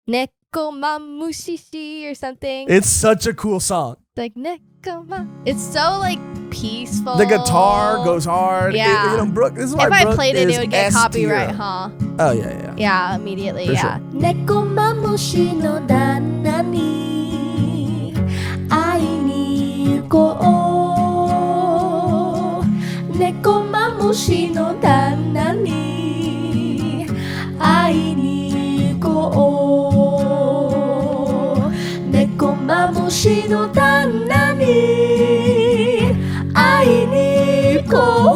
Nekomamushishi or something. It's such a cool song. Like Nekoma. It's so like peaceful. The guitar goes hard. Yeah. Brooke, this is why if I Brooke played it, is it would get S-tier. copyright, huh? Oh, yeah. Yeah, immediately, For yeah. sure. Nekomamushi no danna ni ai ni ikou. Nekomamushi no danna ni ai ni ikou. Nekomamushi no danna ni ai ni ikou.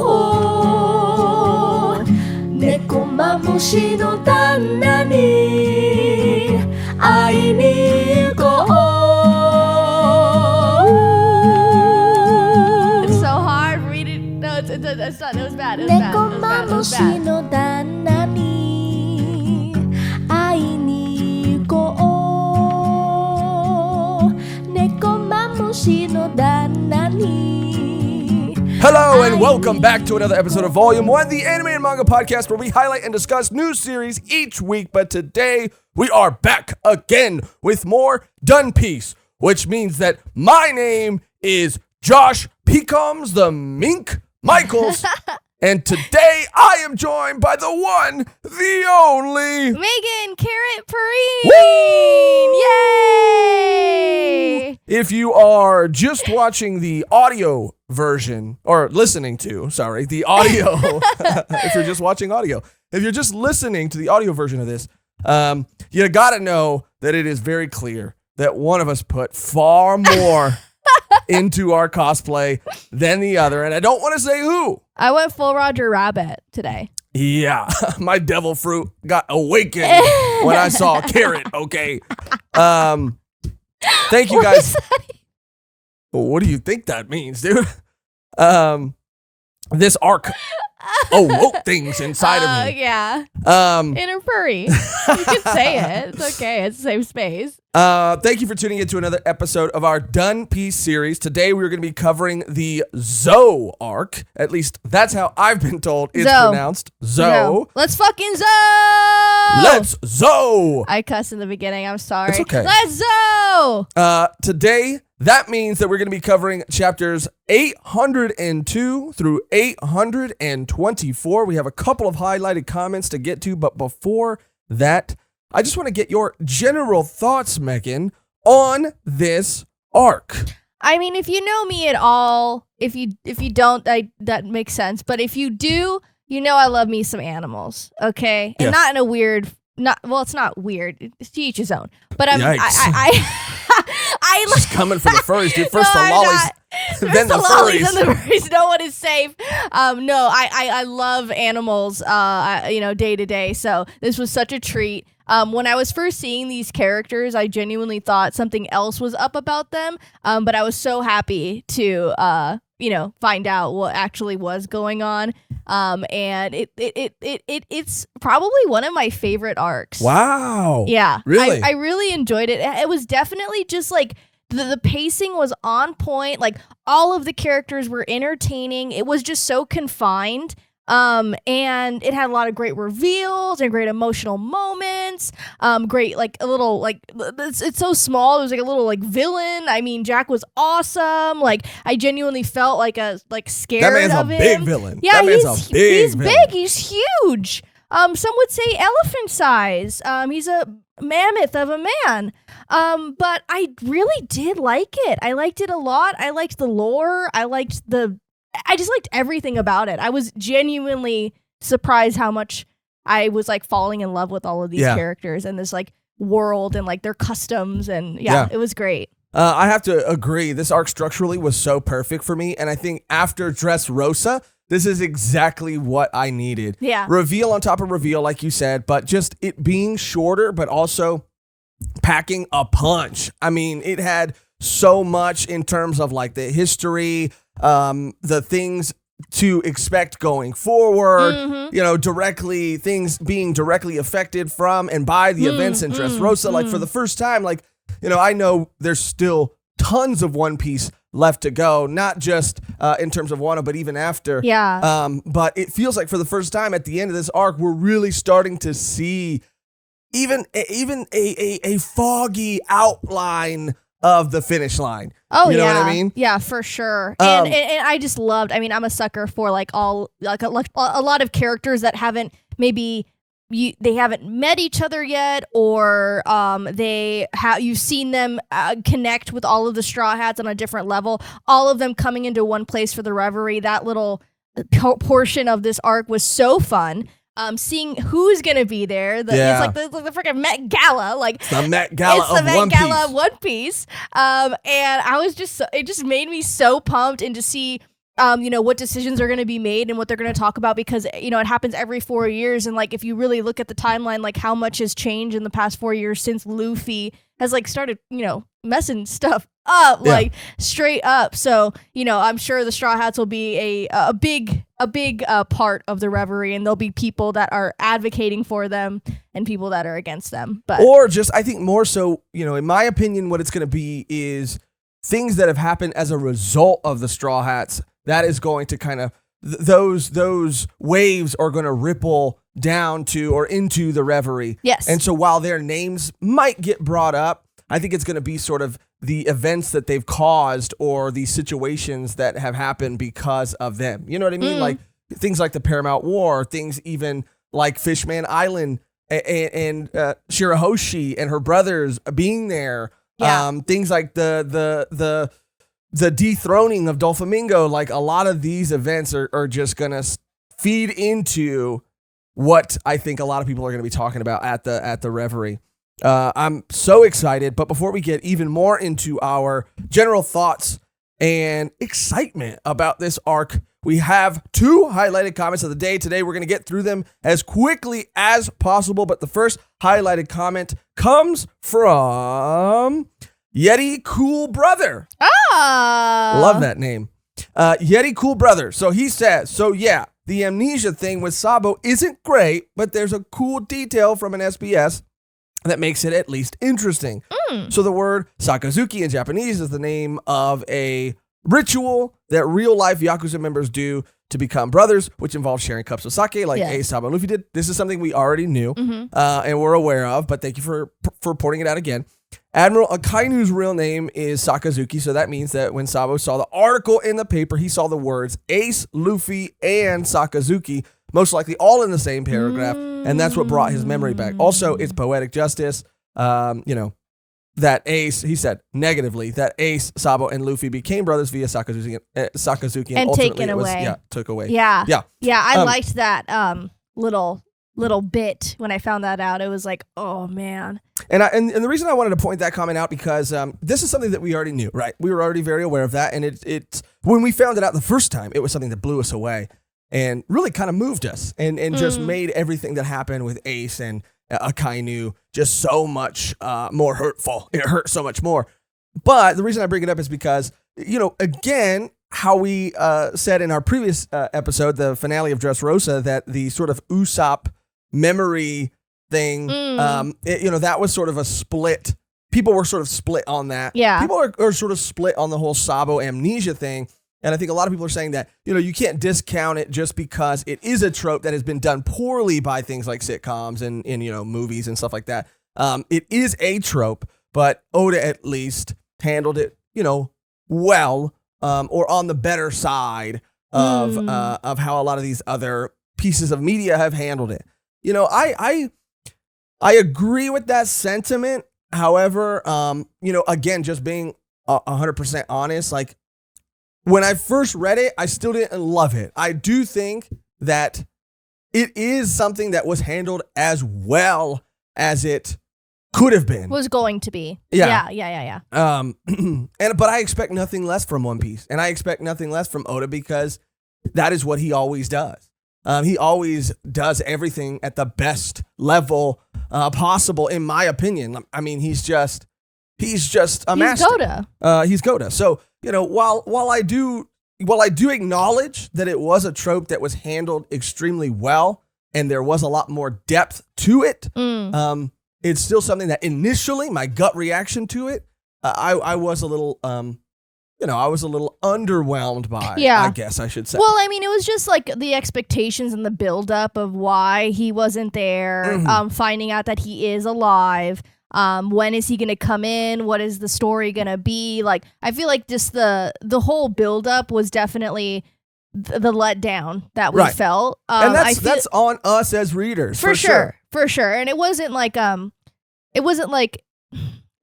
Nekomamushi no danna ni ai ni ikou. It's so hard for me to... No, it's not. It was bad. It was bad. Nekomamushi no danna ni ai ni ikou. Nekomamushi no danna ni. Hello and welcome back to another episode of Volume 1, the anime and manga podcast where we highlight and discuss new series each week. But today we are back again with more One Piece, which means that my name is Josh Pecoms the Mink Michaels. And today I am joined by the one, the only Mehgan Carrot Perrine! Woo! Yay! If you are just watching the audio version, or listening to, the audio, if you're just watching audio, if you're just listening to the audio version of this, you gotta know that it is very clear that one of us put far more into our cosplay than the other, and I don't want to say who. I went full Roger Rabbit today. Yeah, my devil fruit got awakened when I saw Carrot, okay? Thank you guys. What do you think that means, dude? This arc awoke things inside of me. Yeah. Inner furry. You can say it. It's okay. It's the same space. Thank you for tuning in to another episode of our One Piece series. Today we're going to be covering the Zou Arc. At least that's how I've been told it's pronounced. Zou. Let's fucking Zou! Let's Zou! I cussed in the beginning. I'm sorry. It's okay. Let's Zou! Today, that means that we're going to be covering chapters 802 through 824. We have a couple of highlighted comments to get to, but before that, I just want to get your general thoughts, Mehgan, on this arc. I mean, if you know me at all, if you don't, that makes sense. But if you do, you know I love me some animals, okay? And Yes. not in a weird, it's not weird. It's to each his own. But I just coming for the furries, dude. First the lollies, then the lollies furries. and the furries. No one is safe. No, I love animals, day to day. So this was such a treat. When I was first seeing these characters, I genuinely thought something else was up about them. But I was so happy to, find out what actually was going on. And it's probably one of my favorite arcs. Wow. Yeah. Really? I really enjoyed it. It was definitely just like the pacing was on point. Like all of the characters were entertaining. It was just so confined. And it had a lot of great reveals and great emotional moments. Great, like a little, like it's so small. It was like a little like villain. I mean, Jack was awesome. Like I genuinely felt scared That man's of a him. big villain. Yeah, that man's a big he's villain. big. He's huge. Some would say elephant size. He's a mammoth of a man. But I really did like it. I liked it a lot. I liked the lore. I just liked everything about it. I was genuinely surprised how much I was like falling in love with all of these characters and this like world and like their customs and it was great. I have to agree. This arc structurally was so perfect for me. And I think after Dressrosa, this is exactly what I needed. Yeah. Reveal on top of reveal, like you said, but just it being shorter, but also packing a punch. I mean, it had so much in terms of like the history, the things to expect going forward, directly things being directly affected from and by the events in Dressrosa. Like for the first time, like, I know there's still tons of One Piece left to go, not just in terms of Wano, but even after. Yeah. But it feels like for the first time at the end of this arc, we're really starting to see even a foggy outline of the finish line. Oh, you know yeah. what I mean? Yeah, for sure. And I just loved, I mean, I'm a sucker for like a lot of characters that haven't maybe they haven't met each other yet, or you've seen them connect with all of the Straw Hats on a different level. All of them coming into one place for the Reverie. That little portion of this arc was so fun. Seeing who's gonna be there. It's like the freaking Met Gala. Like it's the Met Gala it's the of Met One Gala Piece. of One Piece. And I was it just made me so pumped, and to see what decisions are going to be made and what they're going to talk about, because, it happens every 4 years. And like, if you really look at the timeline, like how much has changed in the past 4 years since Luffy has like started, messing stuff up, like straight up. So, I'm sure the Straw Hats will be a big part of the Reverie, and there'll be people that are advocating for them and people that are against them. Or just, I think more so, in my opinion, what it's going to be is things that have happened as a result of the Straw Hats. That is going to kind of, those waves are going to ripple down to or into the Reverie. Yes. And so while their names might get brought up, I think it's going to be sort of the events that they've caused or the situations that have happened because of them. You know what I mean? Like things like the Paramount War, things even like Fishman Island and Shirahoshi and her brothers being there. Yeah. Things like the dethroning of Doflamingo. Like a lot of these events are just going to feed into what I think a lot of people are going to be talking about at the Reverie. I'm so excited, but before we get even more into our general thoughts and excitement about this arc, we have 2 highlighted comments of the day. Today, we're going to get through them as quickly as possible, but the first highlighted comment comes from Yeti Cool Brother. Love that name. Yeti Cool Brother. So he says, the amnesia thing with Sabo isn't great, but there's a cool detail from an SBS that makes it at least interesting. So the word Sakazuki in Japanese is the name of a ritual that real-life Yakuza members do to become brothers, which involves sharing cups of sake like Ace, Sabo, and Luffy did. This is something we already knew and we're aware of, but thank you for pointing it out again. Admiral Akainu's real name is Sakazuki, so that means that when Sabo saw the article in the paper, he saw the words Ace, Luffy, and Sakazuki, most likely all in the same paragraph, and that's what brought his memory back. Also, it's poetic justice, that Ace, he said negatively, that Ace, Sabo, and Luffy became brothers via Sakazuki and ultimately taken away. Took away. Yeah. I liked that little bit when I found that out. It was like, oh man. And the reason I wanted to point that comment out because this is something that we already knew, right? We were already very aware of that, and it's when we found it out the first time, it was something that blew us away and really kind of moved us and just made everything that happened with Ace and Akainu just so much more hurtful. It hurt so much more. But the reason I bring it up is because, again, how we said in our previous episode, the finale of Dressrosa, that the sort of Usopp memory thing, that was sort of a split. People were sort of split on that. Yeah. People are sort of split on the whole Sabo amnesia thing. And I think a lot of people are saying that, you can't discount it just because it is a trope that has been done poorly by things like sitcoms and movies and stuff like that. It is a trope, but Oda at least handled it, well, or on the better side of how a lot of these other pieces of media have handled it. I agree with that sentiment. However, again, just being 100% honest, like, when I first read it, I still didn't love it. I do think that it is something that was handled as well as it could have been. Was going to be. Yeah. But I expect nothing less from One Piece, and I expect nothing less from Oda because that is what he always does. He always does everything at the best level possible, in my opinion. I mean, he's just a master. He's Goda. So, while I do acknowledge that it was a trope that was handled extremely well and there was a lot more depth to it, it's still something that initially my gut reaction to it, I was a little I was a little underwhelmed by, Yeah. I guess I should say. Well, I mean, it was just like the expectations and the buildup of why he wasn't there, finding out that he is alive. When is he going to come in? What is the story going to be? Like, I feel like just the whole buildup was definitely the letdown that we felt. And that's on us as readers. For sure. For sure. And it wasn't like,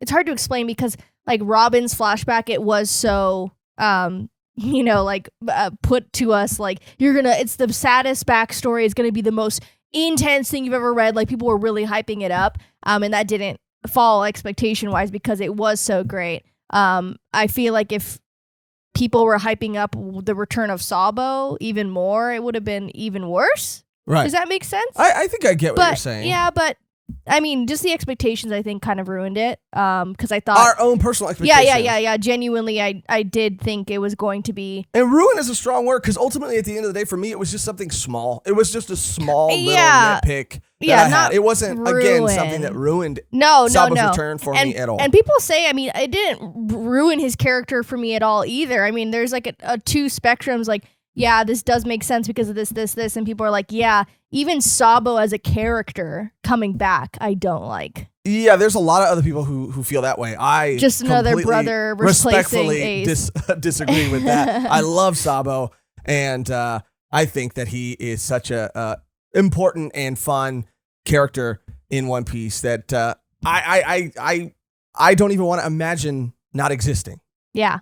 it's hard to explain because like Robin's flashback, it was so, put to us like, it's the saddest backstory. It's going to be the most intense thing you've ever read. Like people were really hyping it up. And that didn't fall expectation wise because it was so great. I feel like if people were hyping up the return of Sabo even more, it would have been even worse. Right. Does that make sense? I think I get what you're saying. Yeah, but I mean, just the expectations, I think, kind of ruined it. Because I thought our own personal expectations. Yeah. Genuinely, I did think it was going to be. And ruin is a strong word because ultimately, at the end of the day, for me, it was just something small. It was just a small little nitpick. It wasn't again something that ruined Sabo's return for me at all. And people say, I mean, it didn't ruin his character for me at all either. I mean, there's like a two spectrums. Like, yeah, this does make sense because of this, and people are like, yeah. Even Sabo as a character coming back, I don't like. Yeah, there's a lot of other people who feel that way. I just another brother respectfully Ace. disagree with that. I love Sabo, and I think that he is such a important and fun character in One Piece that I don't even want to imagine not existing. Yeah.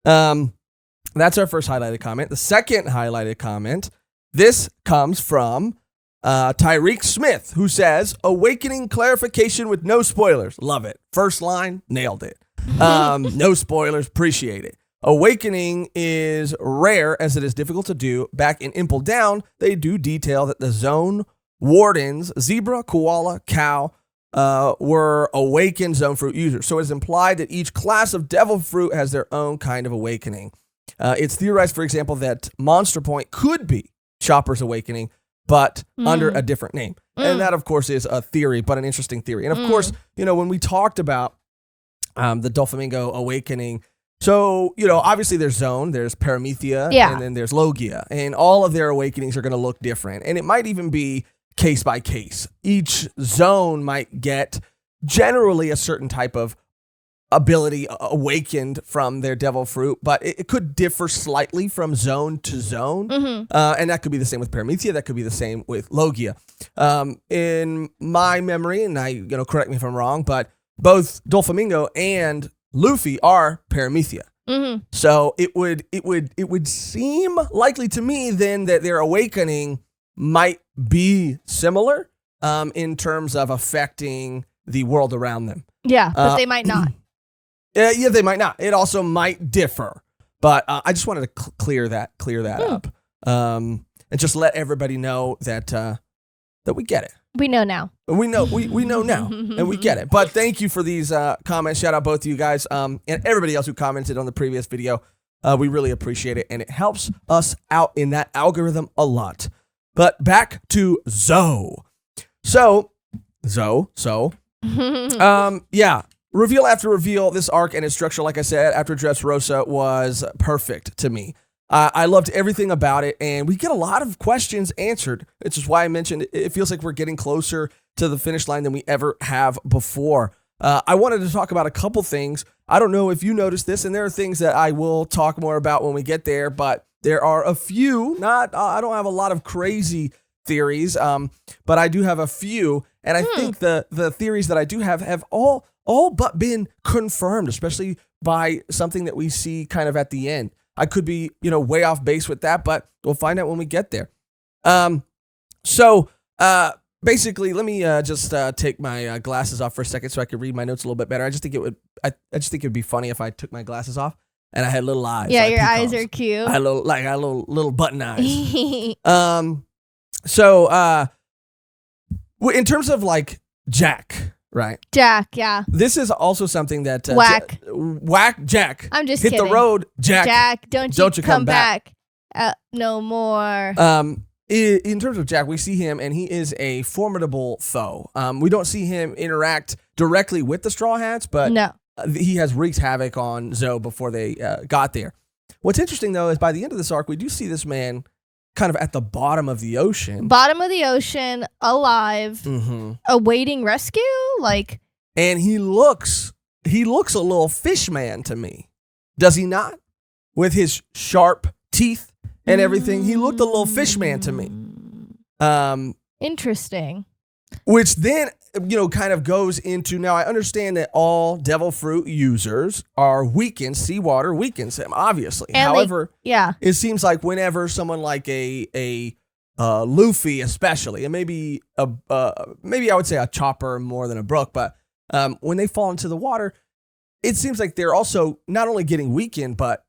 That's our first highlighted comment. The second highlighted comment, this comes from Tyreek Smith, who says, "Awakening clarification with no spoilers. Love it. First line, nailed it. No spoilers, appreciate it. Awakening is rare as it is difficult to do. Back in Impel Down, they do detail that the zone wardens, zebra, koala, cow, were awakened zone fruit users. So it is implied that each class of devil fruit has their own kind of awakening. It's theorized, for example, that Monster Point could be Chopper's awakening, but under a different name. And that, of course, is a theory, but an interesting theory. And, of course, when we talked about the Doflamingo awakening, so, obviously there's Zone, there's Paramethea, and then there's Logia. And all of their awakenings are going to look different. And it might even be case by case. Each zone might get generally a certain type of ability awakened from their devil fruit, but it could differ slightly from zone to zone. And that could be the same with Paramethea. That could be the same with Logia. In my memory, and correct me if I'm wrong, but both Doflamingo and Luffy are Paramethea. So it would seem likely to me then that their awakening might be similar in terms of affecting the world around them. Yeah, but they might not. Yeah, they might not. It also might differ, but I just wanted to clear that up, and just let everybody know that we get it. We know now. We know now, and we get it. But thank you for these comments. Shout out both of you guys, and everybody else who commented on the previous video. We really appreciate it, and it helps us out in that algorithm a lot. But back to Zou. So, yeah. Reveal after reveal, this arc and its structure, like I said, after Dressrosa was perfect to me. I loved everything about it, and we get a lot of questions answered. It's just why I mentioned it feels like we're getting closer to the finish line than we ever have before. I wanted to talk about a couple things. I don't know if you noticed this, and there are things that I will talk more about when we get there, but there are a few, I don't have a lot of crazy theories, but I do have a few, and I think the theories that I do have all but been confirmed, especially by something that we see kind of at the end. I could be, way off base with that, but we'll find out when we get there. So basically, let me just take my glasses off for a second so I could read my notes a little bit better. I just think it would be funny if I took my glasses off and I had little eyes. Yeah, like your peacocks. eyes are cute. I had little button eyes. So in terms of like Jack. Right. Jack, yeah. This is also something that... Whack, Jack. I'm just hit kidding. the road, Jack. Jack, don't you come back. No more. In terms of Jack, we see him, and he is a formidable foe. We don't see him interact directly with the Straw Hats, but he has wreaked havoc on Zou before they got there. What's interesting, though, is by the end of this arc, we do see this man kind of at the bottom of the ocean. Bottom of the ocean, alive, awaiting rescue? Like... And he looks a little fish man to me. Does he not? With his sharp teeth and everything. He looked a little fish man to me. Interesting. Which then, kind of goes into, now I understand that all devil fruit users are weakened. Seawater weakens them, obviously. And however, yeah, it seems like whenever someone like a Luffy especially, and maybe I would say a Chopper more than a Brook, but when they fall into the water, it seems like they're also not only getting weakened, but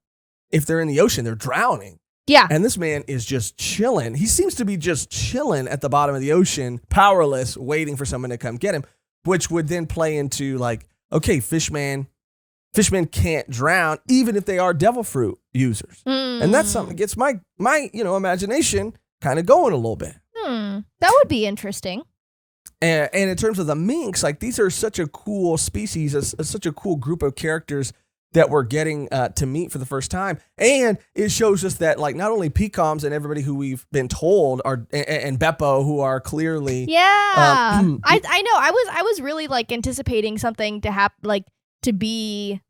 if they're in the ocean, they're drowning. Yeah. And this man is just chilling. He seems to be just chilling at the bottom of the ocean, powerless, waiting for someone to come get him, which would then play into like, okay, fishmen can't drown even if they are devil fruit users. And that's something that gets my imagination kind of going a little bit. That would be interesting. And in terms of the minks, like these are such a cool species, such a cool group of characters that we're getting to meet for the first time. And it shows us that like not only Pecoms and everybody who we've been told are, and Beppo, who are clearly... Yeah. I know. I was really like anticipating something to happen, like to be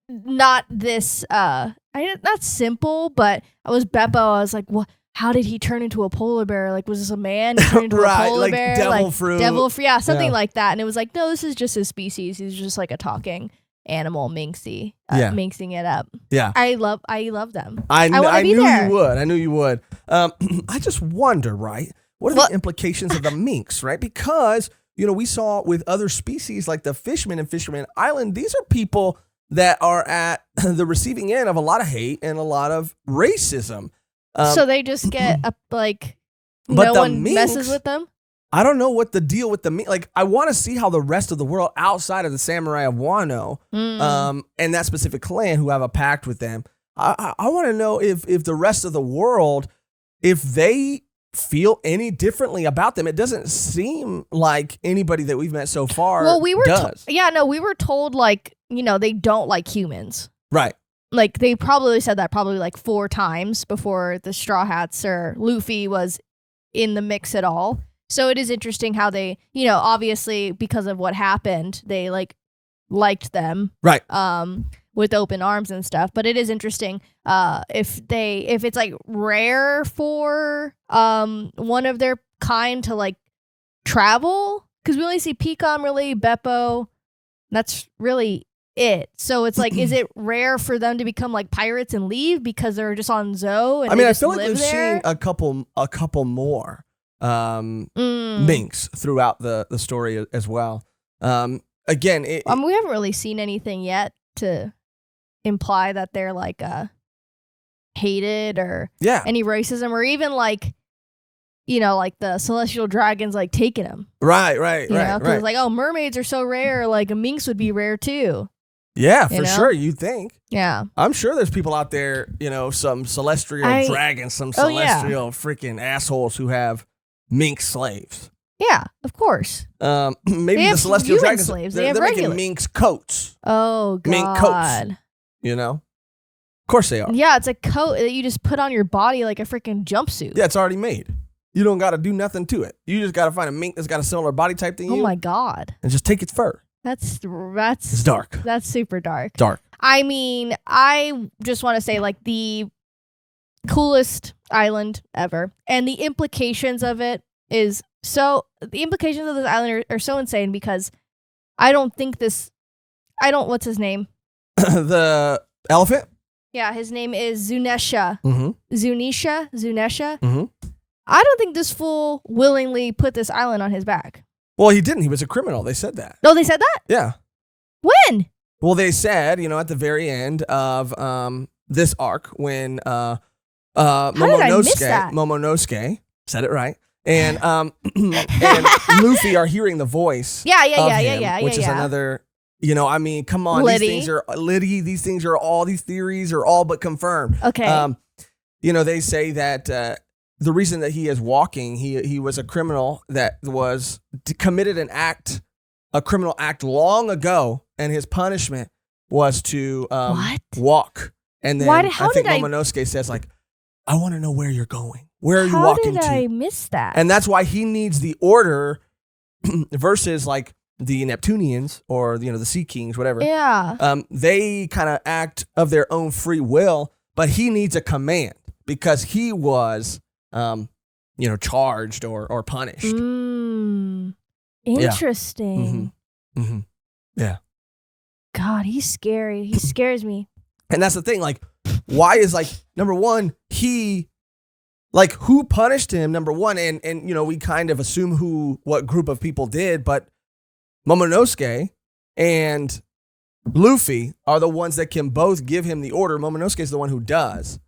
not this, not simple, but I was Beppo. I was like, what? How did he turn into a polar bear? Like, was this a man who turned into a polar like bear? Devil fruit. Yeah, something like that. And it was like, no, this is just his species. He's just like a talking animal, minxy, minxing it up. Yeah, I love them. I knew there. you would. I just wonder, right? What are the implications of the minks, right? Because we saw with other species like the fishmen and Fisherman Island, these are people that are at the receiving end of a lot of hate and a lot of racism. So they just get up like but no one minks, messes with them. I don't know what the deal with the mink. Like, I want to see how the rest of the world outside of the Samurai of Wano, and that specific clan who have a pact with them. I want to know if the rest of the world, if they feel any differently about them. It doesn't seem like anybody that we've met so far. Well, we were does. we were told like they don't like humans. Right. Like they probably said that like 4 times before the Straw Hats or Luffy was in the mix at all. So it is interesting how they, obviously because of what happened, they like liked them, right? With open arms and stuff. But it is interesting if it's like rare for one of their kind to like travel, because we only see Pecom, really, Beppo. That's really it. So it's like, is it rare for them to become like pirates and leave because they're just on Zou? And I feel like we've seen a couple more minks throughout the story as well. Again, we haven't really seen anything yet to imply that they're like hated or any racism, or even like like the celestial dragons like taking them. Right. Because it's like, oh, mermaids are so rare, like a minx would be rare too. Yeah, for sure. You think? Yeah, I'm sure there's people out there, some celestial dragons, some celestial freaking assholes who have mink slaves. Yeah, of course. Maybe the celestial dragons slaves. They're making minx coats. Oh God. Mink coats. Of course they are. Yeah, it's a coat that you just put on your body like a freaking jumpsuit. Yeah, it's already made. You don't got to do nothing to it. You just got to find a mink that's got a similar body type to you. Oh my God. And just take its fur. It's dark. That's super dark. Dark. I mean, I just want to say like the coolest island ever, and the implications of it is the implications of this island are so insane, because what's his name? The elephant? Yeah, his name is Zunesha. Zunesha? Mm-hmm. I don't think this fool willingly put this island on his back. Well, he didn't. He was a criminal. They said that. Oh, they said that? Yeah. When? Well, they said, at the very end of this arc, when Momonosuke said it right, and and Luffy are hearing the voice. Which is another. Come on, Liddy. These theories are all but confirmed. Okay. They say that the reason that he is walking, he was a criminal that was committed a criminal act long ago, and his punishment was to What? walk. And then How I think did I- Momonosuke says like, I want to know where you're going. Where are you How walking did to? I miss that? And that's why he needs the order versus like the Neptunians or the Sea Kings, whatever. yeah. They kind of act of their own free will, but he needs a command because he was charged or punished. Interesting. Mm-hmm. Yeah. God, he's scary. He scares me. And that's the thing, like, why is like number one, he like who punished him, number one, and we kind of assume what group of people did, but Momonosuke and Luffy are the ones that can both give him the order. Momonosuke is the one who does,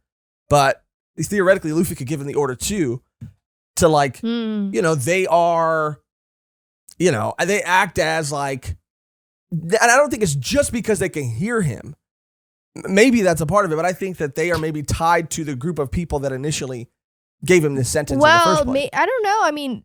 but theoretically Luffy could give him the order too, to like, they are, they act as like, and I don't think it's just because they can hear him. Maybe that's a part of it, but I think that they are maybe tied to the group of people that initially gave him this sentence in the first place. I don't know. I mean,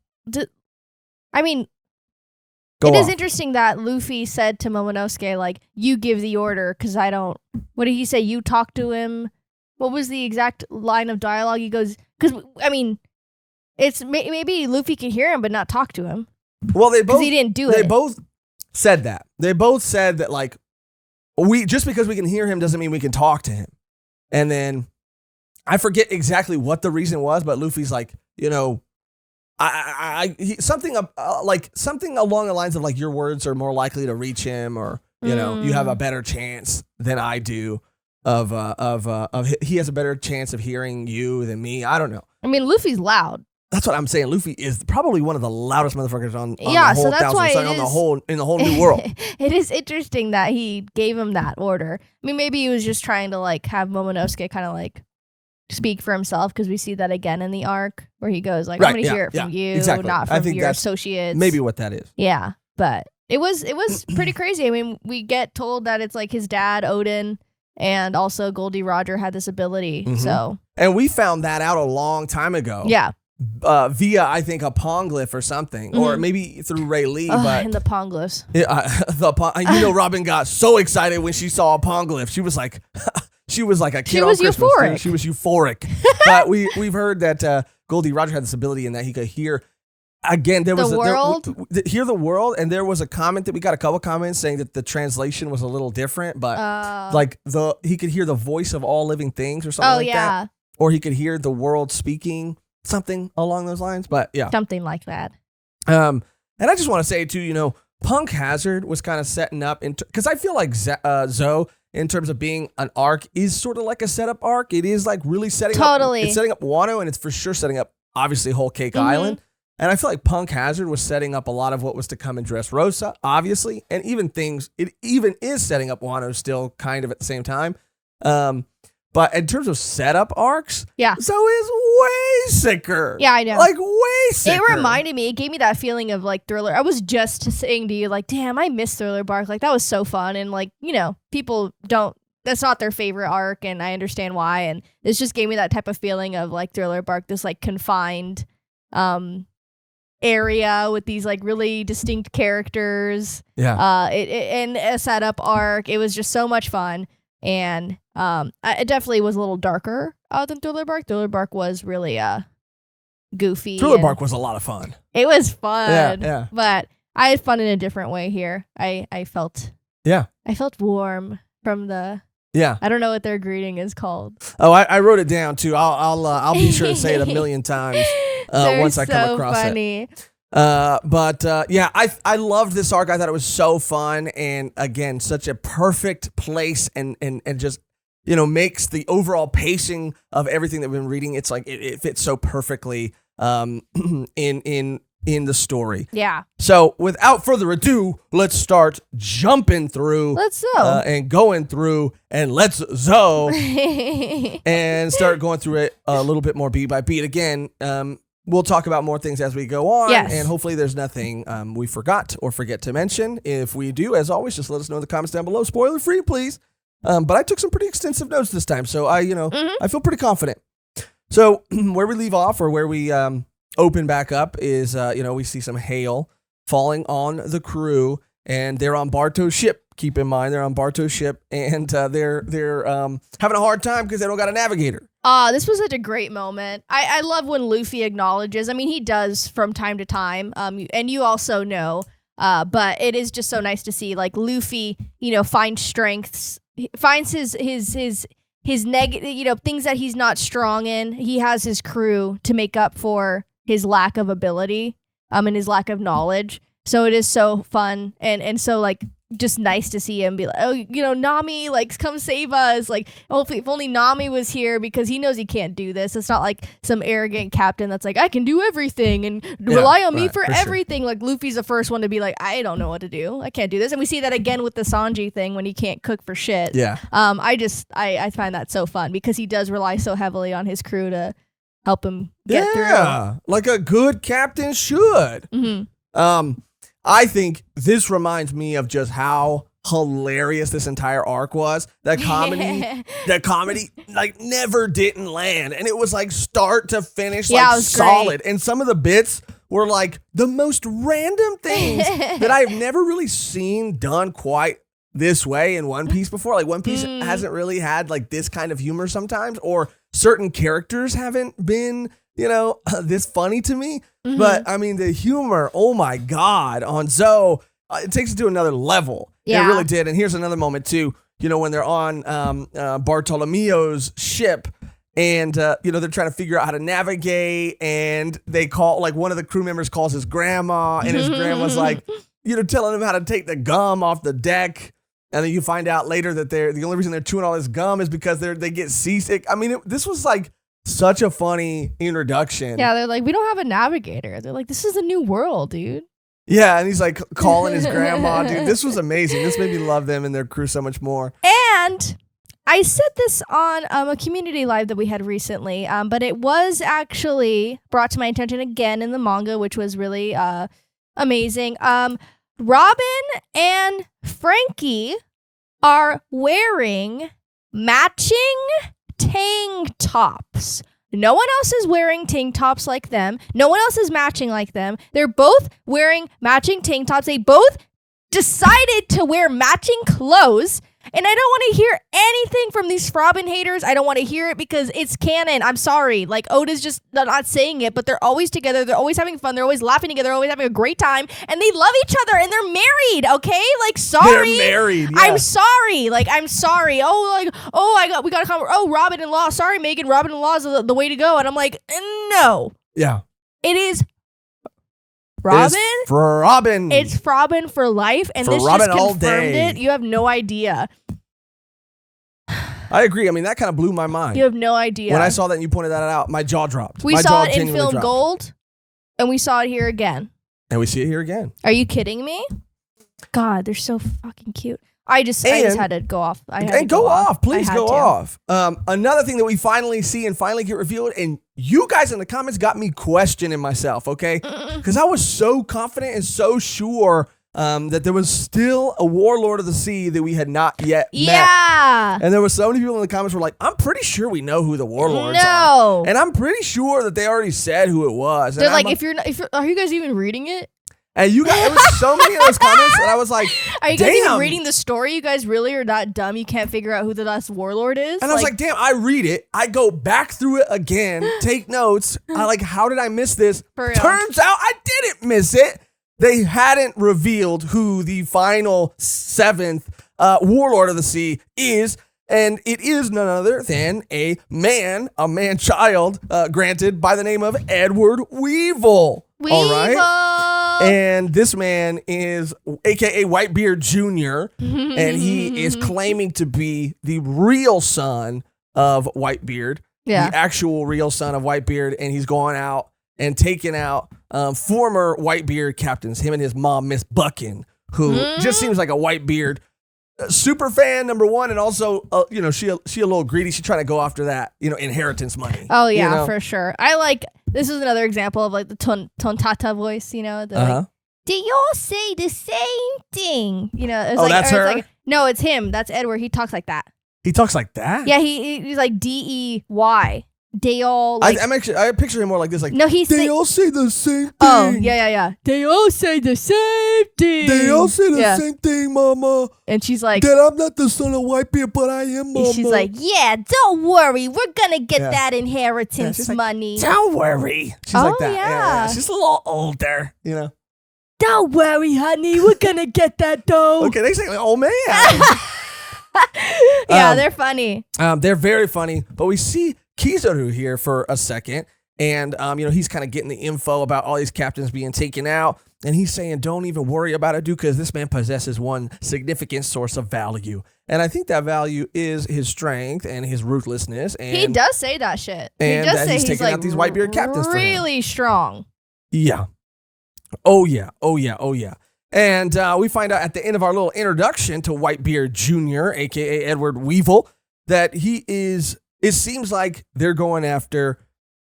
Go it is on. interesting that Luffy said to Momonosuke, like, you give the order, because I don't... What did he say? You talk to him? What was the exact line of dialogue? He goes... Because, I mean, it's maybe Luffy can hear him, but not talk to him. Well, they both... Because he didn't do They it. both said that. They both said that, like, just because we can hear him doesn't mean we can talk to him. And then I forget exactly what the reason was, but Luffy's like, something along the lines of like your words are more likely to reach him, or you have a better chance than I do of he has a better chance of hearing you than me. I don't know. I mean, Luffy's loud. That's what I'm saying. Luffy is probably one of the loudest motherfuckers on the Yeah, whole so that's why in the whole new world. It is interesting that he gave him that order. I mean, maybe he was just trying to like have Momonosuke kind of like speak for himself, because we see that again in the arc where he goes like, I'm going to hear it from you, exactly. not I from think your that's associates. Maybe what that is. Yeah, but it was pretty crazy. I mean, we get told that it's like his dad, Odin, and also Goldie Roger had this ability. Mhm. So, And we found that out a long time ago. yeah. Via, I think, a poneglyph or something, or Mhm. maybe through Ray Lee. And the Poneglyphs. Robin got so excited when she saw a poneglyph. She was like, a kid She on was Christmas. euphoric. She was euphoric. But we've heard that Goldie Roger had this ability in that he could hear. Again, there was hear the world, and there was a comment that we got a couple comments saying that the translation was a little different, but like he could hear the voice of all living things or something like that, or he could hear the world speaking, something along those lines. But yeah, something like that. And I just want to say too, Punk Hazard was kind of setting up because I feel like Zou, in terms of being an arc, is sort of like a setup arc. It is like really setting up. It's setting up Wano, and it's for sure setting up obviously Whole Cake Island. And I feel like Punk Hazard was setting up a lot of what was to come in Dressrosa, obviously, and it even is setting up Wano still kind of at the same time. But in terms of setup arcs, Zou is way sicker. Yeah, I know. Like way sicker. It reminded me, it gave me that feeling of like Thriller. I was just saying to you, like, damn, I miss Thriller Bark. Like, that was so fun. And like, people that's not their favorite arc, and I understand why. And this just gave me that type of feeling of like Thriller Bark, this like confined area with these like really distinct characters. Yeah. And a setup arc. It was just so much fun. And it definitely was a little darker than Thriller Bark. Thriller Bark was really goofy. Thriller Bark was a lot of fun. It was fun. Yeah. But I had fun in a different way here. I felt warm from the I don't know what their greeting is called. Oh, I wrote it down too. I'll be sure to say it a million times once I come across funny. it. I loved this arc. I thought it was so fun, and again, such a perfect place, and just makes the overall pacing of everything that we've been reading. It's like it fits so perfectly in the story. Yeah. So without further ado, let's start jumping through. Let's go. And going through, and let's Zou and start going through it a little bit more beat by beat. Again, we'll talk about more things as we go on, and hopefully there's nothing we forgot or forget to mention. If we do, as always, just let us know in the comments down below. Spoiler free, please. But I took some pretty extensive notes this time, so I feel pretty confident. So where we leave off, or where we open back up, is we see some hail falling on the crew, and they're on Barto's ship. Keep in mind, they're on Barto's ship, and they're having a hard time because they don't got a navigator. This was such a great moment. I love when Luffy acknowledges. I mean, he does from time to time. And you also know. But it is just so nice to see like Luffy, finds strengths, finds his negative, things that he's not strong in. He has his crew to make up for his lack of ability, and his lack of knowledge. So it is so fun and so like just nice to see him be like, oh, Nami, like, come save us. Like, hopefully, if only Nami was here, because he knows he can't do this. It's not like some arrogant captain that's like, I can do everything and rely on me for everything. Sure. Like, Luffy's the first one to be like, I don't know what to do. I can't do this. And we see that again with the Sanji thing when he can't cook for shit. Yeah. I find that so fun because he does rely so heavily on his crew to help him get through. Yeah, like a good captain should. Mm-hmm. I think this reminds me of just how hilarious this entire arc was. That comedy like never didn't land. And it was like start to finish, like solid. Great. And some of the bits were like the most random things that I've never really seen done quite this way in One Piece before. Like One Piece hasn't really had like this kind of humor sometimes, or certain characters haven't been, this funny to me. Mm-hmm. But I mean, the humor, oh my God, on Zou, it takes it to another level. Yeah. It really did. And here's another moment too, when they're on Bartolomeo's ship and, they're trying to figure out how to navigate, and they call, like, one of the crew members calls his grandma, and his grandma's like, telling him how to take the gum off the deck. And then you find out later that the only reason they're chewing all this gum is because they get seasick. I mean, this was like such a funny introduction. Yeah, they're like, we don't have a navigator. They're like, this is a new world, dude. Yeah, and he's like calling his grandma, dude. This was amazing. This made me love them and their crew so much more. And I said this on a community live that we had recently, but it was actually brought to my attention again in the manga, which was really amazing. Robin and Frankie are wearing matching tank tops. No one else is wearing tank tops like them. No one else is matching like them. They're both wearing matching tank tops. They both decided to wear matching clothes. And I don't want to hear anything from these Robin haters. I don't want to hear it because it's canon. I'm sorry. Like, Oda's just not saying it, but they're always together. They're always having fun. They're always laughing together. They're always having a great time. And they love each other, and they're married, okay? Like, sorry. They're married, yeah. I'm sorry. Like, I'm sorry. We got to come. Oh, Robin-in-law. Sorry, Mehgan. Robin-in-law is the way to go. And I'm like, no. Yeah. It is Robin? It's for Robin. It's Robin for life, and for this Robin just confirmed day. it. You have no idea. I agree. I mean, that kind of blew my mind. You have no idea. When I saw that and you pointed that out, my jaw dropped. We my saw jaw it in Film dropped. Gold, and we saw it here again. And we see it here again. Are you kidding me? God, they're so fucking cute. I just had to go off. Go off. Please go off. Another thing that we finally see and finally get revealed, and you guys in the comments got me questioning myself, okay? Because I was so confident and so sure that there was still a Warlord of the Sea that we had not yet met. Yeah. And there were so many people in the comments who were like, I'm pretty sure we know who the Warlords are. And I'm pretty sure that they already said who it was. They're like, are you guys even reading it? And you guys, there was so many of those comments that I was like, are you guys even reading the story? You guys really are not dumb. You can't figure out who the last Warlord is? And I was like, damn, I read it. I go back through it again, take notes. I like, how did I miss this? Turns out I didn't miss it. They hadn't revealed who the final 7th Warlord of the Sea is. And it is none other than a man-child, granted, by the name of Edward Weevil. All right? And this man is a.k.a. Whitebeard Jr., and he is claiming to be the real son of Whitebeard, the actual real son of Whitebeard, and he's going out and taking out former Whitebeard captains, him and his mom, Miss Buckin, who just seems like a Whitebeard super fan, number one, and also, she a little greedy. She's trying to go after that, inheritance money. Oh, yeah, for sure. This is another example of like the tontata voice, like, did y'all say the same thing? That's her? No, it's him. That's Edward. He talks like that. He talks like that? Yeah, he's like DEY. they all like. I picture him more like this. Like, No, he's they all say the same thing. Oh, yeah. They all say the same thing. They all say the same thing, Mama. And she's like, that I'm not the son of Whitebeard, but I am, Mama. and she's like, yeah, don't worry. We're going to get that inheritance money. Don't worry. She's like that. Yeah. She's a little older, you know. Don't worry, honey. We're going to get that dough. Okay, they say, oh, man. Yeah, they're funny. They're very funny, but we see Kizaru here for a second, and he's kind of getting the info about all these captains being taken out, and he's saying, don't even worry about it, dude, because this man possesses one significant source of value, and I think that value is his strength and his ruthlessness. And he does say that shit. And he does say he's taking like out these Whitebeard captains really strong. Yeah. Oh yeah. And we find out at the end of our little introduction to Whitebeard Jr., a.k.a. Edward Weevil, that it seems like they're going after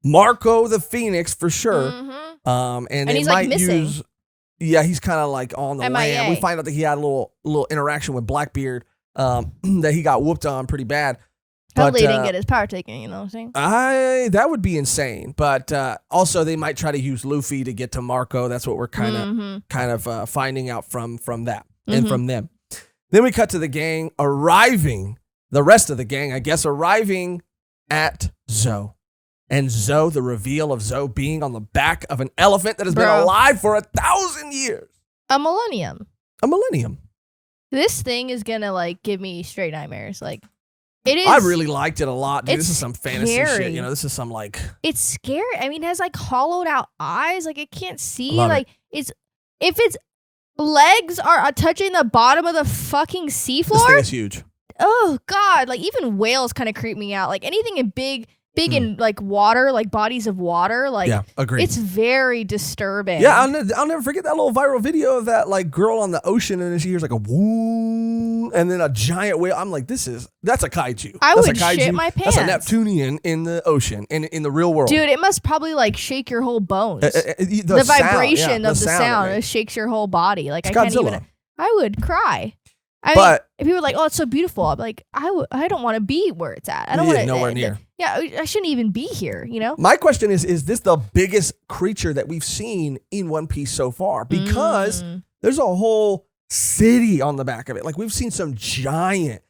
Marco the Phoenix for sure. Mm-hmm. And he's might like missing. He's kind of like on the MIA. land. We find out that he had a little interaction with Blackbeard that he got whooped on pretty bad. Hopefully he didn't get his power taken, you know what I'm saying? That would be insane. But also they might try to use Luffy to get to Marco. That's what we're kind of finding out from that and from them. Then we cut to the gang arriving, the rest of the gang, I guess, arriving at Zou. And Zou, the reveal of Zou being on the back of an elephant that has been alive for 1,000 years. A millennium. This thing is gonna like give me straight nightmares. Like, it is. I really liked it a lot, dude. This is some fantasy scary. shit. This is some like. It's scary. I mean, it has like hollowed out eyes. Like, it can't see. Love like, if its legs are touching the bottom of the fucking seafloor. This thing is huge. Oh God! Like, even whales kind of creep me out. Like, anything in big in like water, like bodies of water. Like, yeah, agreed. It's very disturbing. Yeah, I'll never forget that little viral video of that like girl on the ocean, and then she hears like a woo, and then a giant whale. I'm like, that's a kaiju. I would shit my pants. That's a Neptunian in the ocean, in the real world. Dude, it must probably like shake your whole bones. The vibration of the sound, it shakes your whole body. Like, it's I can't Godzilla. even. I would cry. I mean, if people are like, "Oh, it's so beautiful," I'm like, I don't want to be where it's at. I don't want to. Nowhere near. Yeah, I shouldn't even be here. My question is this the biggest creature that we've seen in One Piece so far? Because there's a whole city on the back of it. Like, we've seen some giant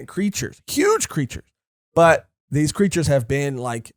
creatures, huge creatures, but these creatures have been like,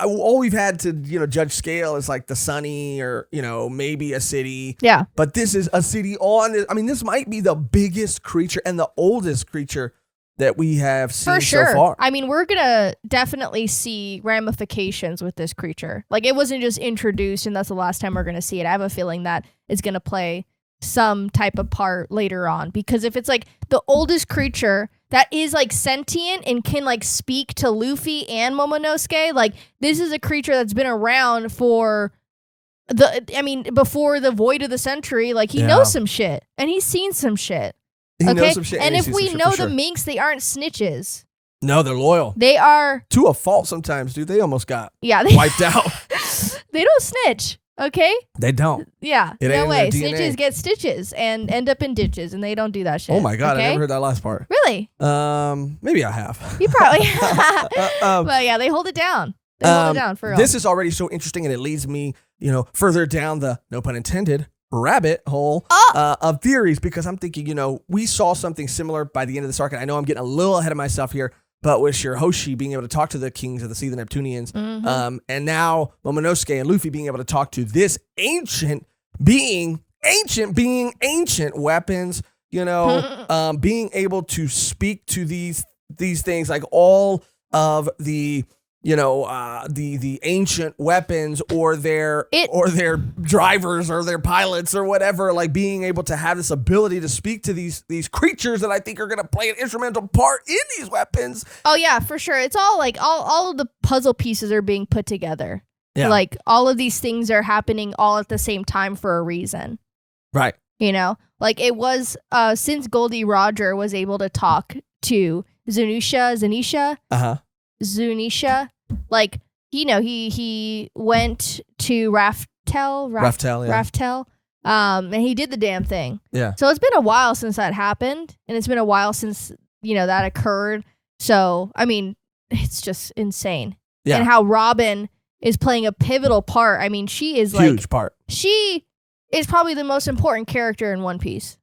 all we've had to, judge scale is like the Sunny or, maybe a city. Yeah. But this is a city this might be the biggest creature and the oldest creature that we have seen for sure. so far. I mean, we're going to definitely see ramifications with this creature. Like, it wasn't just introduced and that's the last time we're going to see it. I have a feeling that it's going to play some type of part later on, because if it's like the oldest creature that is like sentient and can like speak to Luffy and Momonosuke, like, this is a creature that's been around for before the void of the century. Like, he knows some shit and he's seen some shit. He knows some shit. And if we know the minks, they aren't snitches. No, they're loyal. They are to a fault sometimes, dude. They almost got they wiped out. They don't snitch. Okay? They don't. Yeah. It no way. DNA. Snitches get stitches and end up in ditches, and they don't do that shit. Oh my God, okay? I never heard that last part. Really? Maybe I have. You probably but yeah, they hold it down. They hold it down for real. This is already so interesting, and it leads me, further down the, no pun intended, rabbit hole of theories, because I'm thinking, we saw something similar by the end of this arc, and I know I'm getting a little ahead of myself here, but with Shirahoshi being able to talk to the kings of the sea, the Neptunians, and now Momonosuke and Luffy being able to talk to this ancient weapons, being able to speak to these things, like all of the the ancient weapons or their drivers or their pilots or whatever, like being able to have this ability to speak to these creatures that I think are going to play an instrumental part in these weapons. Oh yeah, for sure. It's all like all of the puzzle pieces are being put together. Yeah. Like, all of these things are happening all at the same time for a reason. Right. Like, it was since Goldie Roger was able to talk to Zunisha. Zunisha, like, he went to Raftel, and he did the damn thing. Yeah. So it's been a while since that happened, and it's been a while since that occurred. So I mean, it's just insane. Yeah. And how Robin is playing a pivotal part. I mean, she is Huge part. She is probably the most important character in One Piece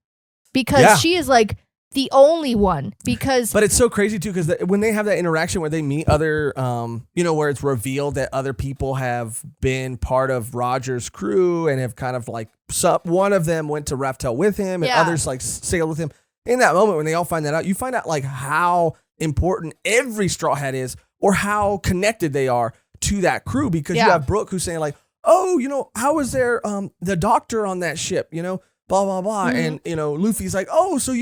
because she is like the only one. But it's so crazy too because when they have that interaction where they meet other, where it's revealed that other people have been part of Roger's crew and have kind of like one of them went to Raftel with him and others like sailed with him. In that moment when they all find that out, you find out like how important every Straw Hat is or how connected they are to that crew because you have Brooke who's saying like, oh, how was there the doctor on that ship, blah, blah, blah. And, Luffy's like, oh, so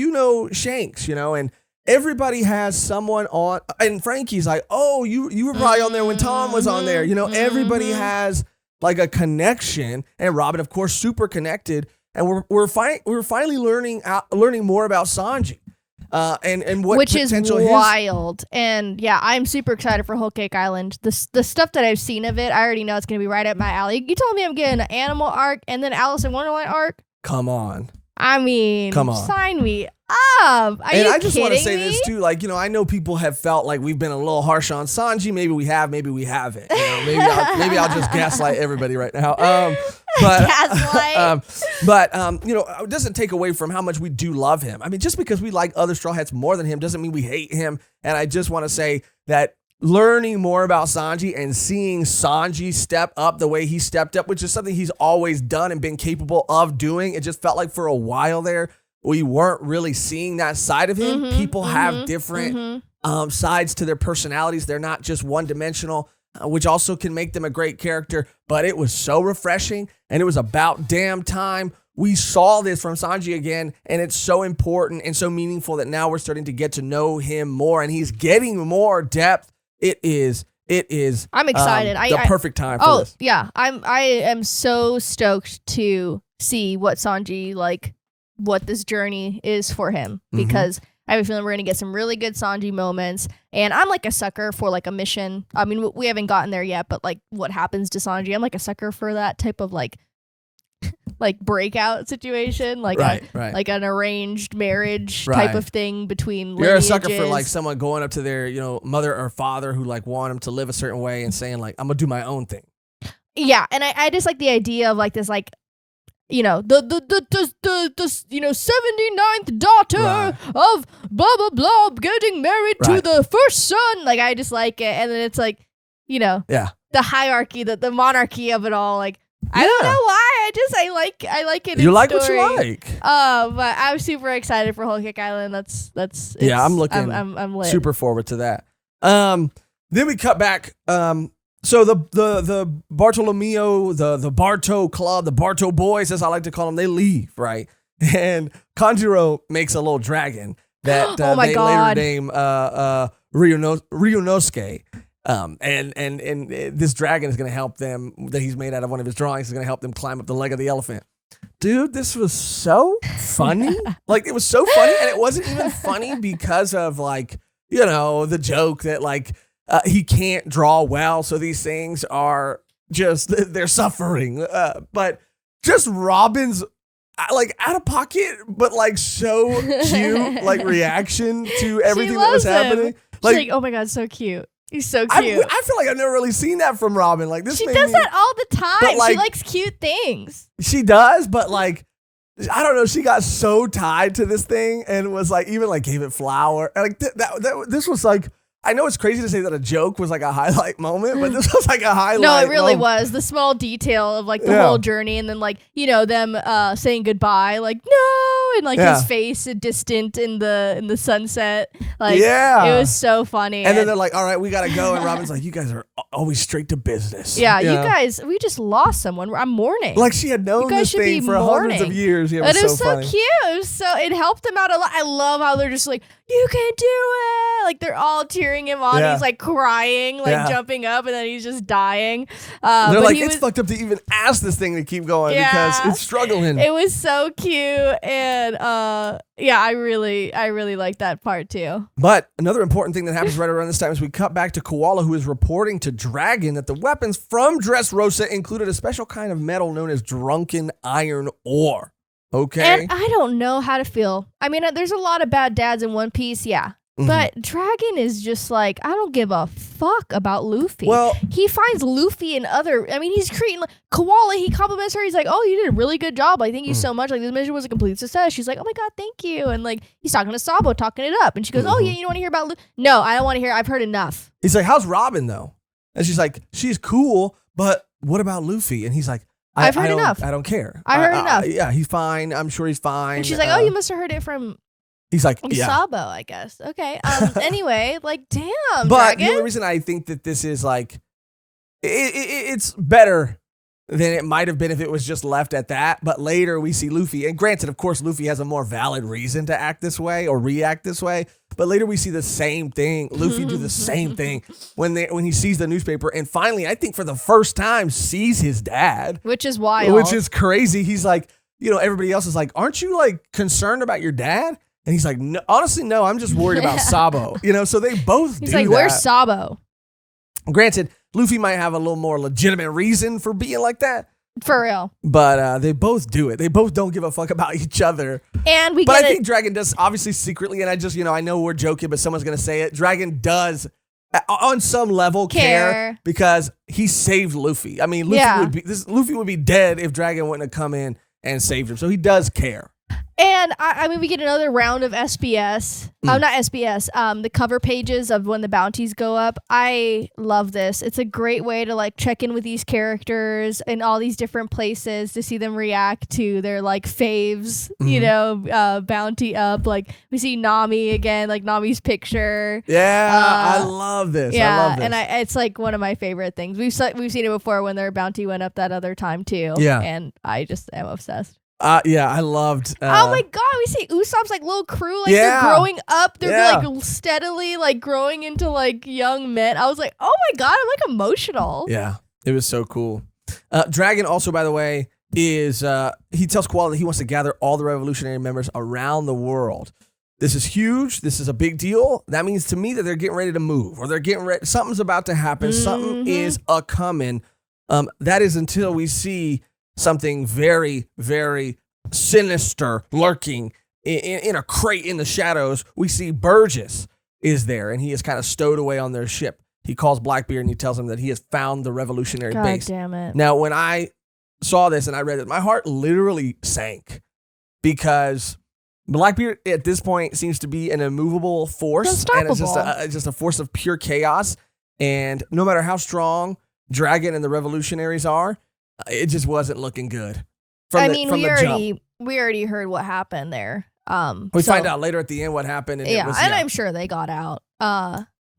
Shanks, and everybody has someone on. And Frankie's like, oh, you were probably on there when Tom was on there. Everybody has like a connection. And Robin, of course, super connected. And we're finally learning more about Sanji. And what which is potential wild. And yeah, I'm super excited for Whole Cake Island. The stuff that I've seen of it, I already know it's going to be right up my alley. You told me I'm getting an Animal arc and then Alice in Wonderland arc. Come on. I mean, sign me up. I just want to say this too. Like, I know people have felt like we've been a little harsh on Sanji. Maybe we have, maybe we haven't. Maybe I'll just gaslight everybody right now. It doesn't take away from how much we do love him. I mean, just because we like other Straw Hats more than him doesn't mean we hate him. And I just want to say that learning more about Sanji and seeing Sanji step up the way he stepped up, which is something he's always done and been capable of doing. It just felt like for a while there, we weren't really seeing that side of him. People have different sides to their personalities. They're not just one-dimensional, which also can make them a great character. But it was so refreshing, and it was about damn time we saw this from Sanji again, and it's so important and so meaningful that now we're starting to get to know him more, and he's getting more depth. It is. I'm excited. The perfect time for this. Yeah, I am so stoked to see what Sanji what this journey is for him because I have a feeling we're going to get some really good Sanji moments. And I'm like a sucker for like a mission. I mean, we haven't gotten there yet, but like what happens to Sanji, I'm like a sucker for that type of like breakout situation, like like an arranged marriage type of thing between You're lineages. a sucker for like someone going up to their, mother or father who like want them to live a certain way and saying like, I'm going to do my own thing. Yeah. And I just like the idea of like this, like, the 79th daughter of blah blah blah getting married to the first son. Like I just like it, and then it's like, the hierarchy, the monarchy of it all. Like I don't know why. I like it. You like story. What you like. But I'm super excited for Whole Cake Island. That's I'm looking. I'm lit. Super forward to that. Then we cut back. So the Bartolomeo, the Barto Club, the Barto Boys, as I like to call them, they leave, right? And Kanjuro makes a little dragon that they later name Ryunosuke. And this dragon is going to help them, that he's made out of one of his drawings, is going to help them climb up the leg of the elephant. Dude, this was so funny. Like, it was so funny, and it wasn't even funny because of, like, the joke that, like, he can't draw well, so these things are just, they're suffering. But just Robin's, like, out of pocket, but, like, so cute, like, reaction to everything that was happening. She's like, oh my God, so cute. He's so cute. I feel like I've never really seen that from Robin. Like this, she does that all the time. Like, she likes cute things. She does, but like, I don't know. She got so tied to this thing and was like, even like gave it flour. And like this was like, I know it's crazy to say that a joke was like a highlight moment, but this was like a highlight. No, it really was. The small detail of like the whole journey, and then like them saying goodbye, like no, and like his face distant in the sunset. Like it was so funny. And then they're like, all right, we gotta go. And Robin's like, you guys are always straight to business. Yeah, you guys, we just lost someone. I'm mourning. Like she had known this thing for hundreds of years. Yeah, it was so cute. So it helped them out a lot. I love how they're just like, you can do it. Like they're all cheering him on. He's like crying, like jumping up, and then he's just dying. They're like, it's fucked up to even ask this thing to keep going because it's struggling. It was so cute, and I really like that part too. But another important thing that happens right around this time is we cut back to Koala, who is reporting to Dragon that the weapons from Dressrosa included a special kind of metal known as drunken iron ore. Okay. And I don't know how to feel. I mean, there's a lot of bad dads in One Piece, But Dragon is just like, I don't give a fuck about Luffy. Well, he finds Luffy and he's creating like Koala. He compliments her. He's like, oh, you did a really good job. Like, thank you so much. Like, this mission was a complete success. She's like, oh my God, thank you. And like, he's talking to Sabo, talking it up. And she goes, oh yeah, you don't want to hear about Luffy? No, I don't want to hear. I've heard enough. He's like, how's Robin though? And she's like, she's cool, but what about Luffy? And he's like, I've heard enough. I don't care. I heard enough. Yeah, he's fine. I'm sure he's fine. And she's like, oh, you must have heard it from he's like, yeah. Sabo, I guess. Okay. Anyway, like, damn, But Dragon. the only reason I think that this is like, it's better than it might have been if it was just left at that. But later we see Luffy, and granted, of course, Luffy has a more valid reason to act this way or react this way. But later we see the same thing. Luffy do the same thing when he sees the newspaper, and finally, I think for the first time, sees his dad, which is wild, which is crazy. He's like, everybody else is like, aren't you like concerned about your dad? And he's like, no, honestly, no, I'm just worried about Sabo. So they both He's do like, that. where's Sabo? Granted, Luffy might have a little more legitimate reason for being like that. For real. But they both do it. They both don't give a fuck about each other. And I think Dragon does, obviously secretly, and I just, I know we're joking, but someone's going to say it. Dragon does, on some level, care because he saved Luffy. I mean, Luffy would be dead if Dragon wouldn't have come in and saved him. So he does care. And I mean, we get another round of SBS. Not SBS. The cover pages of when the bounties go up. I love this. It's a great way to like check in with these characters in all these different places to see them react to their like faves. Bounty up. Like we see Nami again, like Nami's picture. Yeah, I love this. Yeah, I love this. And it's like one of my favorite things. We've seen it before when their bounty went up that other time too. Yeah, and I just am obsessed. I loved. Oh my God, we see Usopp's like little crew, like they're growing up. They're like steadily like growing into like young men. I was like, oh my God, I'm like emotional. Yeah, it was so cool. Dragon also, by the way, is he tells Koala that he wants to gather all the revolutionary members around the world. This is huge. This is a big deal. That means to me that they're getting ready to move, or they're getting ready. Something's about to happen. Something is a coming. That is until we see something very, very sinister lurking in a crate in the shadows. We see Burgess is there, and he is kind of stowed away on their ship. He calls Blackbeard, and he tells him that he has found the revolutionary base. God damn it. Now, when I saw this and I read it, my heart literally sank because Blackbeard at this point seems to be an immovable force, and it's just a force of pure chaos. And no matter how strong Dragon and the revolutionaries are, it just wasn't looking good. We already heard what happened there. We find out later at the end what happened. And I'm sure they got out.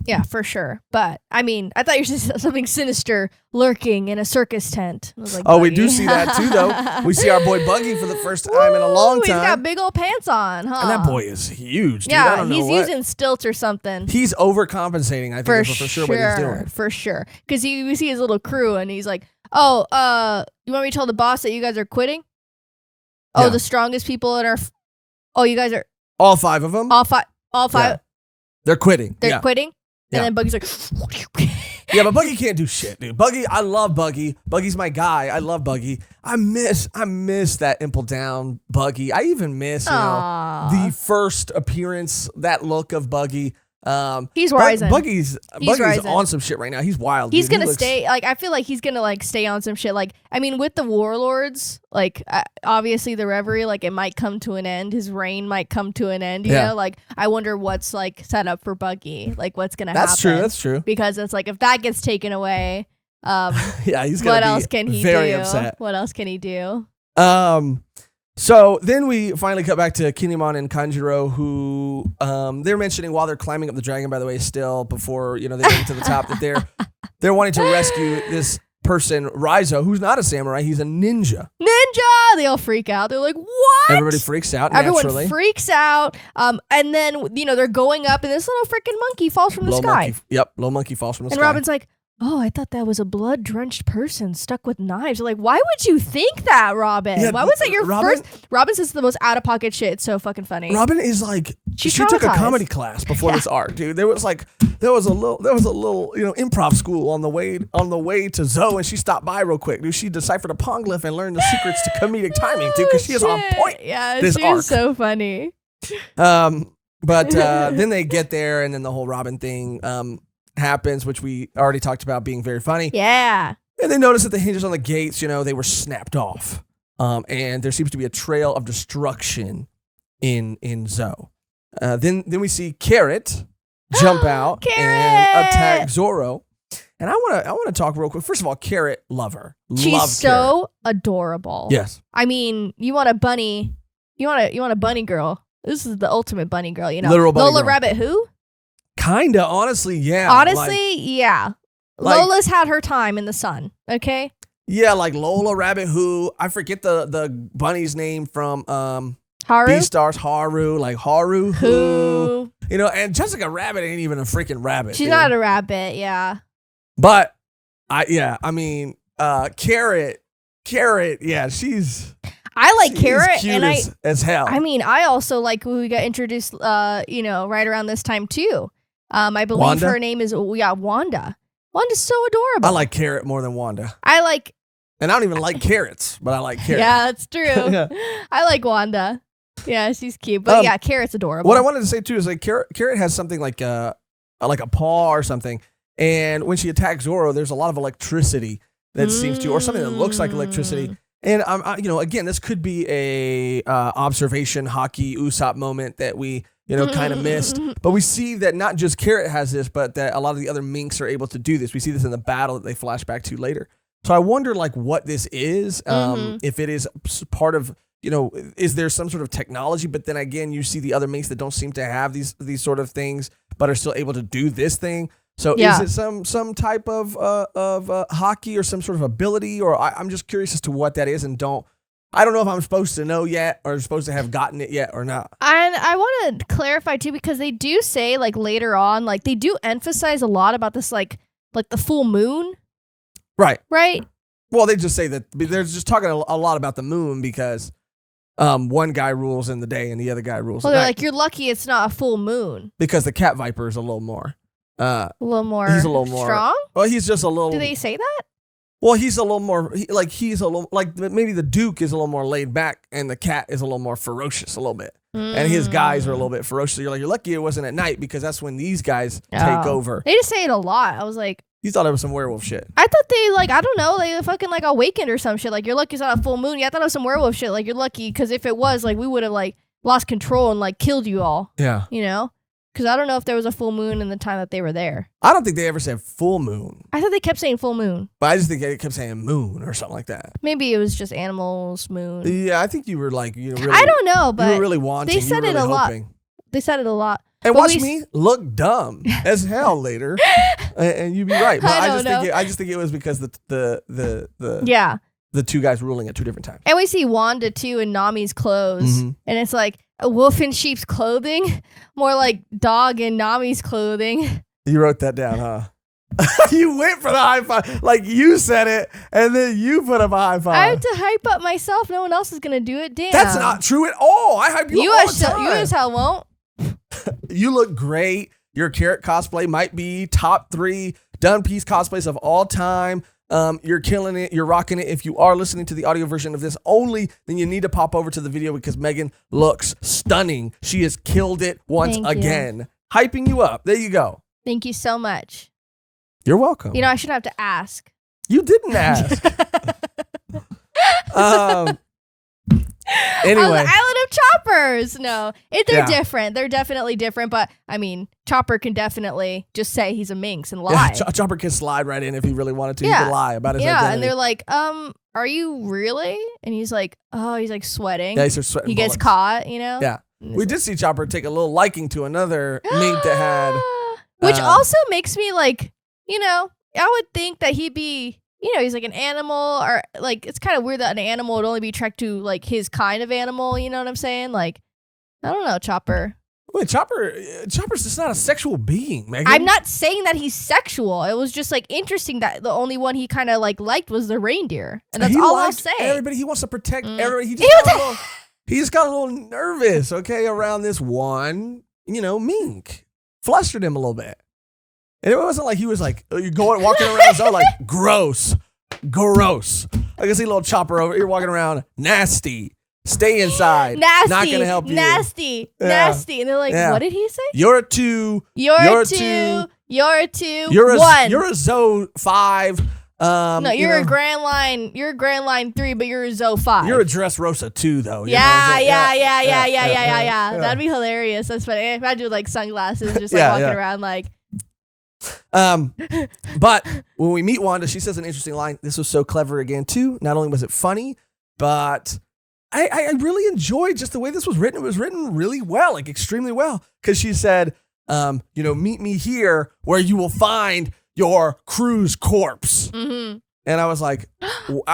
Yeah, for sure. But I mean, I thought you said something sinister lurking in a circus tent. I was like, we do see that too, though. We see our boy Buggy for the first time in a long time. He's got big old pants on, huh? And that boy is huge, dude. Yeah, he's using stilts or something. He's overcompensating, I think, for sure what he's doing. For sure. Because we see his little crew, and he's like, oh, you want me to tell the boss that you guys are quitting? Oh, the strongest people in our... you guys are... All five of them? All five. Yeah. They're quitting. They're quitting? And then Buggy's like... Yeah, but Buggy can't do shit, dude. Buggy, I love Buggy. Buggy's my guy. I love Buggy. I miss that Impel Down Buggy. I even miss the first appearance, that look of Buggy. He's rising. Buggy's on some shit right now. He's wild. He's gonna stay. Like, I feel like he's gonna like stay on some shit. Like, I mean, with the Warlords, like obviously the Reverie, like it might come to an end. His reign might come to an end. You know, like I wonder what's like set up for Buggy. Like what's gonna happen. That's true. Because it's like if that gets taken away, he's gonna what be else can he very do? upset. What else can he do? So then we finally cut back to Kinemon and Kanjuro, who they're mentioning while they're climbing up the dragon, by the way, still before they get to the top, that they're wanting to rescue this person, Raizo, who's not a samurai, he's a ninja. They all freak out. They're like, what? Everybody freaks out naturally. Everyone freaks out. And then, they're going up and this little freaking monkey falls from the sky. Little monkey falls from the sky. And Robin's like, oh, I thought that was a blood-drenched person stuck with knives. They're like, why would you think that, Robin? Yeah, why was that your first? Robin says the most out-of-pocket shit. It's so fucking funny. Robin is like, she took a comedy class before this arc, dude. There was a little improv school on the way to Zou, and she stopped by real quick, dude. She deciphered a poneglyph and learned the secrets to comedic timing, dude, because she is on point. Yeah, this she arc is so funny. But then they get there, and then the whole Robin thing happens, which we already talked about being very funny. Yeah. And they notice that the hinges on the gates, they were snapped off. And there seems to be a trail of destruction in Zou. Then we see Carrot jump out and attack Zoro. And I want to talk real quick. First of all, Carrot, love her. She's so adorable. Yes. I mean, you want a bunny. You want a bunny girl. This is the ultimate bunny girl, Literal bunny Lola girl. Rabbit who? Kinda, honestly, yeah. Yeah. Lola's had her time in the sun, okay? Yeah, like Lola Rabbit who, I forget the bunny's name from Haru? Beastars, Haru, like Haru who. And Jessica Rabbit ain't even a freaking rabbit. She's not a rabbit, yeah. But Carrot, yeah, she's Carrot, cute and as hell. I mean, I also like when we got introduced, right around this time too. I believe Wanda? her name is Wanda. Wanda's so adorable. I like Carrot more than Wanda. And I don't even like carrots, but I like Carrot. Yeah, that's true. Yeah. I like Wanda. Yeah, she's cute. But yeah, Carrot's adorable. What I wanted to say too is like Carrot has something like a paw or something, and when she attacks Zoro, there's a lot of electricity that seems to, or something that looks like electricity. And again, this could be a observation hockey Usopp moment that we kind of missed. But we see that not just Carrot has this, but that a lot of the other minks are able to do this. We see this in the battle that they flash back to later. So I wonder like what this is, if it is part of, is there some sort of technology? But then again, you see the other minks that don't seem to have these sort of things, but are still able to do this thing. So is it some type of hockey or some sort of ability? Or I'm just curious as to what that is, and I don't know if I'm supposed to know yet or supposed to have gotten it yet or not. And I want to clarify too, because they do say like later on, like they do emphasize a lot about this, like the full moon. Right. Right. Well, they just say that they're just talking a lot about the moon because one guy rules in the day and the other guy rules. Well, at they're night. like, you're lucky it's not a full moon. Because the cat viper is a little more. He's a little more strong. Well, he's just a little. Do they say that? Well, he's a little more. He's a little like maybe the Duke is a little more laid back, and the cat is a little more ferocious, a little bit. And his guys are a little bit ferocious. So you're lucky it wasn't at night because that's when these guys take over. They just say it a lot. I was like, you thought it was some werewolf shit. I thought they I don't know, they fucking awakened or some shit. Like, you're lucky it's not a full moon. Yeah, I thought it was some werewolf shit. Like, you're lucky because if it was, we would have lost control and killed you all. Yeah. Because I don't know if there was a full moon in the time that they were there. I don't think they ever said full moon. I thought they kept saying full moon. But I just think they kept saying moon or something like that. Maybe it was just animals, moon. Yeah, I think you were really. I don't know, but you were really wanting. They said it a lot. They said it a lot. And watch me look dumb as hell later, and you'd be right. But I just think it was because the two guys ruling at two different times. And we see Wanda too in Nami's clothes, and it's like a wolf in sheep's clothing, more like dog in Nami's clothing. You wrote that down, huh? You went for the high five, like you said it, and then you put up a high five. I have to hype up myself. No one else is gonna do it. Damn, that's not true at all. I hype you up all the time. You as hell won't. You look great. Your Carrot cosplay might be top 3 One Piece cosplays of all time. You're killing it. You're rocking it. If you are listening to the audio version of this only, then you need to pop over to the video because Mehgan looks stunning. She has killed it once again. Hyping you up. There you go. Thank you so much. You're welcome. I shouldn't have to ask. You didn't ask. Anyway. On the Island of Choppers. No, they're different. They're definitely different. But I mean, Chopper can definitely just say he's a minx and lie. Yeah, Chopper can slide right in if he really wanted to. He can lie about his identity. And they're like, are you really? And he's like, oh, he's sweating. Yeah, he's sweating. He gets caught, Yeah. We did see Chopper take a little liking to another mink that had. Which also makes me I would think that he'd be. He's like an animal, or it's kind of weird that an animal would only be attracted to his kind of animal. You know what I'm saying? I don't know, Chopper. Wait, Chopper's just not a sexual being, Mehgan. I'm not saying that he's sexual. It was just interesting that the only one he kind of liked was the reindeer, and that's all I'll say. Everybody, he wants to protect everybody. He just got a little nervous, around this one, mink. Flustered him a little bit. And it wasn't like he was walking around so gross. I can see little Chopper over here walking around nasty. Stay inside. Nasty. Not gonna help you. Nasty. Yeah. Nasty. And they're like, Yeah. what did he say? You're a 2. You're a 2. You're a 2. You're a 1. You're a Zou 5. No, you're a Grand Line. You're a Grand Line 3, but you're a Zou 5. You're a Dressrosa 2, though. Yeah. Yeah. That'd be hilarious. That's funny. If I do like sunglasses, just like Yeah, walking yeah. around like. But when we meet Wanda, she says an interesting line. This was so clever again, too. Not only was it funny, but I really enjoyed just the way this was written. It was written really well, like extremely well. Because she said, meet me here where you will find your crew's corpse. Mm-hmm. And I was like,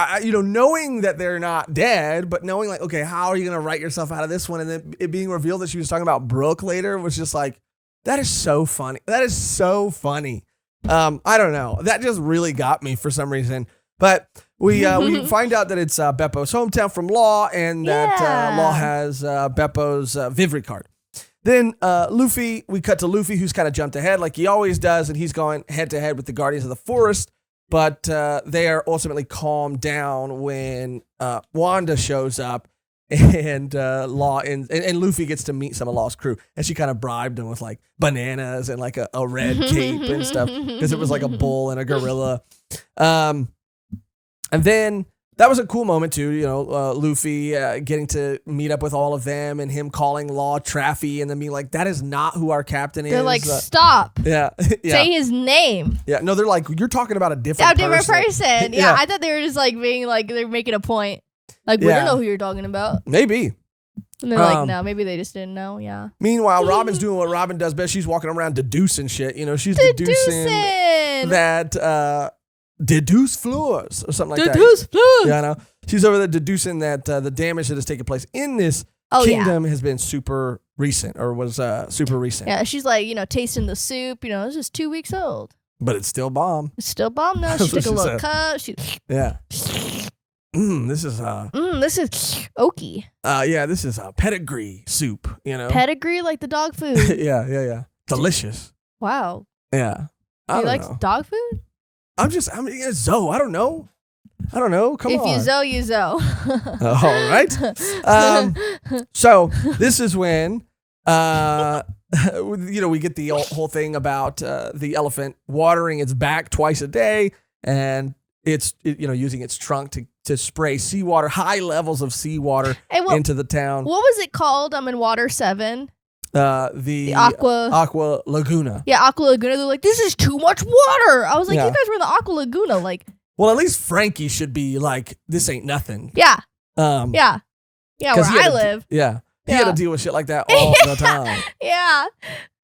knowing that they're not dead, but knowing like, okay, how are you going to write yourself out of this one? And then it being revealed that she was talking about Brooke later was just like, that is so funny. That is so funny. I don't know. That just really got me for some reason. But we find out that it's Beppo's hometown from Law, and that Law has Beppo's Vivre card. Then Luffy, we cut to Luffy, who's kind of jumped ahead like he always does, and he's going head to head with the Guardians of the Forest. But they are ultimately calmed down when Wanda shows up, and Law and Luffy gets to meet some of Law's crew, and she kind of bribed him with like bananas and like a red cape and stuff because it was like a bull and a gorilla. And then that was a cool moment too, Luffy getting to meet up with all of them and him calling Law Traffy and then being like, that is not who our captain is. They're like, stop. Yeah. Say his name. Yeah. No, they're like, you're talking about a different person. Yeah, I thought they were just like being like, they're making a point. Like, we don't know who you're talking about. Maybe. And they're like, no, maybe they just didn't know. Yeah. Meanwhile, Robin's doing what Robin does best. She's walking around deducing shit. She's deducing that deduce floors or something like that. Deduce floors. Yeah, I know. She's over there deducing that the damage that has taken place in this kingdom has been super recent or was super recent. Yeah, she's like, tasting the soup. This is 2 weeks old. But it's still bomb. It's still bomb now. She took a little cup. Yeah. This is oaky. This is pedigree soup, Pedigree, like the dog food. yeah. Delicious. Wow. Yeah. You like dog food? Zou. I don't know. Come on. If you Zou, you Zou. All right. So this is when, we get the whole thing about the elephant watering its back twice a day, and it's using its trunk to spray seawater, high levels of seawater into the town. What was it called? I'm in Water 7. The Aqua Laguna. Yeah, Aqua Laguna. They're like, this is too much water. I was like, you guys were in the Aqua Laguna. Like, well, at least Frankie should be like, this ain't nothing. Yeah. Yeah, where I live. He had to deal with shit like that all the time. Yeah.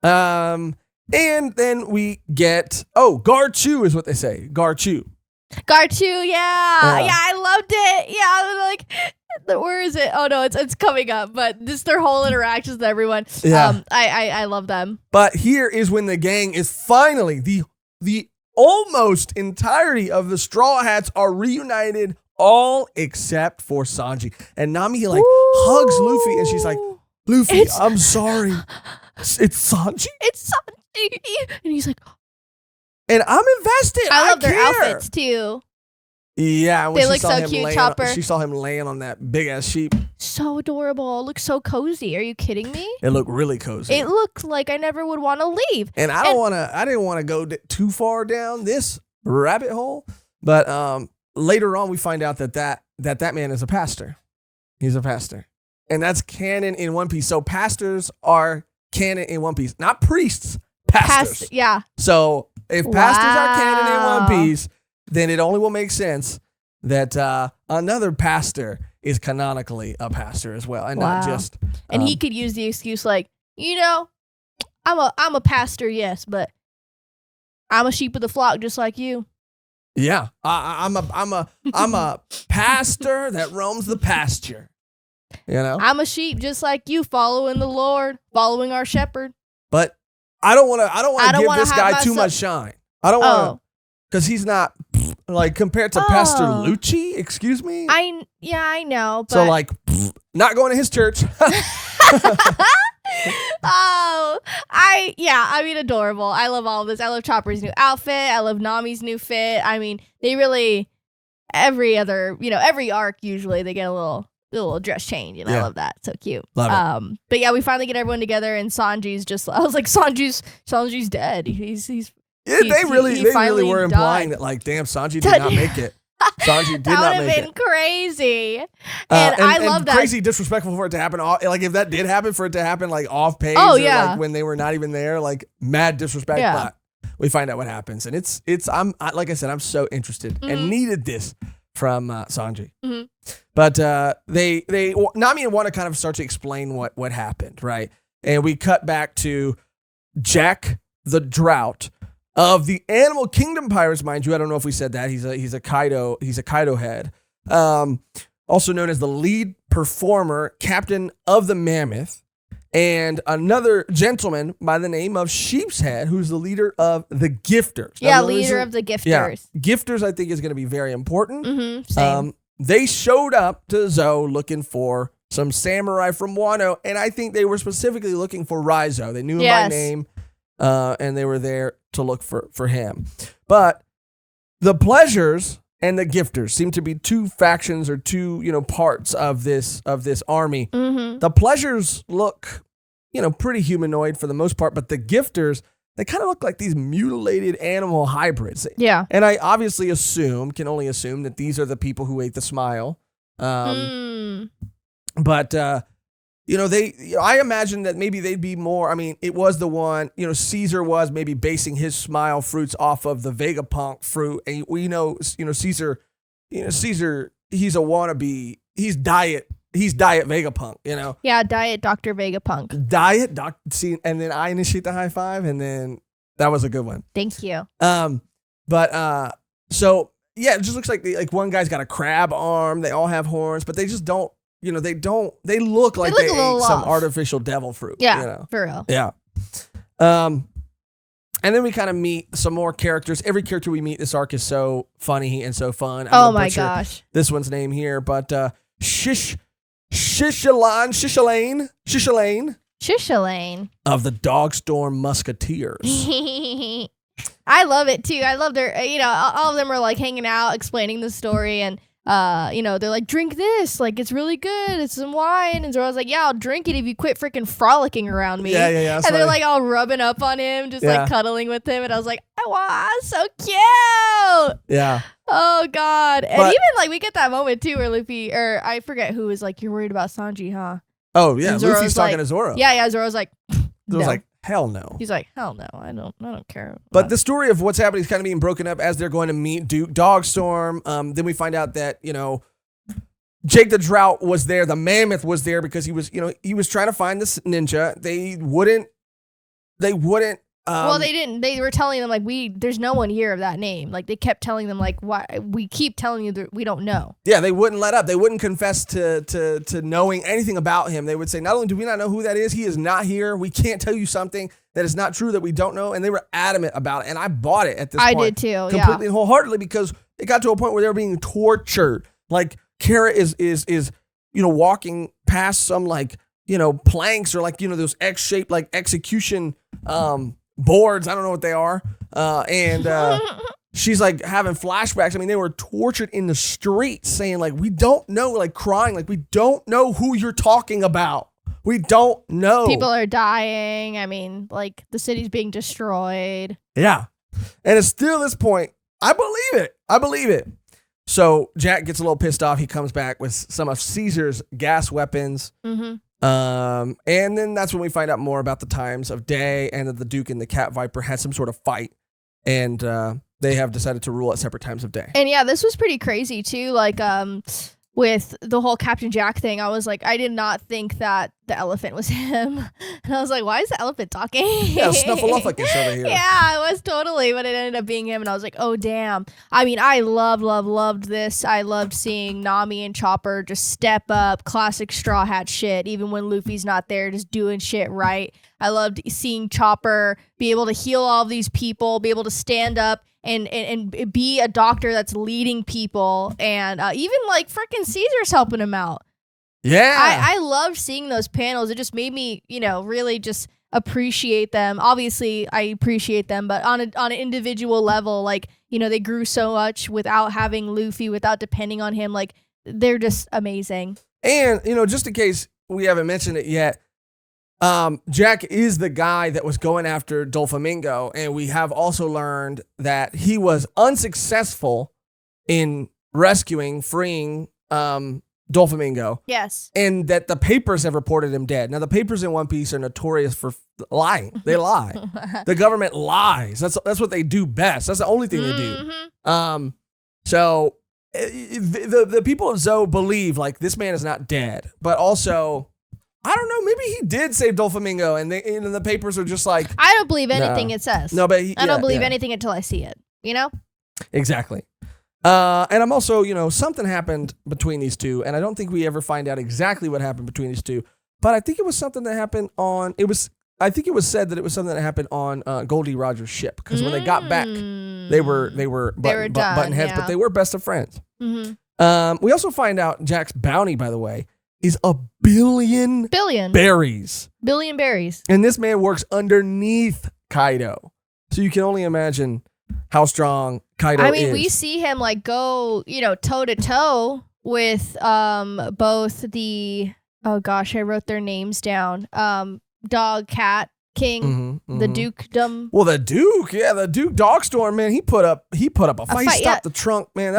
And then we get Garchu is what they say. Garchu, yeah, I loved it. Yeah, I was like, where is it? Oh no, it's coming up. But just their whole interactions with everyone. Yeah, I love them. But here is when the gang is finally the almost entirety of the Straw Hats are reunited, all except for Sanji. And Nami hugs Luffy, and she's like, Luffy, I'm sorry. It's Sanji. It's Sanji, and he's like. And I'm invested. I love their outfits too. Yeah, when they look so cute. Chopper. She saw him laying on that big ass sheep. So adorable. It looks so cozy. Are you kidding me? It looked really cozy. It looked like I never would want to leave. And I didn't want to go too far down this rabbit hole. But later on, we find out that man is a pastor. He's a pastor, and that's canon in One Piece. So pastors are canon in One Piece, not priests. Pastors. Yeah. So if pastors are canon in One Piece, then it only will make sense that another pastor is canonically a pastor as well, and not just. And he could use the excuse like, I'm a pastor, yes, but I'm a sheep of the flock, just like you. Yeah, I'm a pastor that roams the pasture. I'm a sheep, just like you, following the Lord, following our shepherd. But I don't want to give this guy too much shine. I don't want to, because he's not like compared to Pastor Lucci. Excuse me. I know. But... So not going to his church. I mean, adorable. I love all of this. I love Chopper's new outfit. I love Nami's new fit. I mean, they really every arc usually they get a little the little dress change, and I Yeah. love that. So cute. Love it. But yeah, we finally get everyone together, and Sanji's just. I was like, Sanji's dead. He's Yeah, they really finally were implying died. that, like, damn, Sanji did not make it. Sanji did that not would have make been it. crazy. And I love that. Crazy disrespectful for it to happen. Like, if that did happen, for it to happen, like, off page, Oh, or, yeah. like, when they were not even there, like, mad disrespect. Yeah. But we find out what happens, and like I said, I'm so interested Mm-hmm. and needed this from Sanji. Mm-hmm. But Nami and Wanda kind of start to explain what happened, right? And we cut back to Jack the Drought of the Animal Kingdom Pirates, mind you. I don't know if we said that. He's a Kaido head. Also known as the lead performer, captain of the Mammoth, and another gentleman by the name of Sheepshead, who's the leader of the Gifters. Yeah, Now, leader of the Yeah, Gifters. Gifters I think is going to be very important. Mm-hmm. Same. They showed up to Zou looking for some samurai from Wano, and I think they were specifically looking for Raizo. They knew him by Yes. name, and they were there to look for him. But the Pleasures and the Gifters seem to be two factions or two, parts of this army. Mm-hmm. The Pleasures look, pretty humanoid for the most part, but the Gifters, they kind of look like these mutilated animal hybrids. Yeah. And I obviously can only assume that these are the people who ate the smile. But, I imagine that maybe they'd be more, it was the one, Caesar was maybe basing his smile fruits off of the Vegapunk fruit. And we know, Caesar, he's a wannabe, he's diet Vegapunk, Yeah, Diet Dr. Vegapunk. and then I initiate the high five, and then that was a good one. Thank you. So yeah, it just looks like one guy's got a crab arm. They all have horns, but they just don't. They look like look they a little ate some off. artificial devil fruit. Yeah, for real. Yeah. And then we kind of meet some more characters. Every character we meet this arc is so funny and so fun. I'm Oh gonna my butcher gosh. this one's name here, but Shishalane Shishalane. of the Dogstorm Musketeers. I love it too. I love their, all of them are like hanging out, explaining the story, and they're like, drink this, like it's really good, it's some wine, and Zoro's like, yeah, I'll drink it if you quit freaking frolicking around me. Yeah. And they're like all rubbing up on him, just Yeah. like cuddling with him, and I was like, wow, so cute. Yeah. Oh god. And But- even like we get that moment too where Luffy, or I forget who, was like, you're worried about Sanji, huh? Oh yeah, And Zoro's Luffy's talking like- to Zoro. Yeah, Zoro's like, Zoro's no. like, hell no. He's like, hell no, I don't care. But the story of what's happening is kind of being broken up as they're going to meet Duke Dogstorm. Then we find out that, Jake the Drought was there. The Mammoth was there because he was trying to find this ninja. They wouldn't. Well, they didn't. They were telling them like, there's no one here of that name. Like they kept telling them like, why we keep telling you that we don't know. Yeah, they wouldn't let up. They wouldn't confess to knowing anything about him. They would say, not only do we not know who that is, he is not here. We can't tell you something that is not true that we don't know. And they were adamant about it. And I bought it at this I point. did too. Completely and wholeheartedly, because it got to a point where they were being tortured. Like Kara is walking past some planks or those X-shaped execution boards. I don't know what they are. And she's like having flashbacks. They were tortured in the streets saying we don't know, crying, we don't know who you're talking about. We don't know. People are dying. The city's being destroyed. Yeah. And it's still this point. I believe it. So Jack gets a little pissed off. He comes back with some of Caesar's gas weapons. Mm-hmm. And then that's when we find out more about the times of day and that the Duke and the Cat Viper had some sort of fight. And they have decided to rule at separate times of day. And yeah, this was pretty crazy too. With the whole Captain Jack thing, I was like, I did not think that the elephant was him. And I was like, why is the elephant talking? Yeah, Snuffleupagus over here. Yeah, it was totally, but it ended up being him. And I was like, oh, damn. I loved this. I loved seeing Nami and Chopper just step up, classic Straw Hat shit, even when Luffy's not there, just doing shit right. I loved seeing Chopper be able to heal all of these people, be able to stand up and be a doctor that's leading people, and even freaking Caesar's helping him out. Yeah. I loved seeing those panels. It just made me, really just appreciate them. Obviously, I appreciate them, but on an individual level, they grew so much without having Luffy, without depending on him. They're just amazing. And, just in case we haven't mentioned it yet, Jack is the guy that was going after Doflamingo, and we have also learned that he was unsuccessful in freeing Doflamingo. Yes. And that the papers have reported him dead. Now, the papers in One Piece are notorious for lying. They lie. The government lies. That's what they do best. That's the only thing they do. So the people of Zou believe like this man is not dead, but also I don't know. Maybe he did save Doflamingo, and the papers are just like I don't believe anything it says. No, but I don't believe anything until I see it. Exactly. And I'm also, something happened between these two, and I don't think we ever find out exactly what happened between these two. But I think it was something that happened on. I think it was said that it was something that happened on Goldie Roger's ship, because when they got back, they were button heads, but they were best of friends. Mm-hmm. We also find out Jack's bounty, by the way, is a billion berries. Billion berries. And this man works underneath Kaido. So you can only imagine how strong Kaido is. I mean, we see him like go, toe to toe with both the, oh gosh, I wrote their names down. Dog, Cat, King, the Dukedom. Well, the Duke, the Duke Dogstorm, man, he put up a fight. He stopped the trunk, man.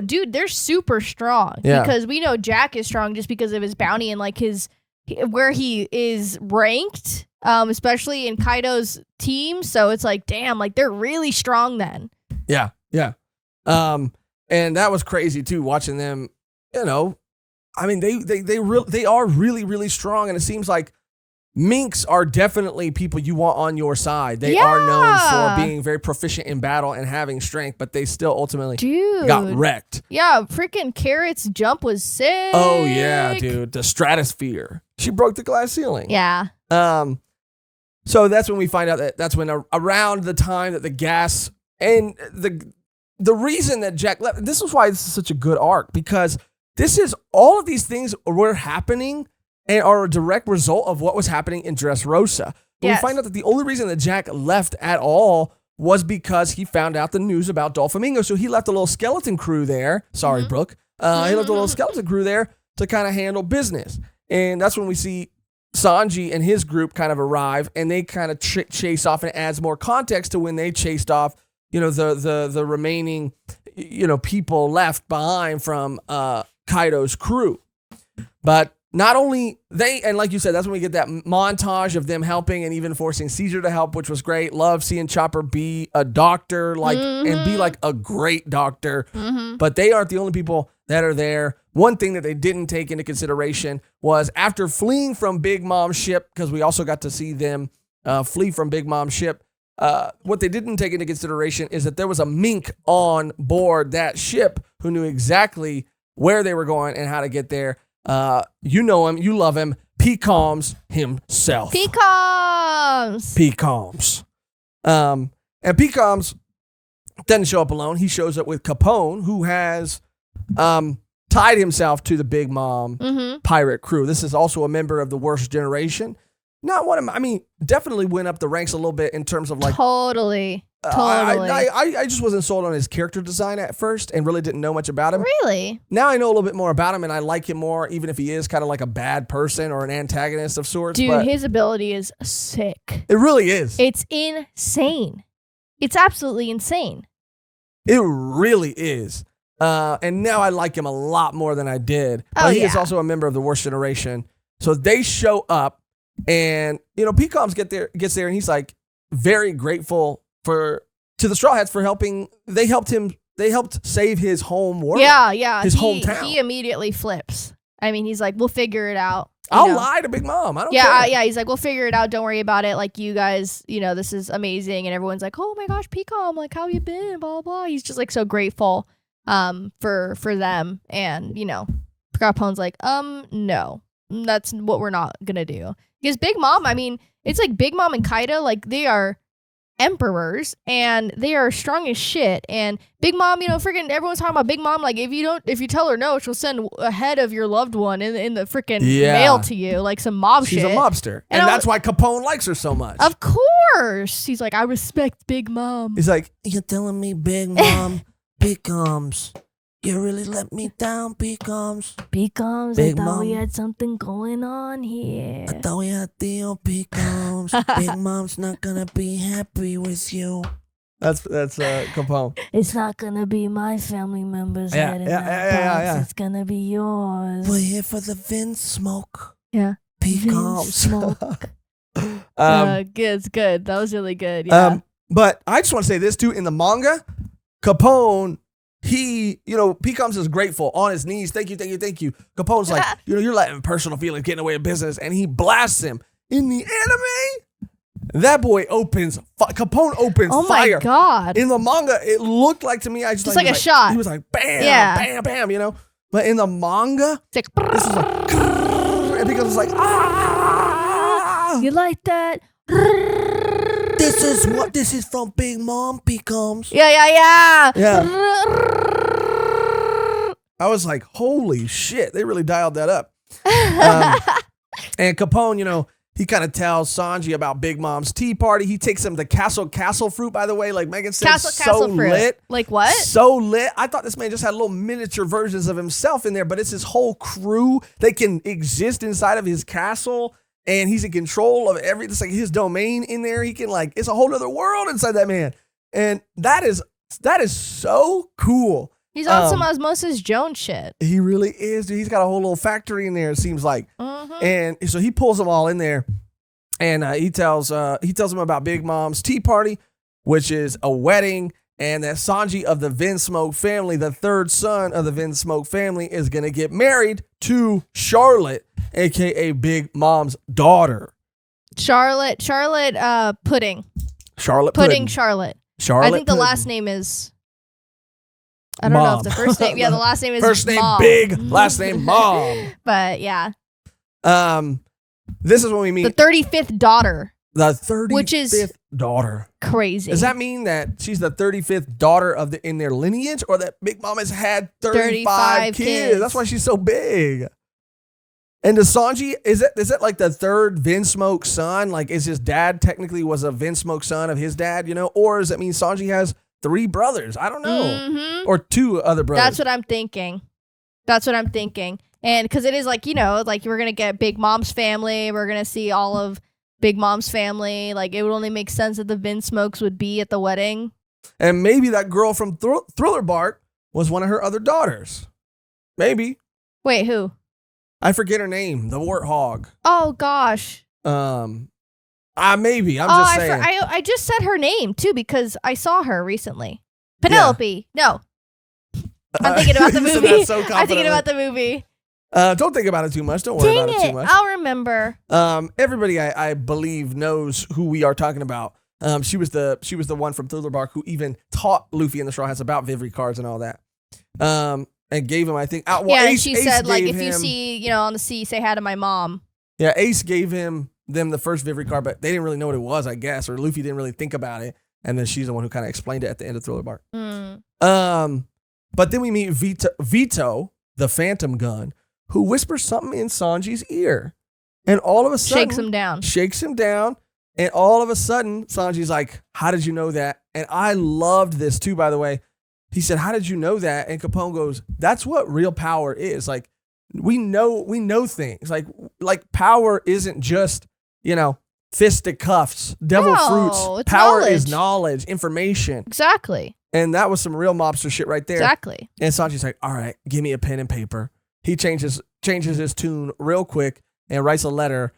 Dude, they're super strong. Yeah. Because we know Jack is strong just because of his bounty and like where he is ranked, especially in Kaido's team. So it's like, damn, like they're really strong then. Yeah. And that was crazy too, watching them. I mean, they are really, really strong, and it seems like minks are definitely people you want on your side. They are known for being very proficient in battle and having strength, but they still ultimately got wrecked. Yeah, freaking Carrot's jump was sick. Oh yeah, dude, the stratosphere. She broke the glass ceiling. Yeah. So that's when we find out that's when around the time that the gas and the reason that Jack left. This is why this is such a good arc, because all of these things were happening and are a direct result of what was happening in Dressrosa. But we find out that the only reason that Jack left at all was because he found out the news about Doflamingo. So he left a little skeleton crew there. Sorry, Brooke. He left a little skeleton crew there to kind of handle business. And that's when we see Sanji and his group kind of arrive, and they kind of chase off, and it adds more context to when they chased off, the remaining, people left behind from Kaido's crew. But not only and like you said, that's when we get that montage of them helping and even forcing Caesar to help, which was great. Love seeing Chopper be a doctor, and be like a great doctor. But they aren't the only people that are there. One thing that they didn't take into consideration was after fleeing from Big Mom's ship, because we also got to see them flee from Big Mom's ship. What they didn't take into consideration is that there was a mink on board that ship who knew exactly where they were going and how to get there. You know him, you love him, Pecoms himself. Pecoms. And Pecoms doesn't show up alone. He shows up with Capone, who has tied himself to the Big Mom pirate crew. This is also a member of the Worst Generation. Not one of them. I mean, definitely went up the ranks a little bit in terms of like totally. I just wasn't sold on his character design at first and really didn't know much about him. Really? Now I know a little bit more about him, and I like him more, even if he is kind of like a bad person or an antagonist of sorts. Dude, his ability is sick. It really is. It's insane. It's absolutely insane. It really is. And now I like him a lot more than I did. But he is also a member of the Worst Generation. So they show up, and Pecoms gets there, and he's like very grateful to the Straw Hats for helping. They helped save his home world. Yeah. His hometown. He immediately flips. I mean, he's like, we'll figure it out. I'll lie to Big Mom. I don't care. Yeah. He's like, we'll figure it out. Don't worry about it. Like, you guys, this is amazing. And everyone's like, oh my gosh, Pecom, like, how you been? Blah, blah, blah. He's just like so grateful for them. And, Capone's like, no, that's what we're not going to do. Because Big Mom, I mean, it's like Big Mom and Kaido, like, they are emperors and they are strong as shit. And Big Mom, freaking everyone's talking about Big Mom, like if you tell her no, she'll send a head of your loved one in the freaking mail to you, like some mob shit. She's a mobster, and that's why Capone likes her so much. Of course, he's like, I respect Big Mom. He's like, you're telling me Big Mom becomes You really let me down, Becomes. Becomes, Big I thought we Mom. had something going on here. I thought we had Theo Becomes. Big Mom's not gonna be happy with you. That's Capone. It's not gonna be my family members Yeah, head in yeah, that yeah, box. yeah. It's gonna be yours. We're here for the Vince smoke. Yeah. Becomes. Smoke. It's good. That was really good. Yeah. But I just want to say this too. In the manga, Capone, Becomes is grateful on his knees. Thank you. Capone's like, you're letting personal feelings get in the way of business, and he blasts him. In the anime, that boy Capone opens Oh fire. my god. In the manga, it looked like to me, Just like a shot. He was like, bam, Yeah. bam, bam, But in the manga, It's like, this was like, and Becomes was like, ah. you like that? This is from Big Mom Becomes. Yeah. I was like, holy shit, they really dialed that up. And Capone, he kind of tells Sanji about Big Mom's tea party. He takes him to Castle fruit, by the way, like Mehgan said. Castle fruit. Lit. Like what? So lit. I thought this man just had little miniature versions of himself in there, but it's his whole crew. They can exist inside of his castle, and he's in control of everything. It's like his domain in there. He can it's a whole other world inside that man. And that is so cool. He's on some Osmosis Jones shit. He really is, dude. He's got a whole little factory in there, it seems like. Mm-hmm. And so he pulls them all in there, and he tells them about Big Mom's tea party, which is a wedding, and that Sanji of the Vinsmoke family, the third son of the Vinsmoke family, is going to get married to Charlotte, a.k.a. Big Mom's daughter. Charlotte Pudding. Charlotte Pudding Charlotte. Charlotte I think the Pudding. last name is... I don't know if the first name... Yeah, the last name is First name Mom. Big, last name Mom. But yeah. This is when we meet The 35th daughter. the 35th which is daughter. Crazy. Does that mean that she's the 35th daughter in their lineage, or that Big Mom has had 35 kids? That's why she's so big. And does Sanji, is that like the third Vinsmoke son? Like, is his dad technically was a Vinsmoke son of his dad, or does that mean Sanji has 3 brothers? I don't know. Mm-hmm. Or 2 other brothers. That's what I'm thinking. And because it is like, like we're going to get Big Mom's family. We're going to see all of Big Mom's family. Like, it would only make sense that the Vinsmokes would be at the wedding. And maybe that girl from Thriller Bark was one of her other daughters. Maybe. Wait, who? I forget her name. The warthog. Oh, gosh. Maybe. I'm just saying. I just said her name, too, because I saw her recently. Penelope. No. I'm thinking about the You said movie. that so I'm thinking confidently. about the movie. Don't think about it too much. Don't worry Dang about it too it. much. I'll remember. Everybody, I believe, knows who we are talking about. She was the one from Thriller Bark who even taught Luffy and the Straw Hats about Vivid cards and all that. And gave him, I think, And Ace, she Ace said, like, gave if you him- see, on the sea, say hi to my mom. Yeah, Ace gave them the first Vivid card, but they didn't really know what it was, I guess, or Luffy didn't really think about it. And then she's the one who kind of explained it at the end of Thriller Bark. But then we meet Vito, the Phantom Gun, who whispers something in Sanji's ear. And all of a sudden... Shakes him down. And all of a sudden, Sanji's like, how did you know that? And I loved this too, by the way. He said, how did you know that? And Capone goes, that's what real power is. Like, we know things. Like power isn't just, fisticuffs, devil fruits. It's Power knowledge. is knowledge, information. Exactly. And that was some real mobster shit right there. Exactly. And Sanji's like, all right, give me a pen and paper. He changes his tune real quick and writes a letter.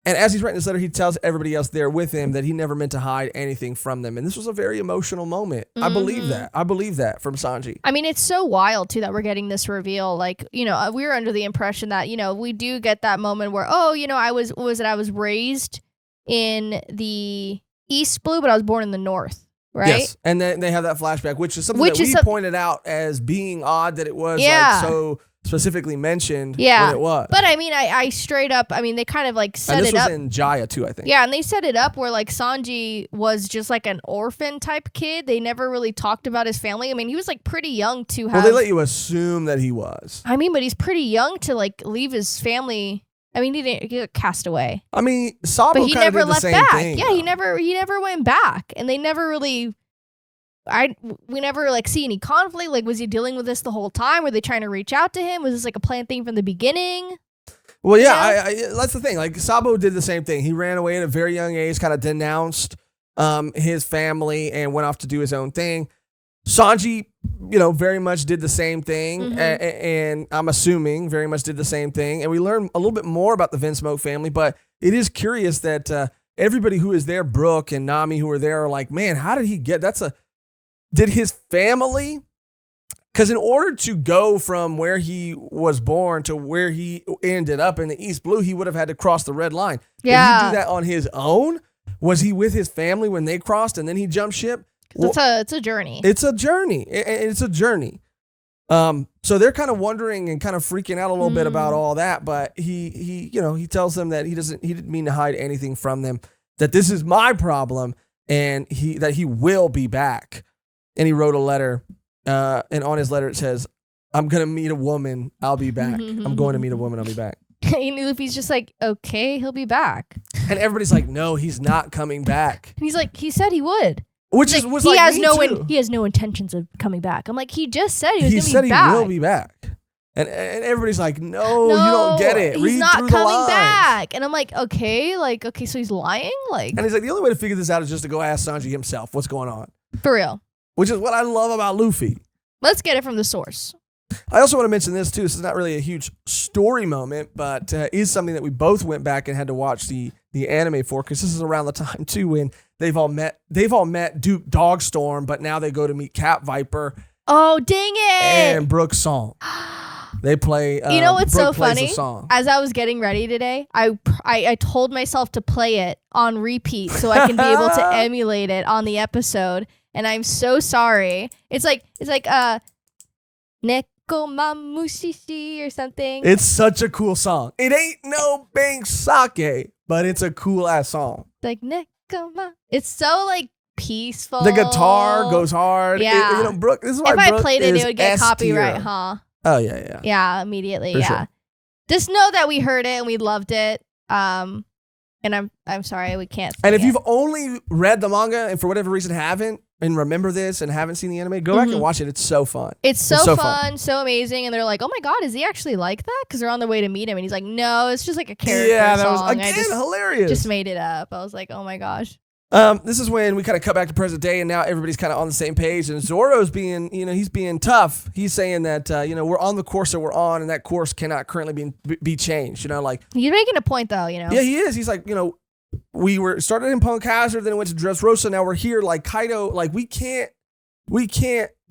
And as he's writing this letter, he tells everybody else there with him that he never meant to hide anything from them. And this was a very emotional moment. I believe that. I believe that from Sanji. I mean, it's so wild, too, that we're getting this reveal. Like, we were under the impression that, we do get that moment where, I was raised in the East Blue, but I was born in the North, right? Yes. And then they have that flashback, which is something that we pointed out as being odd that it was like so specifically mentioned when it was. But I mean, I straight up, they kind of like set and this it was up. in Jaya too, I think. Yeah, and they set it up where like Sanji was just like an orphan type kid. They never really talked about his family. I mean, he was like pretty young to have. Well, they let you assume that he was. I mean, but he's pretty young to like leave his family. I mean, he got cast away. I mean, Sabo but he kind of never did the left same back. thing. Yeah, he never went back, and they never really we never like see any conflict. Like, was he dealing with this the whole time? Were they trying to reach out to him? Was this like a planned thing from the beginning? Well, yeah, that's the thing. Like, Sabo did the same thing. He ran away at a very young age, kind of denounced his family and went off to do his own thing. Sanji, very much did the same thing, and I'm assuming very much did the same thing. And we learned a little bit more about the Vinsmoke family, but it is curious that everybody who is there, Brooke and Nami, who were there, are like, man, how did he get? Did his family? Because in order to go from where he was born to where he ended up in the East Blue, he would have had to cross the red line. Yeah. Did he do that on his own? Was he with his family when they crossed and then he jumped ship? It's a journey. It's a journey. It's a journey. So they're kind of wondering and kind of freaking out a little bit about all that. But he tells them that he didn't mean to hide anything from them. That this is my problem, and that he will be back. And he wrote a letter. And on his letter it says, "I'm gonna meet a woman. I'll be back. I'm going to meet a woman. I'll be back." And Luffy's just like, okay, he'll be back. And everybody's like, "No, he's not coming back." And he's like, he said he would. Which like, was he like has me too. he has no intentions of coming back. I'm like, he just said he was He gonna said be he back. will be back. And everybody's like, no, you don't get it. He's Read not through the coming lines. back. And I'm like, okay, so he's lying? Like, And he's like, the only way to figure this out is just to go ask Sanji himself what's going on. for real. Which is what I love about Luffy. Let's get it from the source. I also want to mention this too. This is not really a huge story moment, but is something that we both went back and had to watch the anime for, because this is around the time too when they've all met Duke Dogstorm, but now they go to meet Cat Viper. Oh, dang it! And Brooke's song. They play. You know what's Brooke so plays funny? a song. As I was getting ready today, I told myself to play it on repeat so I can be able to emulate it on the episode. And I'm so sorry. It's like Neko Mamushishi or something. It's such a cool song. It ain't no bang sake, but it's a cool ass song. Like Neko Ma. It's so like peaceful. The guitar goes hard. Yeah. Brooke. This is why if I Brooke played it, is it would get S tier. copyright, huh? Oh yeah. Yeah, immediately. For yeah. sure. Just know that we heard it and we loved it. And I'm sorry we can't. And if sing you've only read the manga and for whatever reason haven't and remember this and haven't seen the anime, go back and watch it. It's so fun. It's so fun, so amazing. And they're like, oh my God, is he actually like that? Because they're on their way to meet him. And he's like, no, it's just like a character Yeah, that song. was again I hilarious. just made it up. I was like, oh my gosh. This is when we kind of cut back to present day, and now everybody's kind of on the same page. And Zoro's being, he's being tough. He's saying that, we're on the course that we're on, and that course cannot currently be changed. Like He's making a point though, Yeah, he is. He's like, we were started in Punk Hazard, then it went to Dressrosa. Now we're here. Like Kaido, like we can't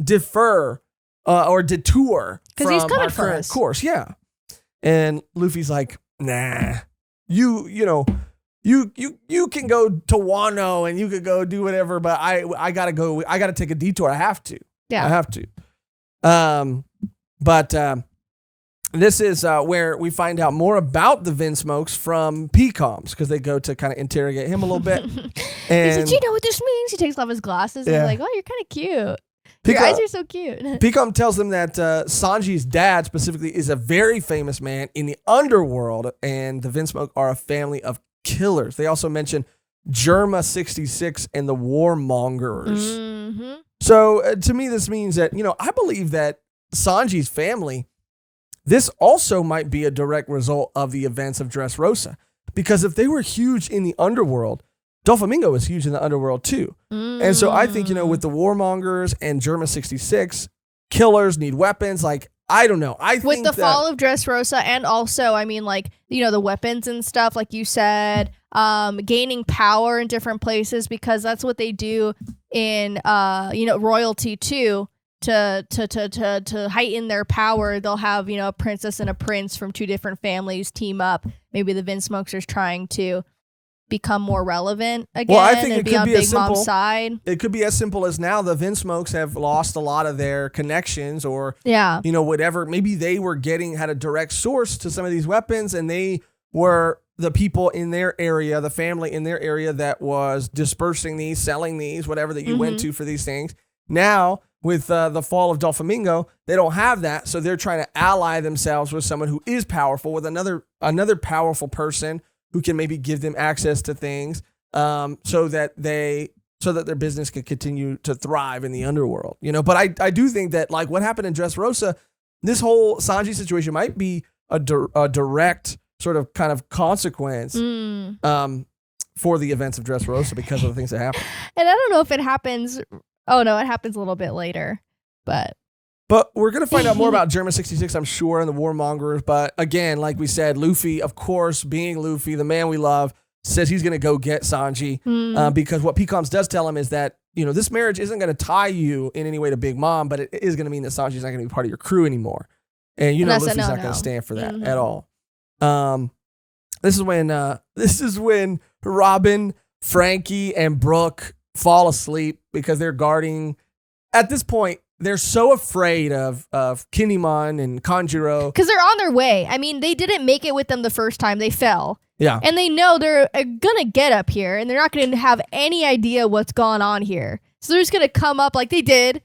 defer or detour because from he's coming our for current us. course. Yeah, and Luffy's like, nah, you can go to Wano and you could go do whatever, but I gotta go. I gotta take a detour. I have to. Yeah, I have to. This is where we find out more about the Vinsmokes from PCOMs, because they go to kind of interrogate him a little bit. He's like, do you know what this means? He takes off his glasses and he's like, oh, you're kind of cute. Your eyes are so cute. PCOM tells them that Sanji's dad specifically is a very famous man in the underworld, and the Vinsmoke are a family of killers. They also mention Germa 66 and the Warmongers. Mm-hmm. So to me, this means that, I believe that Sanji's family, this also might be a direct result of the events of Dressrosa. Because if they were huge in the underworld, Doflamingo is huge in the underworld too. And so I think, with the Warmongers and Germa 66, killers need weapons. Like, I don't know. I think with the fall of Dressrosa, and also, I mean, like, the weapons and stuff, like you said, gaining power in different places, because that's what they do in, royalty too. To heighten their power, they'll have, a princess and a prince from two different families team up. Maybe the Vinsmokes are trying to become more relevant again. Well, I think and it be could on be Big as simple. Mom's side. It could be as simple as now the Vinsmokes have lost a lot of their connections, or whatever. Maybe they were had a direct source to some of these weapons, and they were the people in their area, the family in their area that was dispersing these, selling these, whatever that you went to for these things. Now, with the fall of Doflamingo, they don't have that, so they're trying to ally themselves with someone who is powerful, with another powerful person who can maybe give them access to things, so that so that their business could continue to thrive in the underworld, But I do think that like what happened in Dressrosa, this whole Sanji situation might be a direct sort of kind of consequence for the events of Dressrosa because of the things that happen. And I don't know if it happens. Oh no, it happens a little bit later, but we're going to find out more about German 66, I'm sure, and the Warmongers. But again, like we said, Luffy, of course, being Luffy, the man we love, says he's going to go get Sanji because what Peacons does tell him is that, this marriage isn't going to tie you in any way to Big Mom, but it is going to mean that Sanji's not going to be part of your crew anymore. And Luffy's not going to stand for that at all. This is when Robin, Frankie, and Brooke fall asleep because they're guarding. At this point, they're so afraid of Kinemon and Kanjuro. Because they're on their way. I mean, they didn't make it with them the first time. They fell. Yeah. And they know they're going to get up here, and they're not going to have any idea what's gone on here. So they're just going to come up like they did,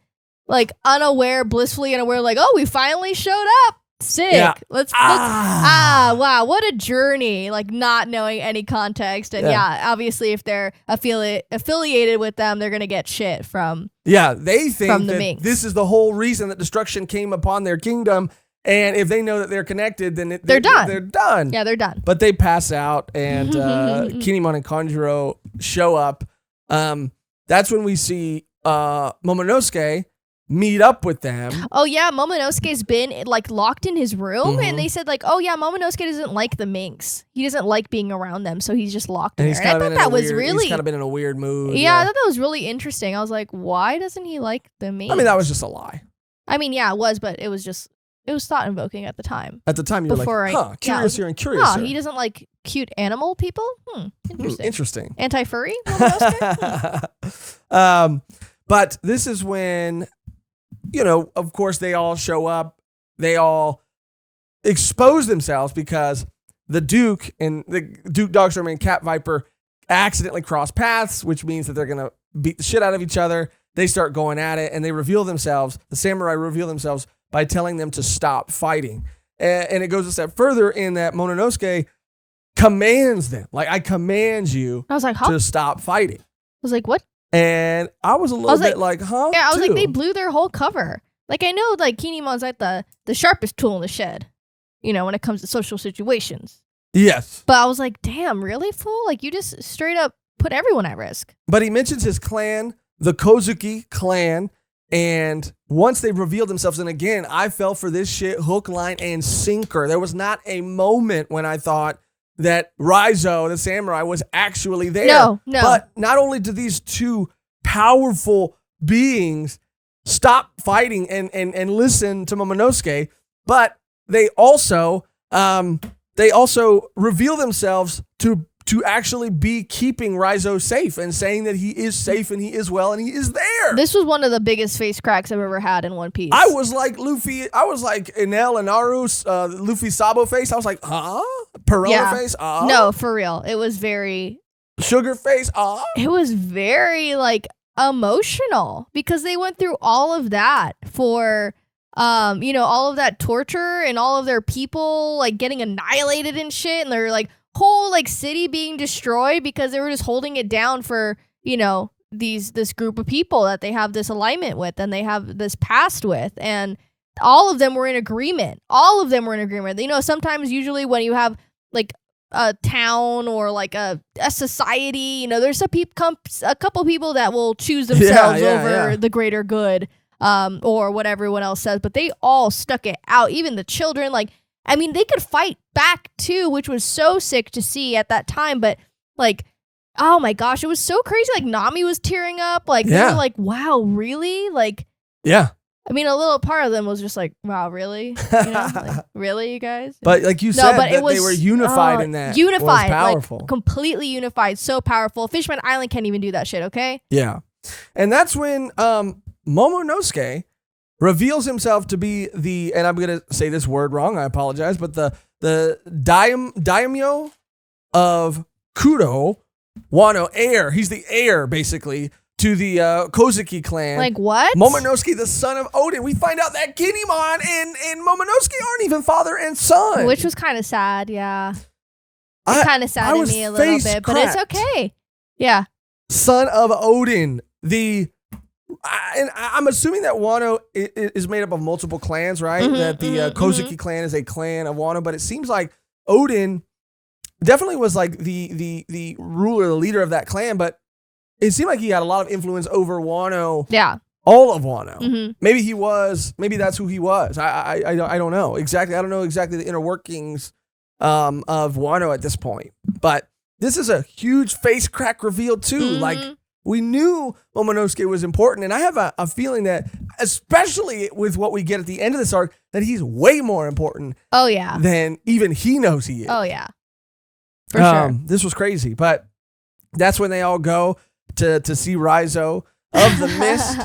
like unaware, blissfully unaware, like, oh, we finally showed up. Sick. Yeah. Let's wow, what a journey. Like not knowing any context. And obviously if they're affiliated with them, they're going to get shit from they think the that Minks. This is the whole reason that destruction came upon their kingdom. And if they know that they're connected, then they're done. They're done. Yeah, they're done. But they pass out, and Kinemon and Kanjuro show up. That's when we see Momonosuke meet up with them. Oh yeah, Momonosuke's been like locked in his room, and they said like, oh yeah, Momonosuke doesn't like the Minks. He doesn't like being around them, so he's just locked in there. And I thought that was really. He's kind of been in a weird mood. Yeah, I thought that was really interesting. I was like, why doesn't he like the Minks? I mean, that was just a lie. I mean, yeah, it was, but it was thought invoking at the time. At the time, you were like, curious here and curious. Huh, he doesn't like cute animal people. Interesting. Interesting. Anti-furry. But this is when. Of course, they all show up. They all expose themselves because the Duke and the Duke Dogstorm and Cat Viper accidentally cross paths, which means that they're going to beat the shit out of each other. They start going at it, and they reveal themselves. The samurai reveal themselves by telling them to stop fighting. And it goes a step further in that Momonosuke commands them. Like, I command you to stop fighting. I was like, what? And I was a little bit like, huh? Yeah, I was like, they blew their whole cover. Like, I know, like, Kinemon's like the sharpest tool in the shed, when it comes to social situations. Yes. But I was like, damn, really, fool? Like, you just straight up put everyone at risk. But he mentions his clan, the Kozuki clan, and once they revealed themselves, and again, I fell for this shit hook, line, and sinker. There was not a moment when I thought that Raizo, the samurai, was actually there. No. But not only do these two powerful beings stop fighting and listen to Momonosuke, but they also reveal themselves to actually be keeping Raizo safe and saying that he is safe and he is well and he is there. This was one of the biggest face cracks I've ever had in One Piece. I was like Luffy. I was like Enel and Naru's Luffy Sabo face. I was like, Perilla face. No, for real. It was very Sugar face. It was very like emotional because they went through all of that for all of that torture and all of their people like getting annihilated and shit, and their like whole like city being destroyed because they were just holding it down for this group of people that they have this alignment with and they have this past with, and all of them were in agreement. Sometimes usually when you have like a town or like a society, there's a couple people that will choose themselves over the greater good, or what everyone else says, but they all stuck it out. Even the children, like, I mean, they could fight back too, which was so sick to see at that time. But like, oh my gosh, it was so crazy. Like Nami was tearing up. Like they were like, wow, really? Like, yeah. I mean, a little part of them was just like, wow, really? Like, really, you guys? But like you said, they were unified in that. Unified, powerful. Like completely unified, so powerful. Fishman Island can't even do that shit, okay? Yeah. And that's when Momonosuke reveals himself to be and I'm going to say this word wrong, I apologize, but the daimyo of Kudo Wano, heir. He's the heir, basically, to the Kozuki clan. Like what? Momonosuke, the son of Odin. We find out that Kinemon and Momonosuke aren't even father and son. Which was kind of sad, yeah. It kind of saddened me a little bit, but it's okay. Yeah. son of Odin, and I'm assuming that Wano is made up of multiple clans, right? That the Kozuki clan is a clan of Wano, but it seems like Odin definitely was like the ruler, the leader of that clan, but it seemed like he had a lot of influence over Wano. Yeah. All of Wano. Maybe that's who he was. I don't know exactly. I don't know exactly the inner workings of Wano at this point. But this is a huge face crack reveal too. Like, we knew Momonosuke was important, and I have a feeling that, especially with what we get at the end of this arc, that he's way more important than even he knows he is. Oh, yeah. For sure. This was crazy. But that's when they all go to see Raizo of the Mist.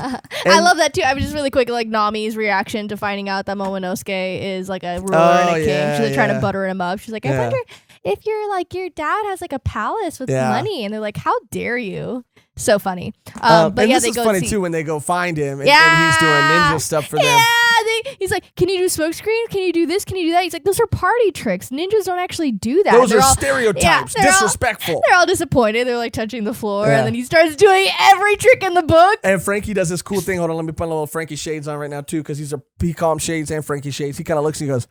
I love that too. I was just really quick, like Nami's reaction to finding out that Momonosuke is like a ruler and a king. She's like trying to butter him up. She's like, I wonder if your dad has like a palace with money, and they're like, how dare you? So funny. But and yeah, this they is go funny see- too when they go find him and he's doing ninja stuff for them. Yeah, he's like, can you do smoke screens? Can you do this? Can you do that? He's like, those are party tricks. Ninjas don't actually do that. Those are all, stereotypes. Disrespectful. They're all disappointed. They're like touching the floor, and then he starts doing every trick in the book. And Frankie does this cool thing. Hold on, let me put a little Frankie shades on right now too, because he calls him Shades and Frankie Shades. He kind of looks and he goes,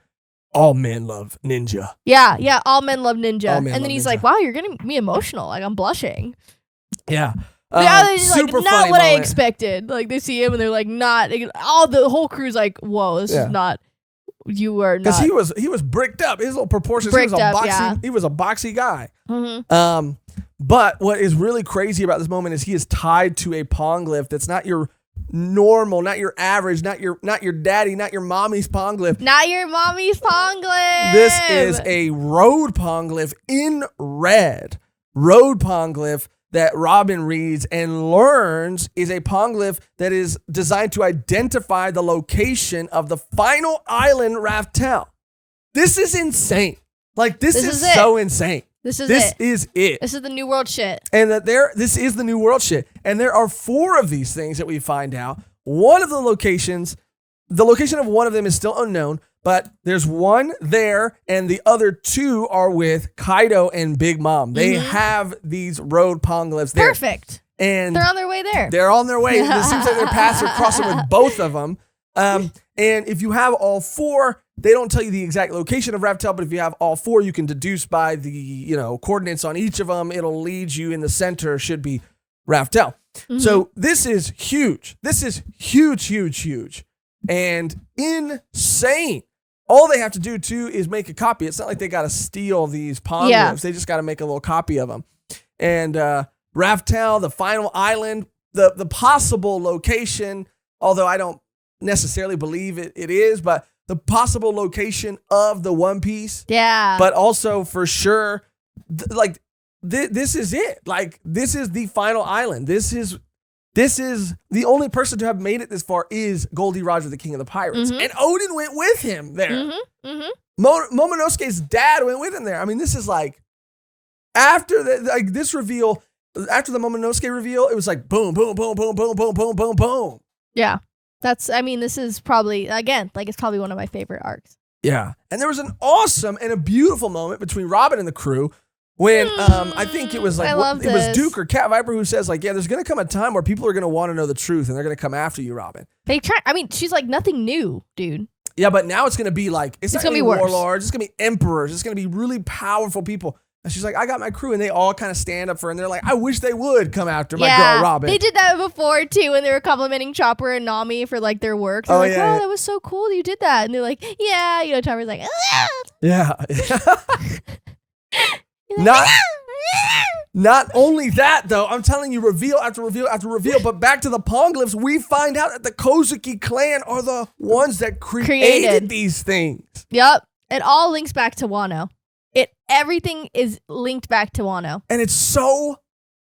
all men love ninja. Yeah, all men love ninja. And then he's ninja. like, wow, you're getting me emotional. Like, I'm blushing. Yeah. They're just like, super not funny what I moment. expected. Like, they see him and they're like, not. The whole crew's like, whoa, this is not. You are not. Because he was bricked up. His little proportions. Bricked up, He was a boxy guy. But what is really crazy about this moment is he is tied to a ponglyph that's not your normal, not your average, not your daddy, not your mommy's ponglyph. Not your mommy's ponglyph. This is a road ponglyph in red. Road ponglyph that Robin reads and learns is a ponglyph that is designed to identify the location of the final island, Raftel. This is insane. Like, this is so insane. This is it. This is the new world shit. And that this is the new world shit. And there are 4 of these things that we find out. One of the location of one of them is still unknown, but there's one there, and the other 2 are with Kaido and Big Mom. They have these road ponglyphs there. Perfect. And they're on their way there. They're on their way. It seems like their paths are crossing with both of them. And if you have all 4, they don't tell you the exact location of Raftel, but if you have all 4, you can deduce by the coordinates on each of them. It'll lead you in the center should be Raftel. So this is huge. This is huge, and insane. All they have to do too is make a copy. It's not like they got to steal these ponglyphs. They just got to make a little copy of them. And Raftel, the final island, the possible location, although I don't necessarily believe it is, but the possible location of the One Piece. Yeah. But also for sure, this is it. Like, this is the final island. This is the only person to have made it this far is Goldie Roger, the King of the Pirates. And Odin went with him there. Momonosuke's dad went with him there. I mean, this is like, after this reveal, after the Momonosuke reveal, it was like boom, boom, boom, boom, boom, boom, boom, boom, boom. Yeah. This is probably, again, like, it's probably one of my favorite arcs. Yeah. And there was an awesome and a beautiful moment between Robin and the crew when I think it was like, it was Duke or Cat Viper who says, like, there's going to come a time where people are going to want to know the truth and they're going to come after you, Robin. She's like, nothing new, dude. Yeah, but now it's going to be like, it's not going to be worse. warlords, it's going to be emperors, it's going to be really powerful people. And she's like, I got my crew, and they all kind of stand up for her, and they're like, I wish they would come after my girl Robin. They did that before, too, when they were complimenting Chopper and Nami for, like, their work. They're wow, that was so cool that you did that. And they're like, yeah. Chopper's like, ah. Yeah. Not only that, though, I'm telling you, reveal after reveal after reveal, but back to the ponglyphs, we find out that the Kozuki clan are the ones that created these things. Yep. It all links back to Wano. Everything is linked back to Wano. And it's so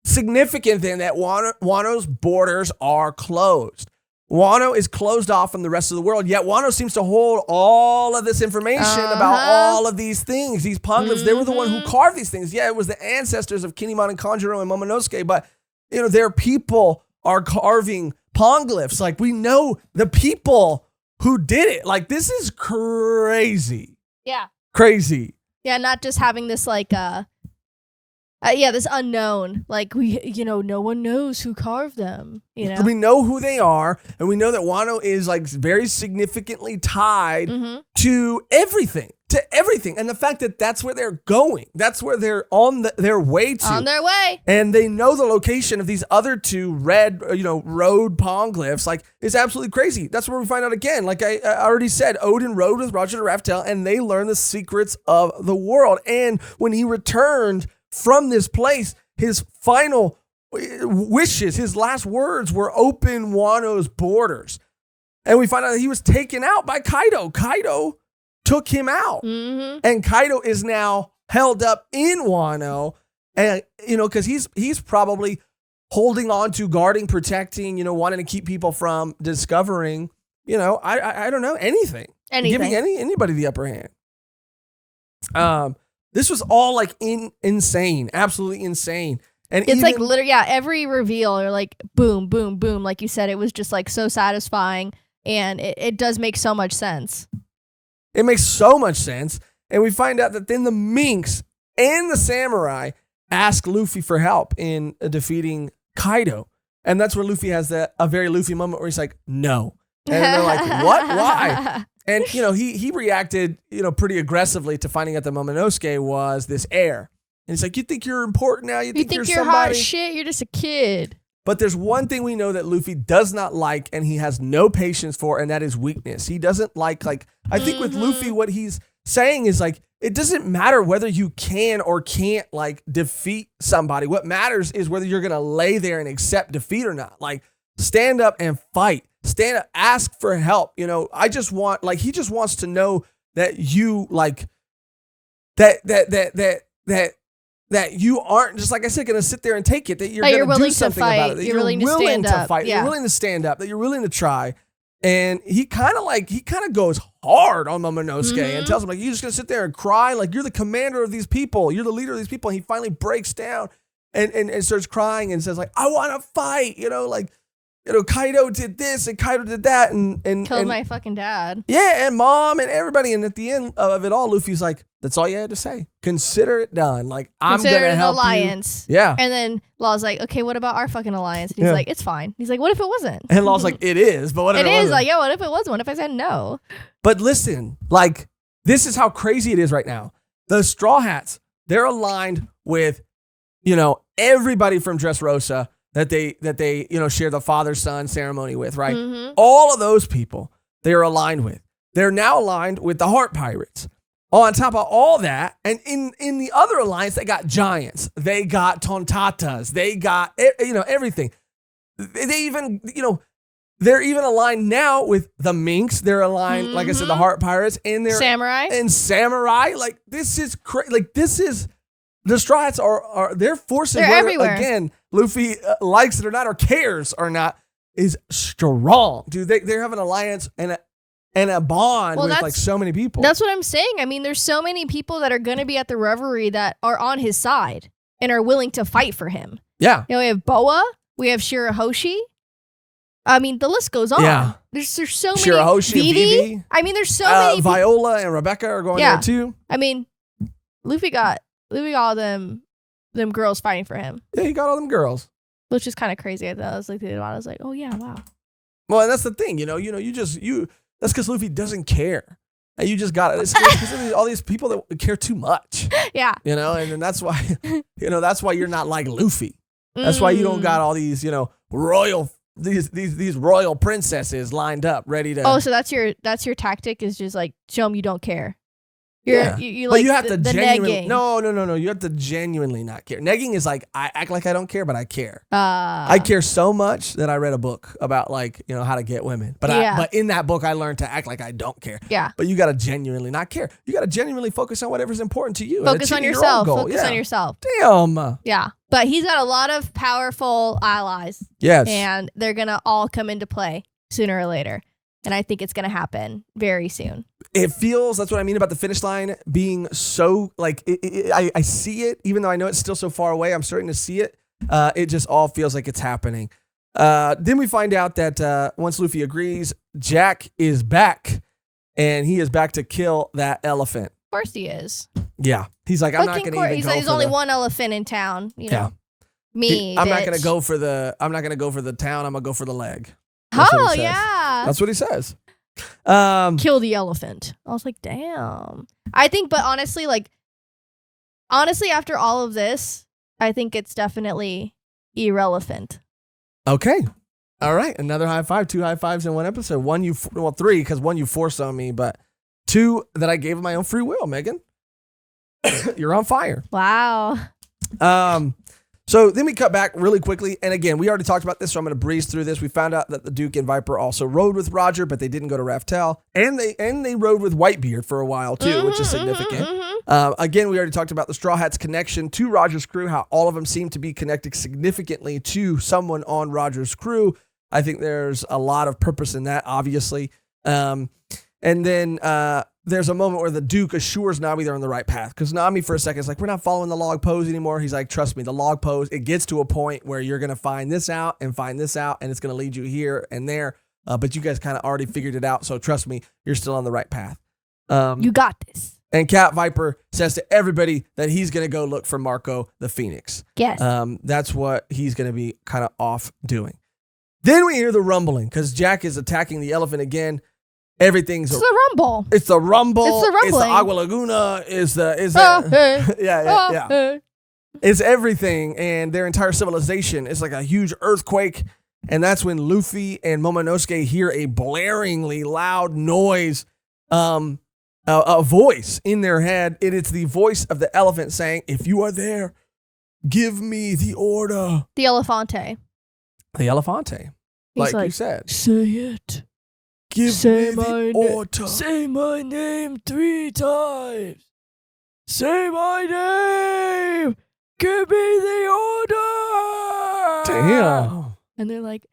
significant then that Wano's borders are closed. Wano is closed off from the rest of the world, yet Wano seems to hold all of this information about all of these things. These ponglyphs, they were the one who carved these things. Yeah, it was the ancestors of Kinemon and Kanjuro and Momonosuke, but their people are carving ponglyphs. Like, we know the people who did it. Like, this is crazy. Yeah. Crazy. Yeah, not just having this, like, This unknown. Like no one knows who carved them. We know who they are, and we know that Wano is like very significantly tied to everything. And the fact that that's where they're going, that's where they're on their way to. On their way. And they know the location of these other two red, road poneglyphs, like, is absolutely crazy. That's where we find out again. Like I already said, Odin rode with Roger the Raftel, and they learned the secrets of the world. And when he returned from this place, his final wishes, his last words were open Wano's borders. And we find out that he was taken out by Kaido. Kaido took him out. And Kaido is now held up in Wano. And, because he's probably holding on to, guarding, protecting, wanting to keep people from discovering, I don't know, anything. Giving anybody the upper hand. This was all like insane, absolutely insane. And it's like literally, every reveal or like boom, boom, boom. Like you said, it was just like so satisfying, and it does make so much sense. It makes so much sense. And we find out that then the Minks and the samurai ask Luffy for help in defeating Kaido. And that's where Luffy has a very Luffy moment where he's like, no. And they're like, what? Why? And, he reacted, pretty aggressively to finding out that Momonosuke was this heir. And he's like, you think you're important now? You think you're somebody? Hot shit? You're just a kid. But there's one thing we know that Luffy does not like, and he has no patience for, and that is weakness. He doesn't like, I think with Luffy, what he's saying is like, it doesn't matter whether you can or can't like defeat somebody. What matters is whether you're going to lay there and accept defeat or not. Like, stand up and fight. Stand up, ask for help. I just want, like, he just wants to know that you like, that you aren't, just like I said, going to sit there and take it, that you're going to do something about it, that you're willing to fight, you're willing to stand up, that you're willing to try. And he kind of goes hard on Momonosuke and tells him, like, you're just going to sit there and cry? Like, you're the commander of these people. You're the leader of these people. And he finally breaks down and starts crying and says, like, I want to fight, Kaido did this and Kaido did that and killed my fucking dad. Yeah, and mom and everybody. And at the end of it all, Luffy's like, that's all you had to say. Consider it done. Like, I'm going to help alliance. You. Yeah. And then Law's like, okay, what about our fucking alliance? And he's like, it's fine. He's like, what if it wasn't? And Law's like, it is, but what if it wasn't? Like, what if it was? What if I said no? But listen, like, this is how crazy it is right now. The Straw Hats, they're aligned with, everybody from Dressrosa that they share the father-son ceremony with, right? All of those people they're aligned with. They're now aligned with the Heart Pirates. On top of all that, and in the other alliance, they got giants. They got tontatas. They got, everything. They even, they're even aligned now with the Minks. They're aligned, like I said, the Heart Pirates. And they're Samurai. And Samurai. Like, this is crazy. Like, this is, the Straw Hats are their forces. They're everywhere. Again, Luffy likes it or not, or cares or not, is strong. Dude, they have an alliance and a bond with like so many people. That's what I'm saying. I mean, there's so many people that are going to be at the reverie that are on his side and are willing to fight for him. Yeah. We have Boa. We have Shirahoshi. I mean, the list goes on. Yeah. There's so many. Shirahoshi, Vivi. I mean, there's so many. Viola and Rebecca are going there too. I mean, Luffy got all them girls fighting for him. Yeah, he got all them girls. Which is kind of crazy. I was like, oh yeah, wow. Well, and that's the thing, that's because Luffy doesn't care. And you just got it. It's because all these people that care too much. Yeah. And then that's why, that's why you're not like Luffy. That's why you don't got all these, royal, these royal princesses lined up, ready to. Oh, so that's your tactic, is just like, show them you don't care. You but like you have to genuinely. negging. No. You have to genuinely not care. Negging is like, I act like I don't care, but I care. I I care so much that I read a book about how to get women. But but in that book, I learned to act like I don't care. Yeah. But you got to genuinely not care. You got to genuinely focus on whatever's important to you. Focus on yourself. Focus on yourself. Damn. Yeah. But he's got a lot of powerful allies. Yes. And they're going to all come into play sooner or later. And I think it's going to happen very soon. It feels, that's what I mean about the finish line being so, like, I see it, even though I know it's still so far away, I'm starting to see it. It just all feels like it's happening. Then we find out that once Luffy agrees, Jack is back, and he is back to kill that elephant. Of course he is. Yeah. He's like, I'm not going to even He's go like, there's for only the, one elephant in town. You know, Yeah. me. I'm not bitch. going to go for the town. I'm going to go for the leg. That's what Oh he says. yeah. That's what he says. Kill the elephant. I was like, damn. I think, but honestly, after all of this, I think it's definitely irrelevant. Okay. All right. Another high five. 2 high fives in one episode. Three, because one you forced on me, but 2 that I gave of my own free will, Mehgan. You're on fire. Wow. So then we cut back really quickly. And again, we already talked about this, so I'm going to breeze through this. We found out that the Duke and Viper also rode with Roger, but they didn't go to Raftel. And they rode with Whitebeard for a while too, which is significant. Again, we already talked about the Straw Hats' connection to Roger's crew, how all of them seem to be connected significantly to someone on Roger's crew. I think there's a lot of purpose in that, obviously. And then there's a moment where the Duke assures Nami they're on the right path. Because Nami, for a second, is like, we're not following the log pose anymore. He's like, trust me, the log pose, it gets to a point where you're going to find this out, and it's going to lead you here and there. But you guys kind of already figured it out. So trust me, you're still on the right path. You got this. And Cat Viper says to everybody that he's going to go look for Marco the Phoenix. Yes. That's what he's going to be kind of off doing. Then we hear the rumbling because Jack is attacking the elephant again. It's the rumble. It's the rumble. It's the rumbling. It's the Agua Laguna. Yeah. It's everything, and their entire civilization is like a huge earthquake. And that's when Luffy and Momonosuke hear a blaringly loud noise, a voice in their head. It's the voice of the elephant saying, "If you are there, give me the order." The Elefante. The Elefante, like you said. Say it. Give me the order. Say my name 3 times. Say my name. Give me the order. Damn. And they're like,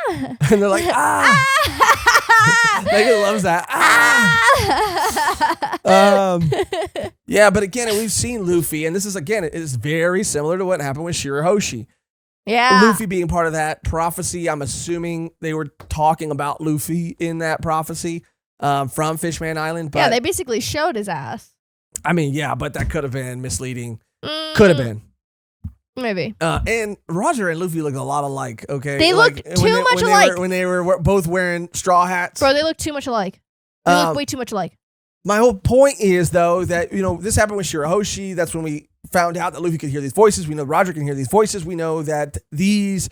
And they're like, Mehgan loves that. Yeah, but again, we've seen Luffy, and this is, again, it is very similar to what happened with Shirahoshi. Yeah. Luffy being part of that prophecy, I'm assuming they were talking about Luffy in that prophecy from Fishman Island. But, yeah, they basically showed his ass. I mean, yeah, but that could have been misleading. Could have been. Maybe. And Roger and Luffy look a lot alike, okay? They look too much alike. When they were both wearing straw hats. Bro, they look too much alike. They look way too much alike. My whole point is, though, that, this happened with Shirahoshi. That's when we found out that Luffy could hear these voices. We know Roger can hear these voices. We know that this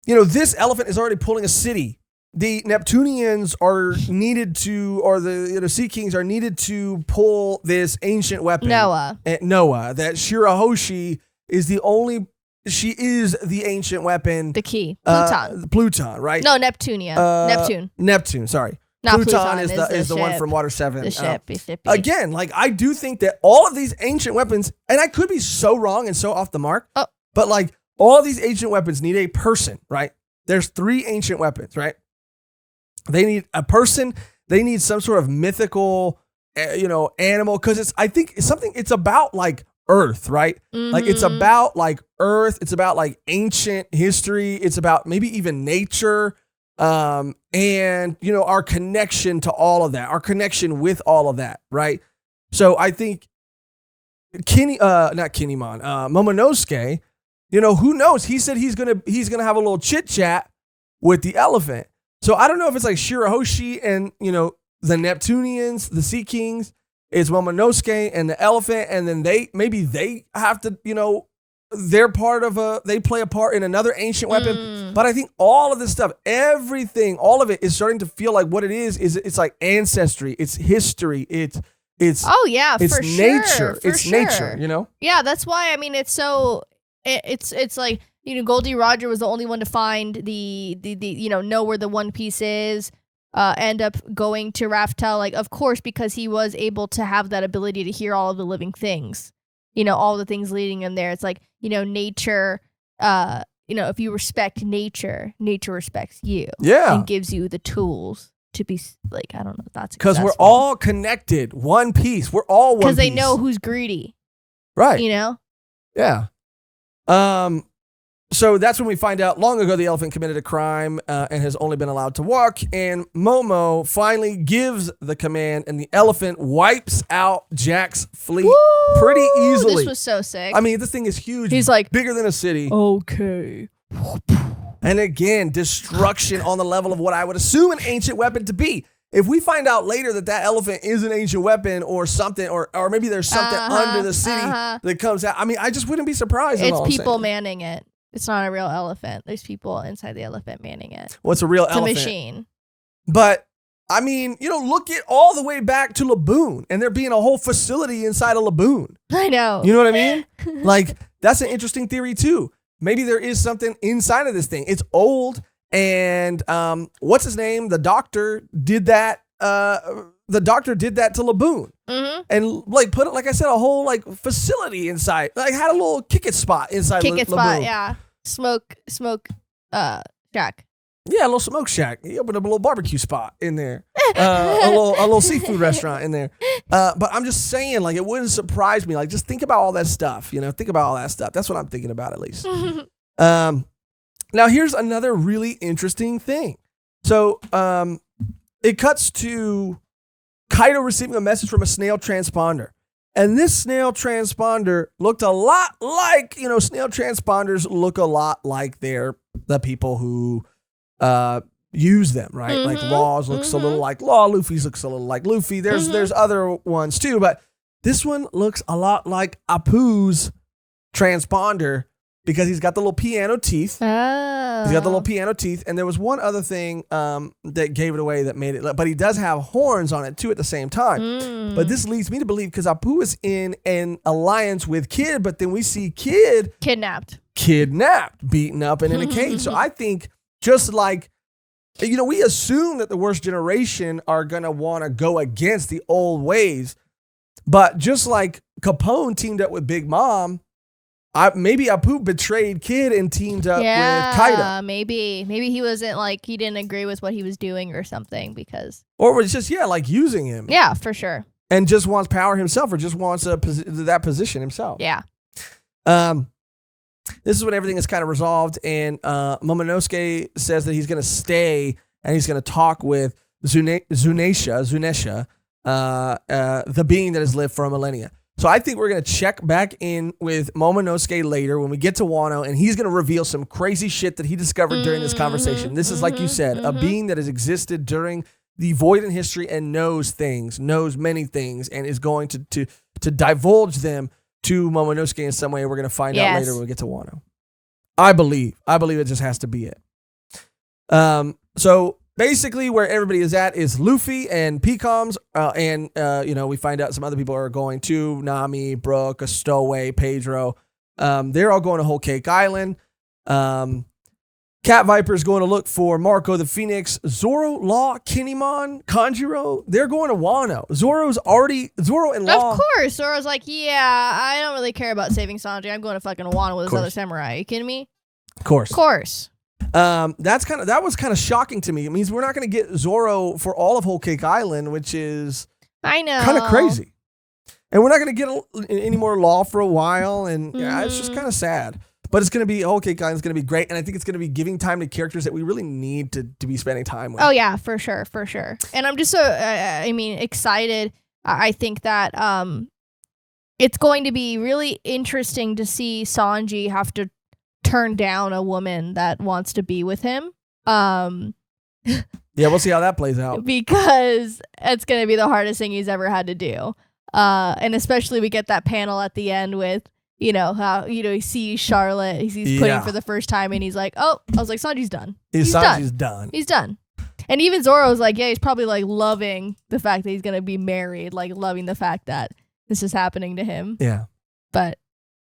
elephant is already pulling a city. The Neptunians are needed to, or the Sea Kings are needed to pull this ancient weapon. Noah. That Shirahoshi is she is the ancient weapon. The key. Pluton. Pluton, right? No, Neptune. Neptune, sorry. Not Pluton is the one from Water 7. The ship. Again, I do think that all of these ancient weapons, and I could be so wrong and so off the mark, but all of these ancient weapons need a person, right? There's 3 ancient weapons, right? They need a person. They need some sort of mythical, animal, because it's about Earth, right? Mm-hmm. It's about Earth. It's about ancient history. It's about maybe even nature. And our connection to all of that, our connection with all of that, right? So I think Momonosuke, who knows? He said he's gonna have a little chit chat with the elephant. So I don't know if it's Shirahoshi and the Neptunians, the Sea Kings. It's Momonosuke and the elephant, and then they have to they play a part in another ancient weapon. But I think all of this stuff, everything, all of it is starting to feel like what it is it's like ancestry, it's history, it's oh yeah, it's for nature, sure, it's nature, Yeah, that's why, I mean, it's so it's like, Goldie Roger was the only one to find the know where the One Piece is, end up going to Raftel, of course, because he was able to have that ability to hear all of the living things. All the things leading him there. It's nature, if you respect nature, nature respects you. Yeah. And gives you the tools to be, I don't know, that's because we're all connected. One piece. We're all one piece. Because they know who's greedy. Right. Yeah. So that's when we find out long ago the elephant committed a crime and has only been allowed to walk. And Momo finally gives the command, and the elephant wipes out Jack's fleet pretty easily. This was so sick. I mean, this thing is huge. He's like, bigger than a city. Okay. And again, destruction on the level of what I would assume an ancient weapon to be. If we find out later that elephant is an ancient weapon or something, or maybe there's something under the city that comes out, I mean, I just wouldn't be surprised. It's people manning it. It's not a real elephant. There's people inside the elephant manning it. What's a real elephant? It's a machine. But, I mean, look at all the way back to Laboon and there being a whole facility inside of Laboon. I know. You know what I mean? Like, that's an interesting theory, too. Maybe there is something inside of this thing. It's old. And what's his name? The doctor did that. The doctor did that to Laboon, and like put it, like I said, a whole like facility inside. Like had a little kick it spot inside. Spot, yeah. Smoke, shack. Yeah, a little smoke shack. He opened up a little barbecue spot in there. A little seafood restaurant in there. But I'm just saying, like, it wouldn't surprise me. Like, just think about all that stuff. Think about all that stuff. That's what I'm thinking about, at least. Now, here's another really interesting thing. So, it cuts to Kaido receiving a message from a Snail transponder. And this Snail transponder looked a lot like, Snail transponders look a lot like the people who use them, right? Like Law's looks a little like Law, Luffy's looks a little like Luffy. There's other ones too, but this one looks a lot like Apu's transponder because he's got the little piano teeth. He's got the little piano teeth. And there was one other thing that gave it away that made it, but he does have horns on it too at the same time. But this leads me to believe because Apu is in an alliance with Kid, but then we see Kid kidnapped, beaten up and in a cage. So I think just like, we assume that the worst generation are going to want to go against the old ways. But just like Capone teamed up with Big Mom, maybe Apu betrayed Kid and teamed up with Kaido. Maybe he wasn't like, he didn't agree with what he was doing or something because. Or was just, like using him. Yeah, for sure. And just wants power himself or just wants that position himself. Yeah. This is when everything is kind of resolved and Momonosuke says that he's going to stay and he's going to talk with Zunesha, the being that has lived for a millennia. So I think we're going to check back in with Momonosuke later when we get to Wano, and he's going to reveal some crazy shit that he discovered during this conversation. This is, like you said, a being that has existed during the void in history and knows many things, and is going to divulge them to Momonosuke in some way. We're going to find out later when we get to Wano. I believe it just has to be it. So basically, where everybody is at is Luffy and Peacoms, and we find out some other people are going too. Nami, Brooke, a Stowaway, Pedro. They're all going to Whole Cake Island. Cat Viper's going to look for Marco the Phoenix. Zoro, Law, Kinemon, Kanjiro, they're going to Wano. Zoro and Law. Of course, Zoro's like, yeah, I don't really care about saving Sanji. I'm going to fucking Wano with this other samurai. Are you kidding me? Of course. That was kind of shocking to me. It means we're not going to get Zoro for all of Whole Cake Island, which is kind of crazy. And we're not going to get any more Law for a while, and it's just kind of sad. But it's going to be, Whole Cake Island is going to be great, and I think it's going to be giving time to characters that we really need to be spending time with. Oh yeah, for sure. And I'm just so excited. I think that it's going to be really interesting to see Sanji have to turn down a woman that wants to be with him. Yeah, we'll see how that plays out. Because it's going to be the hardest thing he's ever had to do. And especially we get that panel at the end with, how, he sees Charlotte, he sees Pudding for the first time, and he's like, oh, I was like, Sanji's done. Sanji's done. He's done. And even Zoro's like, yeah, he's probably like loving the fact that he's going to be married, like loving the fact that this is happening to him. Yeah. But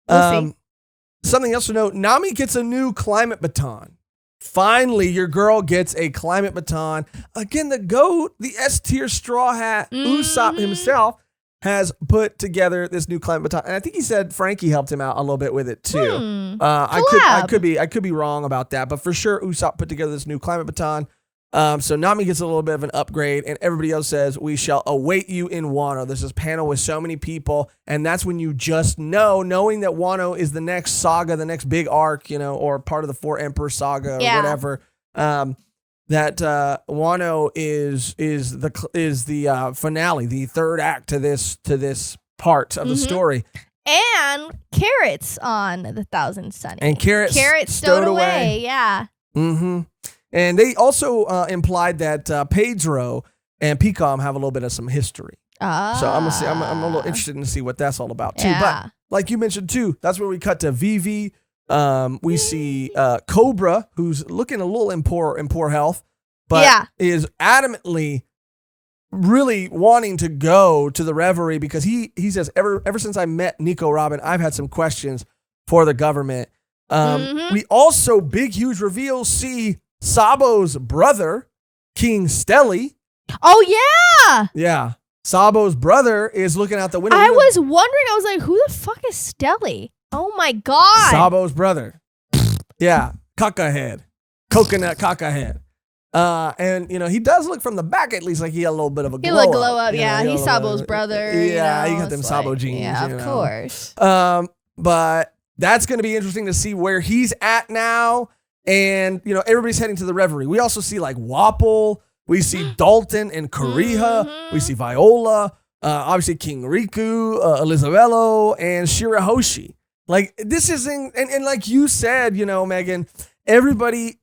we'll see. Something else to note, Nami gets a new climate baton. Finally, your girl gets a climate baton. Again, the GOAT, the S-tier straw hat, Usopp himself, has put together this new climate baton. And I think he said Frankie helped him out a little bit with it too. I could be wrong about that, but for sure Usopp put together this new climate baton. So Nami gets a little bit of an upgrade, and everybody else says, we shall await you in Wano. There's this panel with so many people, and that's when you just knowing that Wano is the next saga, the next big arc, or part of the Four Emperor saga or whatever. That Wano is the finale, the third act to this part of the story. And Carrot's on the Thousand Sunny. And Carrot stowed away. Yeah. Mm-hmm. And they also implied that Pedro and Picom have a little bit of some history. So I'm a little interested to see what that's all about too. Yeah. But like you mentioned too, that's where we cut to Vivi. We see Cobra, who's looking a little in poor health, but is adamantly really wanting to go to the Reverie because he says ever since I met Nico Robin, I've had some questions for the government. We also, big huge reveal, see Sabo's brother, King Stelly. Oh yeah. Yeah. Sabo's brother is looking out the window. I was wondering, I was like, who the fuck is Stelly? Oh my god. Sabo's brother. Yeah. Caca head. Coconut caca head. And he does look from the back at least like he had a little bit of a glow up. He looked glow up, yeah. He's Sabo's brother. Yeah, he got them Sabo genes. Yeah, of course. But that's going to be interesting to see where he's at now. And, everybody's heading to the Reverie. We also see like Wapple. We see Dalton and Kariha. We see Viola. Obviously King Riku, Elizabello, and Shirahoshi. Like this isn't, and like you said, Mehgan, everybody,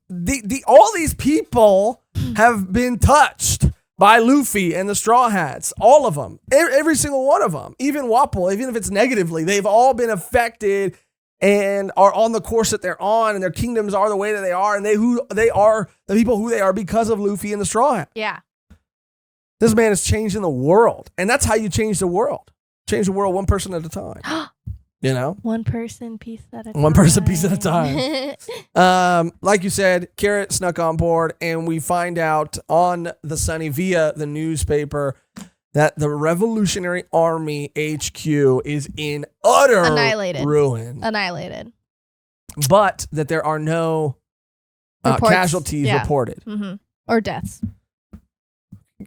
all these people have been touched by Luffy and the Straw Hats. All of them. Every single one of them. Even Wapple, even if it's negatively, they've all been affected and are on the course that they're on, and their kingdoms are the way that they are, and they are the people who they are because of Luffy and the Straw Hat. Yeah. This man is changing the world. And that's how you change the world. Change the world one person at a time. One person piece at a time. One person piece at a time. Like you said, Carrot snuck on board, and we find out on the Sunny via the newspaper that the Revolutionary Army HQ is in utter ruin. Annihilated. But that there are no casualties reported. Mm-hmm. Or deaths.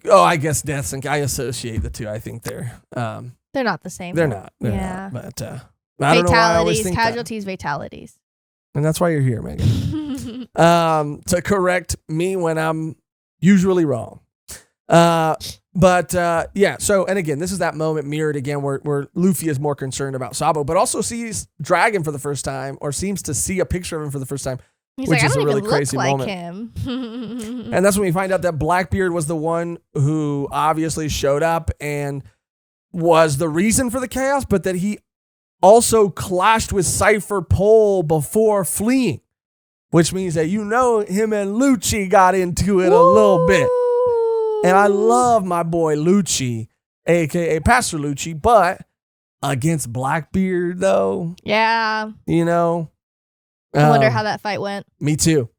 Oh, I guess deaths, and I associate the two. I think they're not the same. They're not. But I don't know why I always think casualties, fatalities. And that's why you're here, Mehgan. To correct me when I'm usually wrong. So, and again, this is that moment mirrored again where Luffy is more concerned about Sabo, but also sees Dragon for the first time, or seems to see a picture of him for the first time. He's which like, is I don't a really even crazy look like moment. Him. And that's when we find out that Blackbeard was the one who obviously showed up and was the reason for the chaos, but that he also clashed with Cypher Pole before fleeing, which means that him and Lucci got into it a little bit. And I love my boy Lucci, a.k.a. Pastor Lucci, but against Blackbeard, though. Yeah. I wonder how that fight went. Me too.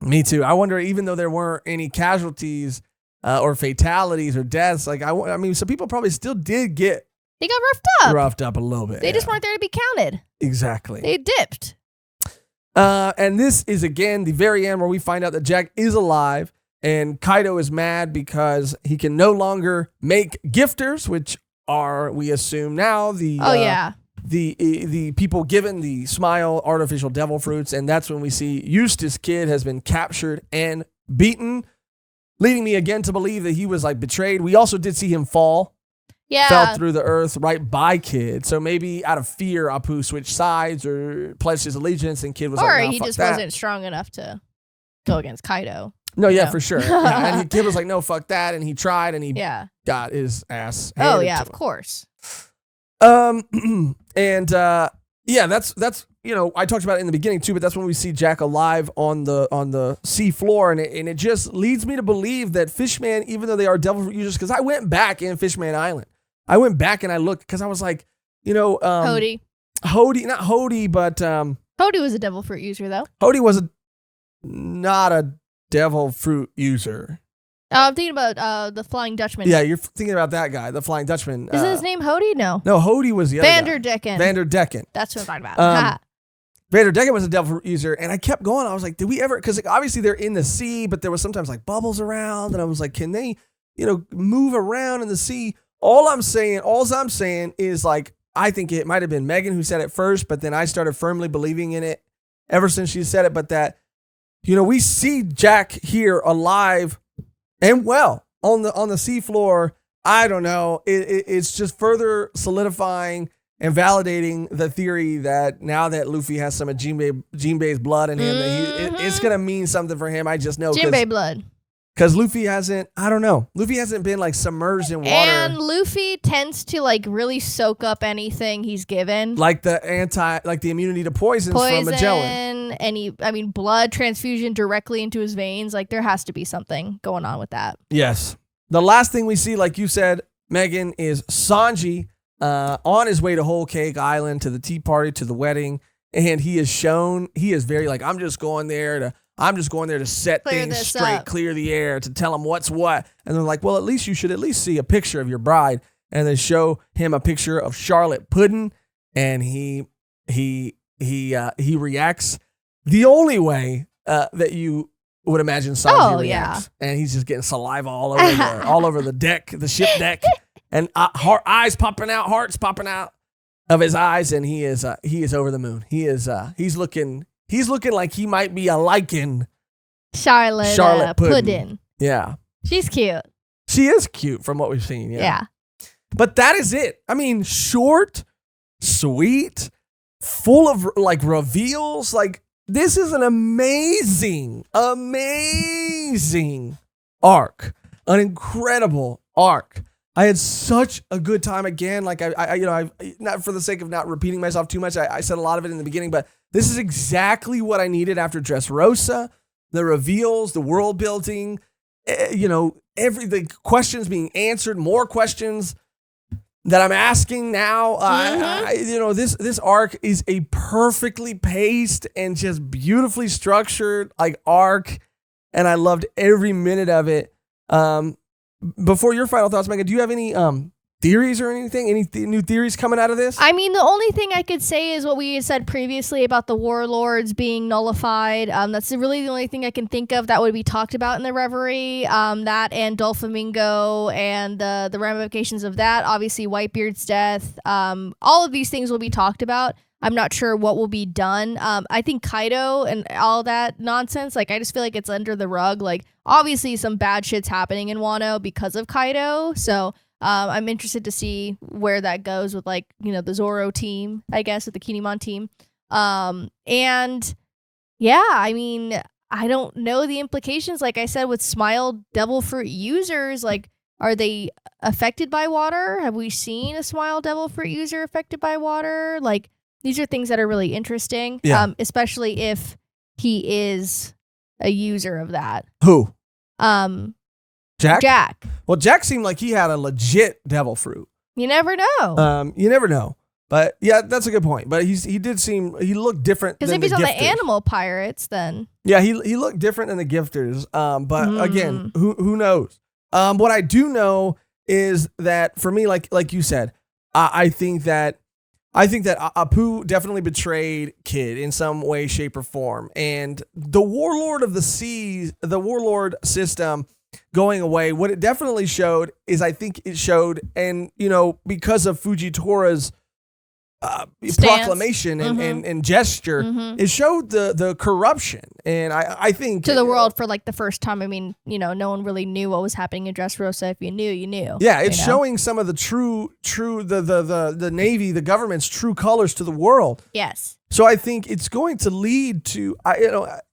I wonder, even though there weren't any casualties or fatalities or deaths, like I mean, some people probably still did get. They got roughed up a little bit. They just weren't there to be counted. Exactly. They dipped. And this is, again, the very end where we find out that Jack is alive, and Kaido is mad because he can no longer make gifters, which are, we assume now, the people given the Smile artificial devil fruits. And that's when we see Eustace Kid has been captured and beaten, leading me again to believe that he was like betrayed. We also did see him fall. Yeah. Fell through the earth right by Kid. So maybe out of fear, Apu switched sides or pledged his allegiance, and Kid was or like, no, he fuck just that. wasn't strong enough to go against Kaido. No, yeah, for sure. Yeah. And Kid was like, no, fuck that. And he tried, and he got his ass handed to him. Of course. That's I talked about it in the beginning too, but that's when we see Jack alive on the sea floor, and it just leads me to believe that Fishman, even though they are devil fruit users, because I went back in Fishman Island. I went back and I looked because I was like, Hody, not Hody, but Hody was a devil fruit user though. Hody was not a devil fruit user. Oh, I'm thinking about the Flying Dutchman. Yeah, you're thinking about that guy, the Flying Dutchman. Is his name Hody? No, Hody was the other Vanderdecken. Vanderdecken. That's what I'm talking about. Vanderdecken was a devil fruit user, and I kept going. I was like, did we ever? Because obviously they're in the sea, but there was sometimes like bubbles around, and I was like, can they, move around in the sea? All I'm saying is like, I think it might have been Mehgan who said it first, but then I started firmly believing in it ever since she said it. But that, we see Jack here alive and well on the seafloor. I don't know. It's just further solidifying and validating the theory that now that Luffy has some of Jinbei's blood in him, that it's gonna mean something for him. I just know Jinbei blood. Because Luffy hasn't, I don't know. Luffy hasn't been like submerged in water. And Luffy tends to like really soak up anything he's given. Like the immunity to poisons from Magellan. And blood transfusion directly into his veins. Like there has to be something going on with that. Yes. The last thing we see, like you said, Mehgan, is Sanji on his way to Whole Cake Island, to the tea party, to the wedding. And he is very like, I'm just going there to set Clear things this straight, up. clear the air, to tell him what's what. And they're like, well, at least you should at least see a picture of your bride. And they show him a picture of Charlotte Puddin', and he reacts the only way that you would imagine Sanji reacts. And he's just getting saliva all over the deck, the ship deck, and eyes popping out, hearts popping out of his eyes, and he is over the moon. He's looking like he might be a liking Charlotte Puddin'. Yeah. She's cute. She is cute from what we've seen. Yeah. But that is it. I mean, short, sweet, full of like reveals. Like, this is an amazing arc. An incredible arc. I had such a good time again. Like I not for the sake of not repeating myself too much. I said a lot of it in the beginning, but this is exactly what I needed after Dressrosa. The reveals, the world building, the questions being answered, more questions that I'm asking now. This arc is a perfectly paced and just beautifully structured like arc, and I loved every minute of it. Before your final thoughts, Mehgan, do you have any theories or anything? Any new theories coming out of this? I mean, the only thing I could say is what we had said previously about the warlords being nullified. That's really the only thing I can think of that would be talked about in the Reverie. That and Doflamingo and the ramifications of that. Obviously, Whitebeard's death. All of these things will be talked about. I'm not sure what will be done. I think Kaido and all that nonsense, like, I just feel like it's under the rug. Like, obviously some bad shit's happening in Wano because of Kaido. So I'm interested to see where that goes with, like, the Zoro team, I guess, with the Kinemon team. And yeah, I mean, I don't know the implications. Like I said, with Smile Devil Fruit users, like, are they affected by water? Have we seen a Smile Devil Fruit user affected by water? Like, these are things that are really interesting, especially if he is a user of that. Who? Jack. Jack. Well, Jack seemed like he had a legit devil fruit. You never know. You never know. But yeah, that's a good point. But he looked different than the gifters. Because if he's on the animal pirates, then. Yeah, he looked different than the gifters. But again, who knows? What I do know is that for me, like you said, I think that Apu definitely betrayed Kid in some way, shape, or form. And the Warlord of the Seas, the Warlord system going away, what it definitely showed is, I think it showed, and, because of Fujitora's proclamation and gesture, it showed the corruption. And I think to the world for like the first time. I mean, no one really knew what was happening in Dressrosa. If you knew, you knew. Yeah, it's showing some of the true the Navy, the government's true colors to the world. Yes. So I think it's going to lead to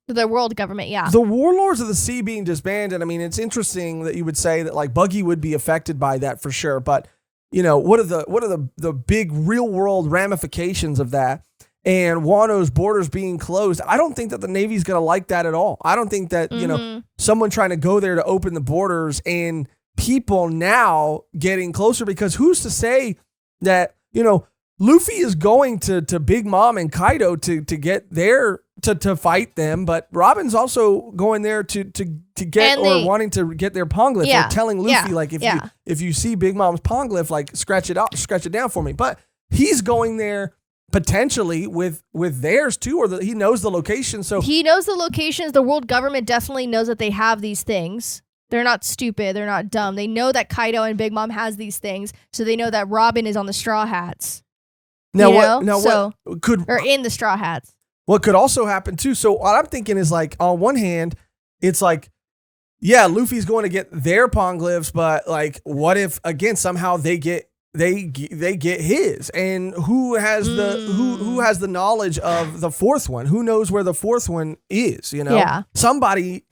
the world government, yeah. The Warlords of the Sea being disbanded. I mean, it's interesting that you would say that like Buggy would be affected by that for sure, but what are the big real world ramifications of that? And Wano's borders being closed. I don't think that the Navy's going to like that at all. I don't think that, someone trying to go there to open the borders and people now getting closer, because who's to say that, Luffy is going to Big Mom and Kaido to get there to fight them, but Robin's also going there to get wanting to get their Poneglyph, or telling Luffy if you see Big Mom's Poneglyph, like scratch it down for me. But he's going there potentially with theirs too, or he knows the location. So he knows the locations. The world government definitely knows that they have these things. They're not stupid. They're not dumb. They know that Kaido and Big Mom has these things, so they know that Robin is on the Straw Hats. Now what could or in the Straw Hats? What could also happen too? So what I'm thinking is like, on one hand, it's like, yeah, Luffy's going to get their poneglyphs, but like, what if again somehow they get his, and who has the knowledge of the fourth one? Who knows where the fourth one is? You know, yeah. Somebody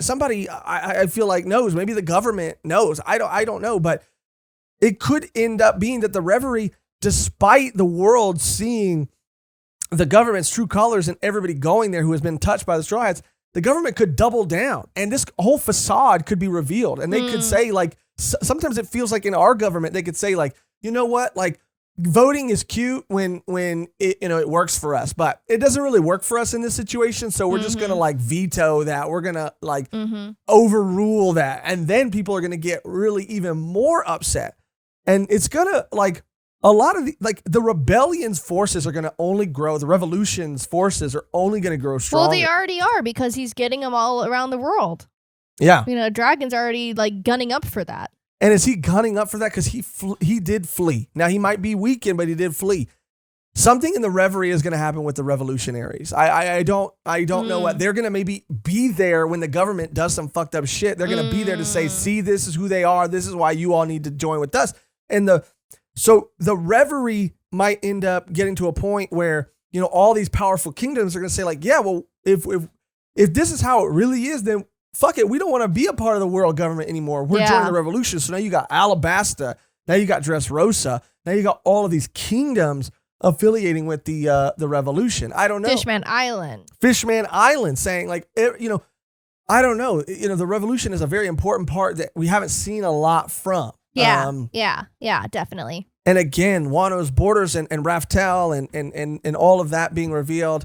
I feel like knows. Maybe the government knows. I don't know, but it could end up being that the Reverie, despite the world seeing the government's true colors and everybody going there who has been touched by the Straw Hats, the government could double down, and this whole facade could be revealed, and they could say like, sometimes it feels like in our government they could say like, you know what, like voting is cute when it, you know, it works for us, but it doesn't really work for us in this situation. So we're just going to like veto that. We're going to like overrule that. And then people are going to get really even more upset. And it's going to like a lot of the rebellion's forces are going to only grow. The revolution's forces are only going to grow stronger. Well, they already are, because he's getting them all around the world. Yeah. You know, Dragon's already like gunning up for that. And is he gunning up for that? Because he did flee. Now, he might be weakened, but he did flee. Something in the Reverie is going to happen with the revolutionaries. I don't know what. They're going to maybe be there when the government does some fucked up shit. They're going to be there to say, see, this is who they are. This is why you all need to join with us. And so the Reverie might end up getting to a point where, you know, all these powerful kingdoms are going to say like, yeah, well, if this is how it really is, then fuck it, we don't want to be a part of the world government anymore. We're joining the revolution. So now you got Alabasta, now you got Dressrosa, now you got all of these kingdoms affiliating with the revolution. I don't know. Fishman Island saying like, you know, I don't know. You know, the revolution is a very important part that we haven't seen a lot from. Yeah, definitely. And again, Wano's borders and Raftel and all of that being revealed.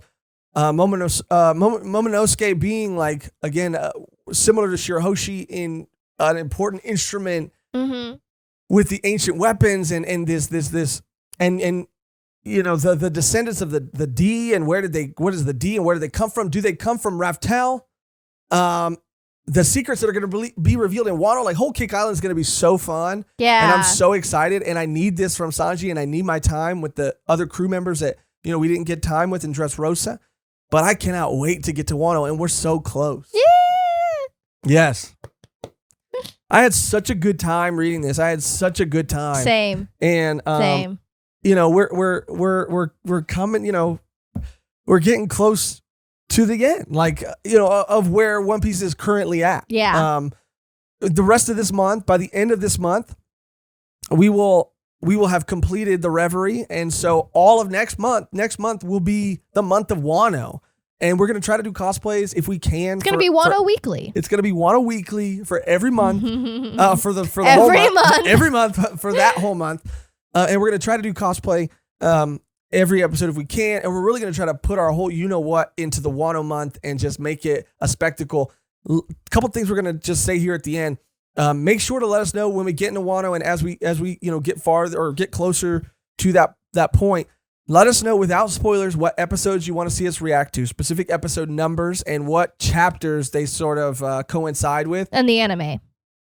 Momonosuke being like, again, similar to Shirahoshi in an important instrument with the ancient weapons and this and you know, the descendants of the D, and what is the D and where do they come from? Do they come from Raftel? The secrets that are going to be revealed in Wano, like Whole Cake Island is going to be so fun. Yeah. And I'm so excited, and I need this from Sanji, and I need my time with the other crew members that, you know, we didn't get time with in Dressrosa. But I cannot wait to get to Wano, and we're so close. Yeah. Yes. I had such a good time reading this. I had such a good time. Same. And Same. You know, we're coming. You know, we're getting close to the end. Like, you know, of where One Piece is currently at. Yeah. The rest of this month, by the end of this month, we will have completed the Reverie. And so all of next month will be the month of Wano. And we're going to try to do cosplays if we can. It's going to be Wano Weekly. It's going to be Wano Weekly for every month. For the every whole month. Every month for that whole month. And we're going to try to do cosplay every episode if we can. And we're really going to try to put our whole you-know-what into the Wano month and just make it a spectacle. A couple things we're going to just say here at the end. Make sure to let us know when we get into Wano, and as we you know, get farther or get closer to that point, let us know without spoilers what episodes you want to see us react to, specific episode numbers, and what chapters they sort of coincide with. And the anime.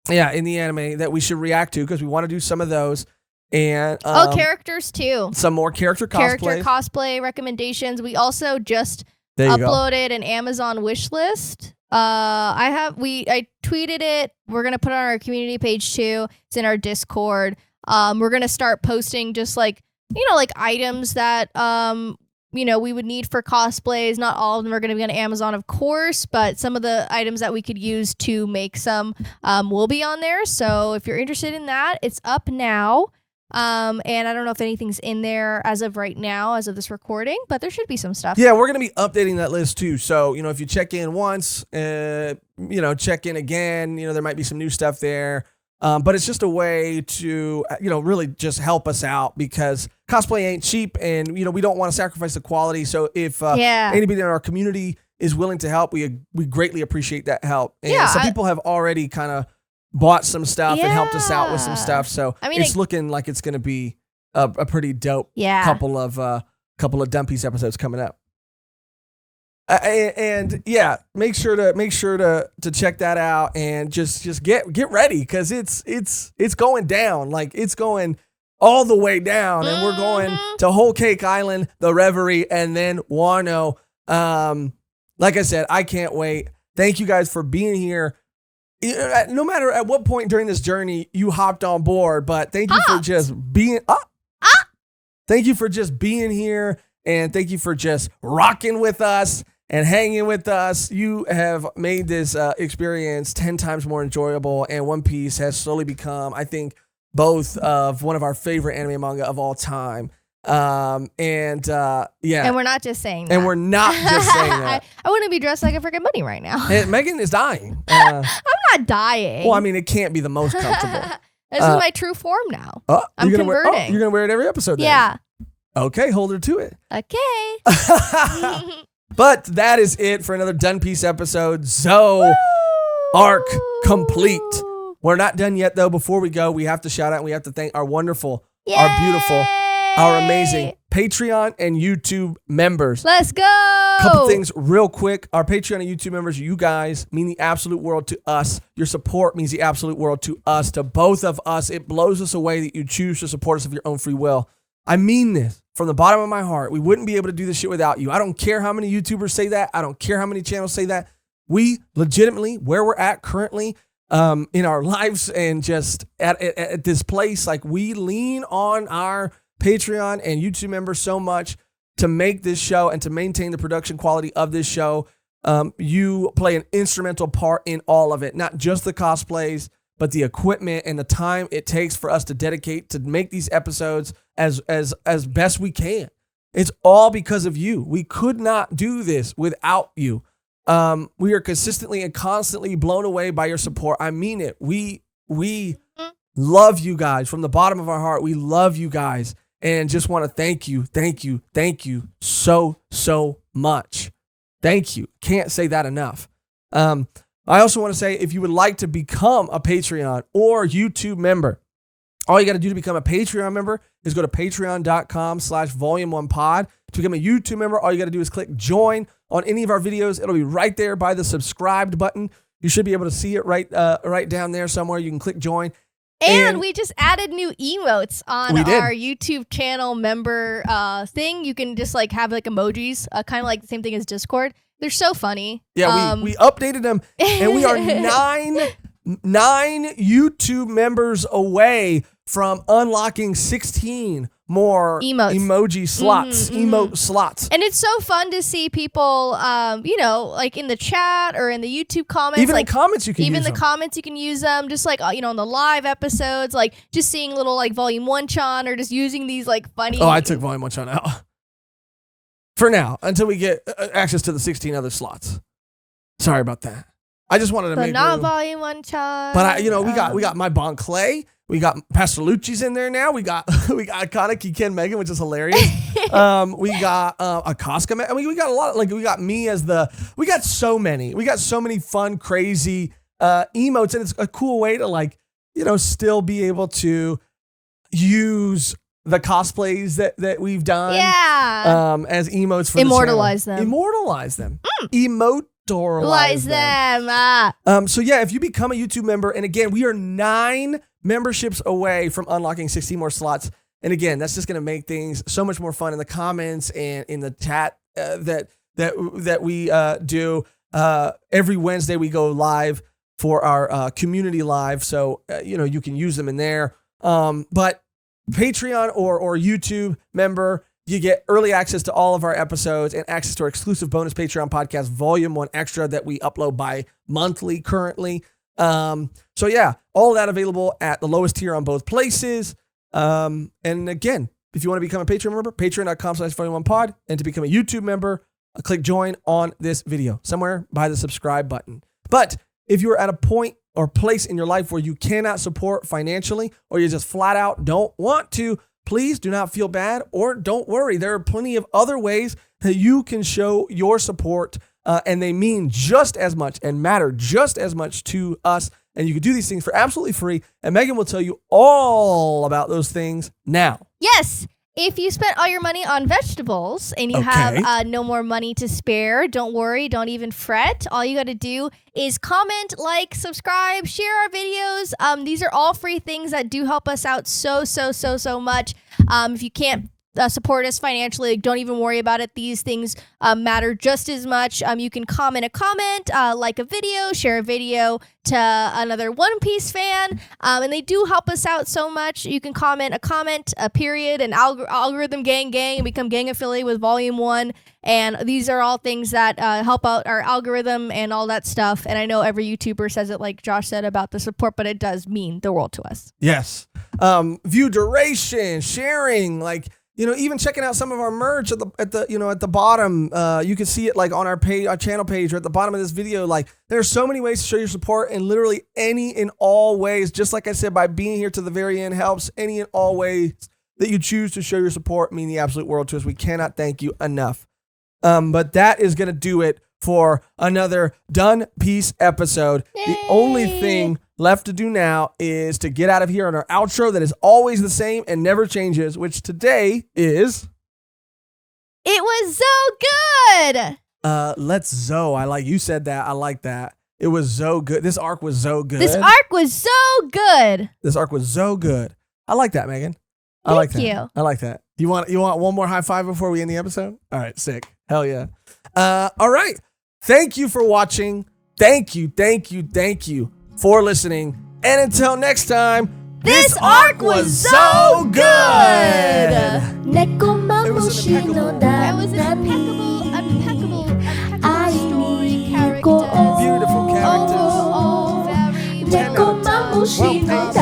Yeah, in the anime that we should react to, because we want to do some of those. And characters too. Some more character cosplay recommendations. We also just uploaded an Amazon wish list. I tweeted it. We're gonna put it on our community page too. It's in our Discord. We're gonna start posting just like, you know, like items that you know, we would need for cosplays. Not all of them are gonna be on Amazon, of course, but some of the items that we could use to make some will be on there. So if you're interested in that, it's up now. And I don't know if anything's in there as of right now, as of this recording, but there should be some stuff. Yeah, we're going to be updating that list too. So, you know, if you check in once, you know, check in again, you know, there might be some new stuff there. But it's just a way to, you know, really just help us out, because cosplay ain't cheap, and, you know, we don't want to sacrifice the quality. So if anybody in our community is willing to help, we greatly appreciate that help. And some people have already kind of bought some stuff and helped us out with some stuff. So I mean, it's looking like it's going to be a pretty dope couple of couple of One Piece episodes coming up. And yeah, make sure to check that out and just get ready because it's going down. Like it's going all the way down, and we're going to Whole Cake Island, the Reverie, and then Wano. Like I said, I can't wait. Thank you guys for being here. No matter at what point during this journey you hopped on board, but thank you for just being. Thank you for just being here, and thank you for just rocking with us and hanging with us. You have made this experience 10 times more enjoyable, and One Piece has slowly become, I think, both of one of our favorite anime and manga of all time. Yeah. And we're not just saying that. And we're not just saying that. I wouldn't be dressed like a freaking bunny right now. Mehgan is dying. I'm not dying. Well, I mean, it can't be the most comfortable. This is my true form now. I'm converting. You're going to wear it every episode then? Yeah. Okay, hold her to it. Okay. But that is it for another One Piece episode. Zou Arc complete. We're not done yet, though. Before we go, we have to shout out and we have to thank our wonderful, our beautiful, our amazing Patreon and YouTube members. Let's go. Couple things real quick. Our Patreon and YouTube members, you guys mean the absolute world to us. Your support means the absolute world to us, to both of us. It blows us away that you choose to support us of your own free will. I mean this from the bottom of my heart. We wouldn't be able to do this shit without you. I don't care how many YouTubers say that. I don't care how many channels say that. We legitimately, where we're at currently in our lives and just at this place, like we lean on our Patreon and YouTube members so much to make this show and to maintain the production quality of this show. You play an instrumental part in all of it, not just the cosplays, but the equipment and the time it takes for us to dedicate to make these episodes as best we can. It's all because of you. We could not do this without you. We are consistently and constantly blown away by your support. I mean it. We love you guys from the bottom of our heart. We love you guys and just want to thank you so much. Thank you. Can't say that enough. I also want to say, if you would like to become a Patreon or YouTube member, all you got to do to become a Patreon member is go to patreon.com/volume1pod. To become a YouTube member, all you got to do is click join on any of our videos. It'll be right there by the subscribed button. You should be able to see it right down there somewhere. You can click join. And we just added new emotes on our YouTube channel member thing. You can just like have like emojis, kind of like the same thing as Discord. They're so funny. Yeah, we updated them, and we are nine YouTube members away from unlocking 16 more emoji slots, emote slots. And it's so fun to see people, like in the chat or in the YouTube comments. Even in comments, you can use them. Even the comments, you can use them. Just like, in the live episodes, like just seeing little like Volume 1-chan or just using these like funny. Oh, I took Volume 1-chan out. For now, until we get access to the 16 other slots. Sorry about that. I just wanted to make not room. Volume 1-chan. But we got my Bon Clay. We got Pastor Lucci's in there now. We got Kaneki Ken Mehgan, which is hilarious. We got a Casca. I mean, we got a lot. Like we got me as we got so many. We got so many fun, crazy emotes, and it's a cool way to still be able to use the cosplays that we've done, as emotes for immortalize the channel. Immortalize them. Immortalize them. So yeah, if you become a YouTube member, and again, we are 9 memberships away from unlocking 16 more slots. And again, that's just going to make things so much more fun in the comments and in the chat that we do. Every Wednesday we go live for our community live, so you can use them in there. But Patreon or YouTube member, you get early access to all of our episodes and access to our exclusive bonus Patreon podcast, Volume 1 Extra, that we upload bi-monthly currently. So yeah, all of that available at the lowest tier on both places. And again, if you want to become a Patreon member, patreon.com/volume1pod. And to become a YouTube member, click join on this video, somewhere by the subscribe button. But if you're at a point or place in your life where you cannot support financially, or you just flat out don't want to, please do not feel bad or don't worry. There are plenty of other ways that you can show your support, and they mean just as much and matter just as much to us. And you can do these things for absolutely free. And Mehgan will tell you all about those things now. Yes. if you spent all your money on vegetables and you Okay. have no more money to spare, don't worry, don't even fret. All you got to do is comment, like, subscribe, share our videos. These are all free things that do help us out so much. If you can't support us financially, don't even worry about it. These things matter just as much. You can comment a comment, like a video, share a video to another One Piece fan, and they do help us out so much. You can comment a comment, a period, an algorithm gang, and become gang affiliate with Volume 1. And these are all things that help out our algorithm and all that stuff. And I know every YouTuber says it, like Josh said, about the support, but it does mean the world to us. Yes. View duration, sharing, like, even checking out some of our merch at the bottom. You can see it like on our page, our channel page, or at the bottom of this video. Like, there are so many ways to show your support, and literally any and all ways. Just like I said, by being here to the very end helps. Any and all ways that you choose to show your support mean the absolute world to us. We cannot thank you enough. But that is gonna do it for another Done Piece episode. Yay. The only thing left to do now is to get out of here on our outro that is always the same and never changes, which today is... It was so good! Let's Zou. I like you said that. I like that. It was so good. This arc was so good. This arc was so good. This arc was so good. I like that, Megan. I like that. Thank you. I like that. You want one more high five before we end the episode? All right, sick. Hell yeah. All right. Thank you for watching. Thank you for listening. And until next time, this arc was so good. That was an impeccable story, characters. Beautiful characters. Oh, very 10 out of 10. Well,